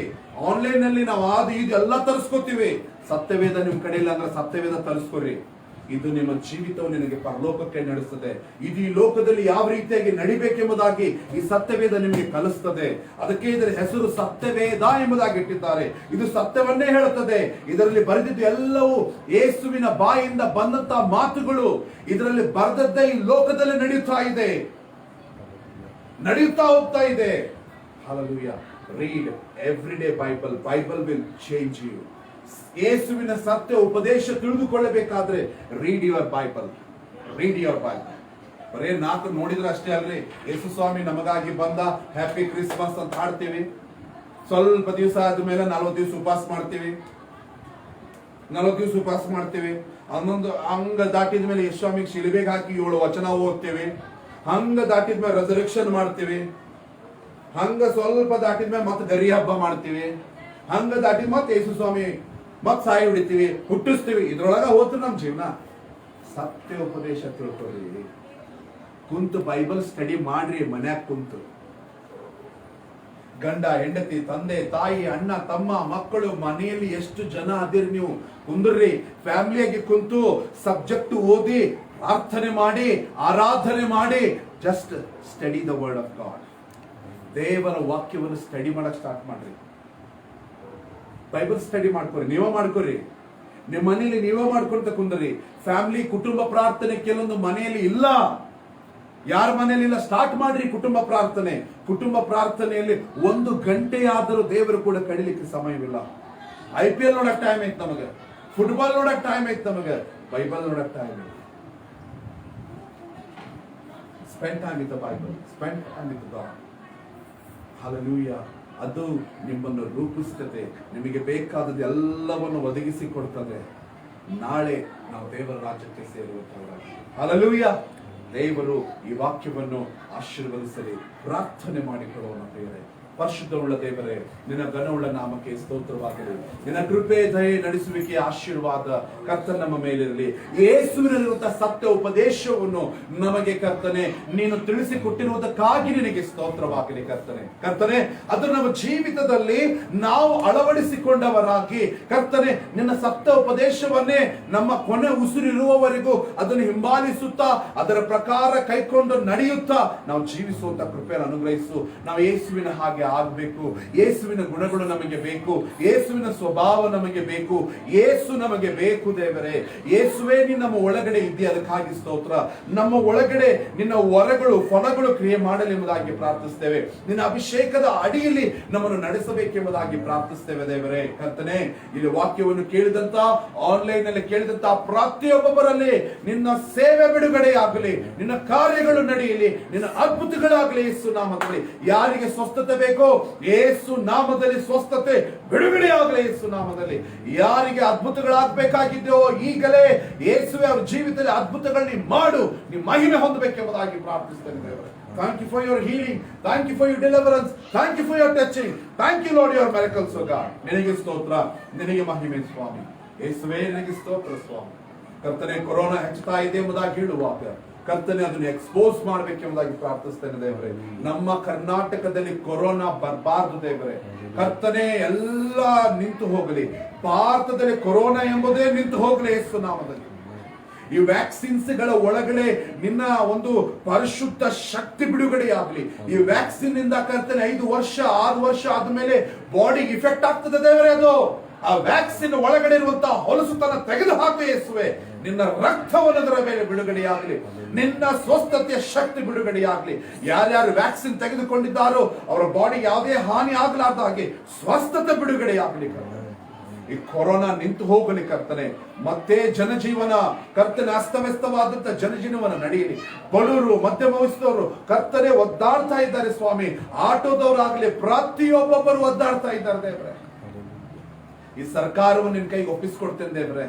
ಆನ್ಲೈನ್ ಅಲ್ಲಿ ನಾವು ಅದು ಇದು ಎಲ್ಲ ತರಿಸ್ಕೋತೀವಿ. ಸತ್ಯವೇದ ನಿಮ್ ಕಡೆ ಇಲ್ಲ ಅಂದ್ರೆ ಸತ್ಯವೇದ ತರಿಸ್ಕೊರಿ. ಇದು ನಿಮ್ಮ ಜೀವಿತವು ನಿನಗೆ ಪರಲೋಕಕ್ಕೆ ನಡೆಸುತ್ತದೆ. ಇದು ಈ ಲೋಕದಲ್ಲಿ ಯಾವ ರೀತಿಯಾಗಿ ನಡಿಬೇಕೆಂಬುದಾಗಿ ಈ ಸತ್ಯವೇದ ನಿಮಗೆ ಕಲಿಸ್ತದೆ. ಅದಕ್ಕೆ ಇದರ ಹೆಸರು ಸತ್ಯವೇದ ಎಂಬುದಾಗಿ ಇಟ್ಟಿದ್ದಾರೆ. ಇದು ಸತ್ಯವನ್ನೇ ಹೇಳುತ್ತದೆ. ಇದರಲ್ಲಿ ಬರೆದಿದ್ದು ಎಲ್ಲವೂ ಯೇಸುವಿನ ಬಾಯಿಂದ ಬಂದಂತ ಮಾತುಗಳು. ಇದರಲ್ಲಿ ಬರೆದದ್ದೇ ಈ ಲೋಕದಲ್ಲಿ ನಡೆಯುತ್ತಾ ಹೋಗ್ತಾ ಇದೆ. Hallelujah. Read everyday Bible. Bible will change you. ಯೇಸುವಿನ ಸತ್ಯ ಉಪದೇಶ ತಿಳಿದುಕೊಳ್ಳಬೇಕಾದ್ರೆ ರೀಡ್ ಯುವರ್ ಬೈಬಲ್. ಬರೇ 4 ನೋಡಿದ್ರೆ ಅಷ್ಟೇ ಅಲ್ರಿ. ಯೇಸು ಸ್ವಾಮಿ ನಮಗಾಗಿ ಬಂದ, ಹ್ಯಾಪಿ ಕ್ರಿಸ್ಮಸ್ ಅಂತ ಹಾಡ್ತೀವಿ. ಸ್ವಲ್ಪ ದಿವಸ ಆದ್ಮೇಲೆ 40 ದಿವಸ ಉಪವಾಸ ಮಾಡ್ತೀವಿ. ಹನ್ನೊಂದು ಹಂಗ ದಾಟಿದ ಮೇಲೆ ಯೇಸು ಸ್ವಾಮಿಗೆ ಶಿಲುಬೆಗೆ ಹಾಕಿ 7 ವಚನ ಓದ್ತೀವಿ. ಹಂಗ ದಾಟಿದ ಮೇಲೆ ರೆಸರೆಕ್ಷನ್ ಮಾಡ್ತೀವಿ. ಹಂಗ ಸ್ವಲ್ಪ ದಾಟಿದ್ಮೇಲೆ ಮತ್ತೆ ಗರಿ ಹಬ್ಬ ಮಾಡ್ತೀವಿ. ಹಂಗ ದಾಟಿದ್ ಮತ್ತೆ ಯೇಸು ಸ್ವಾಮಿ ಮತ್ ಸಾಯಿ ಹೊಡಿತೀವಿ, ಹುಟ್ಟಿಸ್ತೀವಿ. ಇದ್ರೊಳಗ ಹೋದ್ರು ನಮ್ ಜೀವನ. ಸತ್ಯ ಉಪದೇಶ ತಿಳ್ಕೊಳ್ರಿ, ಕುಂತು ಬೈಬಲ್ ಸ್ಟಡಿ ಮಾಡ್ರಿ. ಮನ್ಯಾಗ ಕುಂತು ಗಂಡ, ಹೆಂಡತಿ, ತಂದೆ, ತಾಯಿ, ಅಣ್ಣ, ತಮ್ಮ, ಮಕ್ಕಳು, ಮನೆಯಲ್ಲಿ ಎಷ್ಟು ಜನ ಅದಿರಿ ನೀವು, ಕುಂದ್ರಿ. ಫ್ಯಾಮಿಲಿಯಾಗಿ ಕುಂತು ಸಬ್ಜೆಕ್ಟ್ ಓದಿ, ಪ್ರಾರ್ಥನೆ ಮಾಡಿ, ಆರಾಧನೆ ಮಾಡಿ. Just study the word of god. ದೇವರ ವಾಕ್ಯವನ್ನು ಸ್ಟಡಿ ಮಾಡಕ್ ಸ್ಟಾರ್ಟ್ ಮಾಡ್ರಿ. ಬೈಬಲ್ ಸ್ಟಡಿ ಮಾಡ್ಕೊರಿ, ನೀವೇ ಮಾಡ್ಕೊರಿ. ನಿಮ್ಮ ಮನೆಯಲ್ಲಿ ನೀವೇ ಮಾಡ್ಕೊಂತ ಕುಂದ್ರಿ. ಫ್ಯಾಮಿಲಿ ಕುಟುಂಬ ಪ್ರಾರ್ಥನೆ ಕೆಲವೊಂದು ಮನೆಯಲ್ಲಿ ಇಲ್ಲ. ಯಾರ ಮನೆಯಲ್ಲಿ ಇಲ್ಲ, ಸ್ಟಾರ್ಟ್ ಮಾಡ್ರಿ ಕುಟುಂಬ ಪ್ರಾರ್ಥನೆ. ಕುಟುಂಬ ಪ್ರಾರ್ಥನೆಯಲ್ಲಿ 1 ಗಂಟೆ ಆದರೂ ದೇವರು ಕೂಡ ಕಡಿಲಿಕ್ಕೆ ಸಮಯವಿಲ್ಲ. IPL ನೋಡಕ್ ಟೈಮ್ ಐತ್ ನಮಗೆ, ಫುಟ್ಬಾಲ್ ನೋಡಕ್ ಟೈಮ್ ಐತ್ ನಮಗೆ, ಬೈಬಲ್ ನೋಡಕ್ ಟೈಮ್ ಇಲ್ಲ. Spend time with the Bible, spend time with god. Hallelujah. ಅದು ನಿಮ್ಮನ್ನು ರೂಪಿಸುತ್ತದೆ, ನಿಮಗೆ ಬೇಕಾದದ್ದು ಎಲ್ಲವನ್ನು ಒದಗಿಸಿ ಕೊಡ್ತದೆ. ನಾಳೆ ನಾವು ದೇವರ ರಾಜ್ಯಕ್ಕೆ ಸೇರುವಂತವರಾಗಿ. Hallelujah. ದೇವರು ಈ ವಾಕ್ಯವನ್ನು ಆಶೀರ್ವದಿಸಲಿ. ಪ್ರಾರ್ಥನೆ ಮಾಡಿಕೊಳ್ಳೋಣ ಪ್ರಿಯರೇ. ಪರಿಶುದ್ಧವುಳ್ಳ ದೇವರೇ, ನಿನ್ನ ಘನವುಳ್ಳ ನಾಮಕ್ಕೆ ಸ್ತೋತ್ರವಾಗಲಿ. ನಿನ್ನ ಕೃಪೆ, ದಯೆ, ನಡೆಸುವಿಕೆ, ಆಶೀರ್ವಾದ ಕರ್ತನ ನಮ್ಮ ಮೇಲಿರಲಿ. ಯೇಸುವಿನಲ್ಲಿರುವಂತಹ ಸತ್ಯ ಉಪದೇಶವನ್ನು ನಮಗೆ ಕರ್ತನೆ ನೀನು ತಿಳಿಸಿಕೊಟ್ಟಿರುವುದಕ್ಕಾಗಿ ನಿನಗೆ ಸ್ತೋತ್ರವಾಗಲಿ ಕರ್ತನೆ. ಕರ್ತನೆ, ಅದು ನಮ್ಮ ಜೀವಿತದಲ್ಲಿ ನಾವು ಅಳವಡಿಸಿಕೊಂಡವರಾಗಿ ಕರ್ತನೆ ನಿನ್ನ ಸತ್ಯ ಉಪದೇಶವನ್ನೇ ನಮ್ಮ ಕೊನೆ ಉಸಿರಿರುವವರೆಗೂ ಅದನ್ನು ಹಿಂಬಾಲಿಸುತ್ತಾ ಅದರ ಪ್ರಕಾರ ಕೈಕೊಂಡು ನಡೆಯುತ್ತಾ ನಾವು ಜೀವಿಸುವಂತ ಕೃಪೆಯನ್ನು ಅನುಗ್ರಹಿಸು. ನಾವು ಯೇಸುವಿನ ಹಾಗೆ ಆಗಬೇಕು. ಯೇಸುವಿನ ಗುಣಗಳು ನಮಗೆ ಬೇಕು. ಯೇಸುವಿನ ಸ್ವಭಾವ ನಮಗೆ ಬೇಕು. ಯೇಸು ನಮಗೆ ಬೇಕು ದೇವರೇ. ಯೇಸುವೇ ನೀನು ನಮ್ಮ ಒಳಗಡೆ ಇದೆಯಾ, ಅದಕ್ಕಾಗಿ ಸ್ತೋತ್ರ. ನಮ್ಮ ಒಳಗಡೆ ನಿನ್ನ ವರಗಳು ಫಲಗಳು ಕ್ರಿಯೆ ಮಾಡಲೆಂಬುದಾಗಿ ಪ್ರಾರ್ಥಿಸ್ತೇವೆ. ನಿನ್ನ ಅಭಿಷೇಕದ ಅಡಿಯಲ್ಲಿ ನಮ್ಮನ್ನು ನಡೆಸಬೇಕೆಂಬುದಾಗಿ ಪ್ರಾರ್ಥಿಸ್ತೇವೆ ದೇವರೇ. ಕರ್ತನೆ, ಇಲ್ಲಿ ವಾಕ್ಯವನ್ನು ಕೇಳಿದಂತ ಆನ್ಲೈನ್ ನಲ್ಲಿ ಕೇಳಿದಂತ ಪ್ರತಿಯೊಬ್ಬರಲ್ಲಿ ನಿನ್ನ ಸೇವೆ ಬಿಡುಗಡೆ ಆಗಲಿ, ನಿನ್ನ ಕಾರ್ಯಗಳು ನಡೆಯಲಿ, ನಿನ್ನ ಅದ್ಭುತಗಳಾಗಲಿ ಯೇಸು ನಾಮದಲ್ಲಿ. ಯಾರಿಗೆ ಸ್ವಸ್ಥತೆ ಬೇಕೋ ಯೇಸು ನಾಮದಲ್ಲಿ ಸ್ವಸ್ಥತೆ ಬಿಡುಗಡೆ ಆಗಲಿ ಯೇಸು ನಾಮದಲ್ಲಿ. ಯಾರಿಗೆ ಅದ್ಭುತಗಳಾಗಬೇಕಾಗಿದೆಯೋ ಈಗಲೇ ಯೇಸುವೆ ಅವರ ಜೀವಿತದಲ್ಲಿ ಅದ್ಭುತಗಳನ್ನ ಮಾಡು, ನೀವು ಮಹಿಮೆ ಹೊಂದಬೇಕೆಂಬುದಾಗಿ ಪ್ರಾರ್ಥಿಸ್ತೇನೆ ದೇವರೇ. Thank you for your healing. Thank you for your deliverance. Thank you for your touching. Thank you Lord, your miracles, oh God. ನಿನಗೆ ಸ್ತೋತ್ರ, ನಿನಗೆ ಮಹಿಮೆ ಸ್ವಾಮಿ. ಯೇಸುವೇ ನಿನಗೆ ಸ್ತೋತ್ರ ಸ್ವಾಮಿ. ಕರ್ತನೆ, ಕೊರೋನಾ ಹೆಚ್ಚುತ್ತಾ ಇದೆ ಎಂಬುದಾಗಿ ಹೇಳುವಾಗ ಕರ್ತನೆ ಅದನ್ನು ಎಕ್ಸ್ಪೋಸ್ ಮಾಡಬೇಕೆಂಬುದಾಗಿ ಪ್ರಾರ್ಥಿಸ್ತೇನೆ ದೇವರೇ. ನಮ್ಮ ಕರ್ನಾಟಕದಲ್ಲಿ ಕೊರೋನಾ ಬರಬಾರದು ದೇವರೇ. ಕರ್ತನೆ, ಎಲ್ಲ ನಿಂತು ಹೋಗಲಿ. ಭಾರತದಲ್ಲಿ ಕೊರೋನಾ ಎಂಬುದೇ ನಿಂತು ಹೋಗಲಿ ಯೇಸು ನಾಮದಲ್ಲಿ. ಈ ವ್ಯಾಕ್ಸಿನ್ಸ್ ಗಳ ಒಳಗಡೆ ನಿನ್ನ ಒಂದು ಪರಿಶುದ್ಧ ಶಕ್ತಿ ಬಿಡುಗಡೆ ಆಗಲಿ. ಈ ವ್ಯಾಕ್ಸಿನ್ ಇಂದ ಕರ್ತನೆ 5 ವರ್ಷ 6 ವರ್ಷ ಆದ್ಮೇಲೆ ಬಾಡಿಗೆ ಇಫೆಕ್ಟ್ ಆಗ್ತದೆ ದೇವರೇ. ಅದು ಆ ವ್ಯಾಕ್ಸಿನ್ ಒಳಗಡೆ ಇರುವಂತಹ ಹೊಲಸುತನ ತೆಗೆದು ಹಾಕು ಯೇಸುವೆ. ನಿನ್ನ ರಕ್ತವನ್ನು ಅದರ ಮೇಲೆ ಬಿಡುಗಡೆಯಾಗಲಿ. ನಿನ್ನ ಸ್ವಸ್ಥತೆಯ ಶಕ್ತಿ ಬಿಡುಗಡೆಯಾಗಲಿ. ಯಾರ್ಯಾರು ವ್ಯಾಕ್ಸಿನ್ ತೆಗೆದುಕೊಂಡಿದ್ದಾರೋ ಅವರ ಬಾಡಿಗೆ ಯಾವುದೇ ಹಾನಿ ಆಗಲಾರ್ದ ಹಾಗೆ ಸ್ವಸ್ಥತೆ ಬಿಡುಗಡೆಯಾಗಲಿ. ಈ ಕೊರೋನಾ ನಿಂತು ಹೋಗಲಿ ಕರ್ತನೆ. ಮತ್ತೆ ಜನಜೀವನ ಕರ್ತನೆ ಅಸ್ತವ್ಯಸ್ತವಾದಂತ ಜನಜೀವನ ನಡೆಯಲಿ. ಬಡವರು, ಮಧ್ಯಮ ವಯಸ್ಸಿನವರು ಕರ್ತನೆ ಒದ್ದಾಡ್ತಾ ಇದ್ದಾರೆ ಸ್ವಾಮಿ. ಆಟೋದವರಾಗಲಿ ಪ್ರತಿಯೊಬ್ಬೊಬ್ಬರು ಒದ್ದಾಡ್ತಾ ಇದ್ದಾರೆ ದೇವ್ರೆ. ಈ ಸರ್ಕಾರವನ್ನು ನಿನ್ ಕೈಗೆ ಒಪ್ಪಿಸ್ಕೊಡ್ತೇನೆ ದೇವ್ರೆ.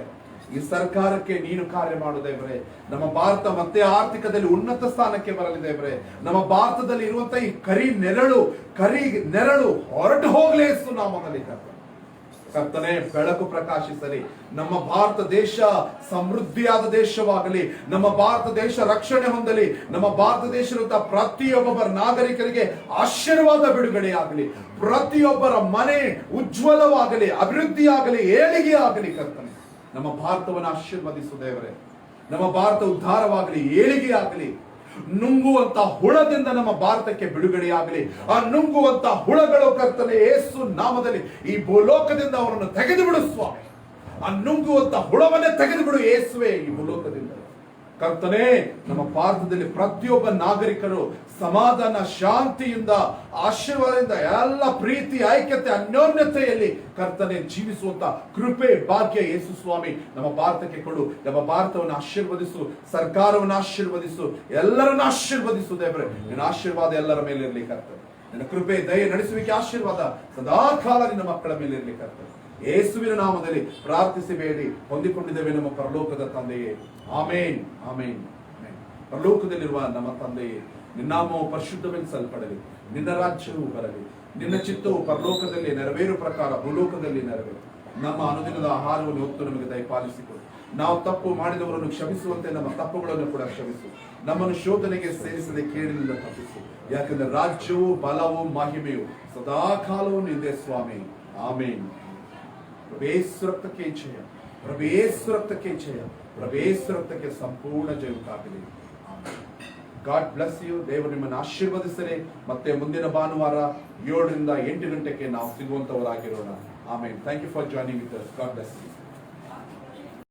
ಈ ಸರ್ಕಾರಕ್ಕೆ ನೀನು ಕಾರ್ಯ ಮಾಡು ದೇವ್ರೆ. ನಮ್ಮ ಭಾರತ ಮತ್ತೆ ಆರ್ಥಿಕದಲ್ಲಿ ಉನ್ನತ ಸ್ಥಾನಕ್ಕೆ ಬರಲಿ ದೇವ್ರೆ. ನಮ್ಮ ಭಾರತದಲ್ಲಿ ಇರುವಂತಹ ಈ ಕರಿ ನೆರಳು ಹೊರಟು ಹೋಗ್ಲೇ ಯೇಸು ನಾಮದಲ್ಲಿ ಕರ್ತನೆ. ಬೆಳಕು ಪ್ರಕಾಶಿಸಲಿ. ನಮ್ಮ ಭಾರತ ದೇಶ ಸಮೃದ್ಧಿಯಾದ ದೇಶವಾಗಲಿ. ನಮ್ಮ ಭಾರತ ದೇಶ ರಕ್ಷಣೆ ಹೊಂದಲಿ. ನಮ್ಮ ಭಾರತ ದೇಶದ ಪ್ರತಿಯೊಬ್ಬರ ನಾಗರಿಕರಿಗೆ ಆಶೀರ್ವಾದ ಬಿಡುಗಡೆ ಆಗಲಿ. ಪ್ರತಿಯೊಬ್ಬರ ಮನೆ ಉಜ್ವಲವಾಗಲಿ, ಅಭಿವೃದ್ಧಿಯಾಗಲಿ, ಏಳಿಗೆ ಆಗಲಿ. ಕರ್ತನೆ, ನಮ್ಮ ಭಾರತವನ್ನು ಆಶೀರ್ವದಿಸು ದೇವರೇ. ನಮ್ಮ ಭಾರತ ಉದ್ಧಾರವಾಗಲಿ, ಏಳಿಗೆ ಆಗಲಿ. ನುಂಗುವಂತ ಹುಳದಿಂದ ನಮ್ಮ ಭಾರತಕ್ಕೆ ಬಿಡುಗಡೆಯಾಗಲಿ. ಆ ನುಂಗುವಂತ ಹುಳಗಳು ಕರ್ತನೆ ಯೇಸು ನಾಮದಲ್ಲಿ ಈ ಭೂಲೋಕದಿಂದ ಅವರನ್ನು ತೆಗೆದು ಬಿಡು ಸ್ವಾಮಿ. ಆ ನುಂಗುವಂತ ಹುಳವನ್ನೇ ತೆಗೆದು ಬಿಡು ಯೇಸುವೆ ಈ ಭೂಲೋಕದಿಂದ. ಕರ್ತನೆ, ನಮ್ಮ ಭಾರತದಲ್ಲಿ ಪ್ರತಿಯೊಬ್ಬ ನಾಗರಿಕರು ಸಮಾಧಾನ, ಶಾಂತಿಯಿಂದ, ಆಶೀರ್ವಾದದಿಂದ, ಎಲ್ಲ ಪ್ರೀತಿ, ಐಕ್ಯತೆ, ಅನ್ಯೋನ್ಯತೆಯಲ್ಲಿ ಕರ್ತನೆ ಜೀವಿಸುವಂತ ಕೃಪೆ, ಭಾಗ್ಯ ಯೇಸು ಸ್ವಾಮಿ ನಮ್ಮ ಭಾರತಕ್ಕೆ ಕೊಡು. ನಮ್ಮ ಭಾರತವನ್ನು ಆಶೀರ್ವದಿಸು, ಸರ್ಕಾರವನ್ನು ಆಶೀರ್ವದಿಸು, ಎಲ್ಲರನ್ನು ಆಶೀರ್ವದಿಸು ದೇವರೇ. ನಿನ್ನ ಆಶೀರ್ವಾದ ಎಲ್ಲರ ಮೇಲೆ ಇರಲಿ ಕರ್ತನೆ. ನಿನ್ನ ಕೃಪೆ, ದಯೆ, ನಡೆಸುವಿಕೆ, ಆಶೀರ್ವಾದ ಸದಾ ಕಾಲ ನಿನ್ನ ಮಕ್ಕಳ ಮೇಲೆ ಇರಲಿ ಕರ್ತನೆ. ಯೇಸುವಿನ ನಾಮದಲ್ಲಿ ಪ್ರಾರ್ಥಿಸಿ ಬೇಡಿ ಹೊಂದಿಕೊಂಡಿದ್ದೇವೆ ನಮ್ಮ ಪರಲೋಕದ ತಂದೆಯೇ. ಆಮೇನ್, ಆಮೇನ್, ಆಮೇನ್. ಪರಲೋಕದಲ್ಲಿರುವ ನಮ್ಮ ತಂದೆಯೇ, ನಿನ್ನ ನಾಮವು ಪರಿಶುದ್ಧವೆನಿಸಲ್ಪಡಲಿ. ನಿನ್ನ ರಾಜ್ಯವು ಬರಲಿ. ನಿನ್ನ ಚಿತ್ತವು ಪರಲೋಕದಲ್ಲಿ ನೆರವೇರು ಪ್ರಕಾರ ಭೂಲೋಕದಲ್ಲಿ ನೆರವೇರು. ನಮ್ಮ ಅನುದಿನದ ಆಹಾರವನ್ನು ಹೊತ್ತು ನಮಗೆ ದಯಪಾಲಿಸಿಕೊಡು. ನಾವು ತಪ್ಪು ಮಾಡಿದವರನ್ನು ಕ್ಷಮಿಸುವಂತೆ ನಮ್ಮ ತಪ್ಪುಗಳನ್ನು ಕೂಡ ಕ್ಷಮಿಸು. ನಮ್ಮನ್ನು ಶೋಧನೆಗೆ ಸೇರಿಸದೆ ಕೇಳಿನಿಂದ ತಪ್ಪಿಸು. ಯಾಕಂದ್ರೆ ರಾಜ್ಯವು, ಬಲವು, ಮಹಿಮೆಯು ಸದಾ ಕಾಲವು ನಿಂದೆ ಸ್ವಾಮಿ. ಆಮೇನ್. ಪ್ರಭೇಸು ರಕ್ತಕ್ಕೆ ಜಯ, ಪ್ರಭೇಸು ರಕ್ತಕ್ಕೆ ಜಯ, ಪ್ರಭೇಸು ರಕ್ತಕ್ಕೆ ಸಂಪೂರ್ಣ ಜಯವಾಗಲಿ. God bless you. ದೇವರು ನಿಮ್ಮನ್ನು ಆಶೀರ್ವದಿಸಲಿ. ಮತ್ತೆ ಮುಂದಿನ ಭಾನುವಾರ 7 ರಿಂದ 8 ಗಂಟೆಗೆ ನಾವು ಸಿಗುವಂತವರಾಗಿರೋಣ. Amen. Thank you for joining with us. God bless you.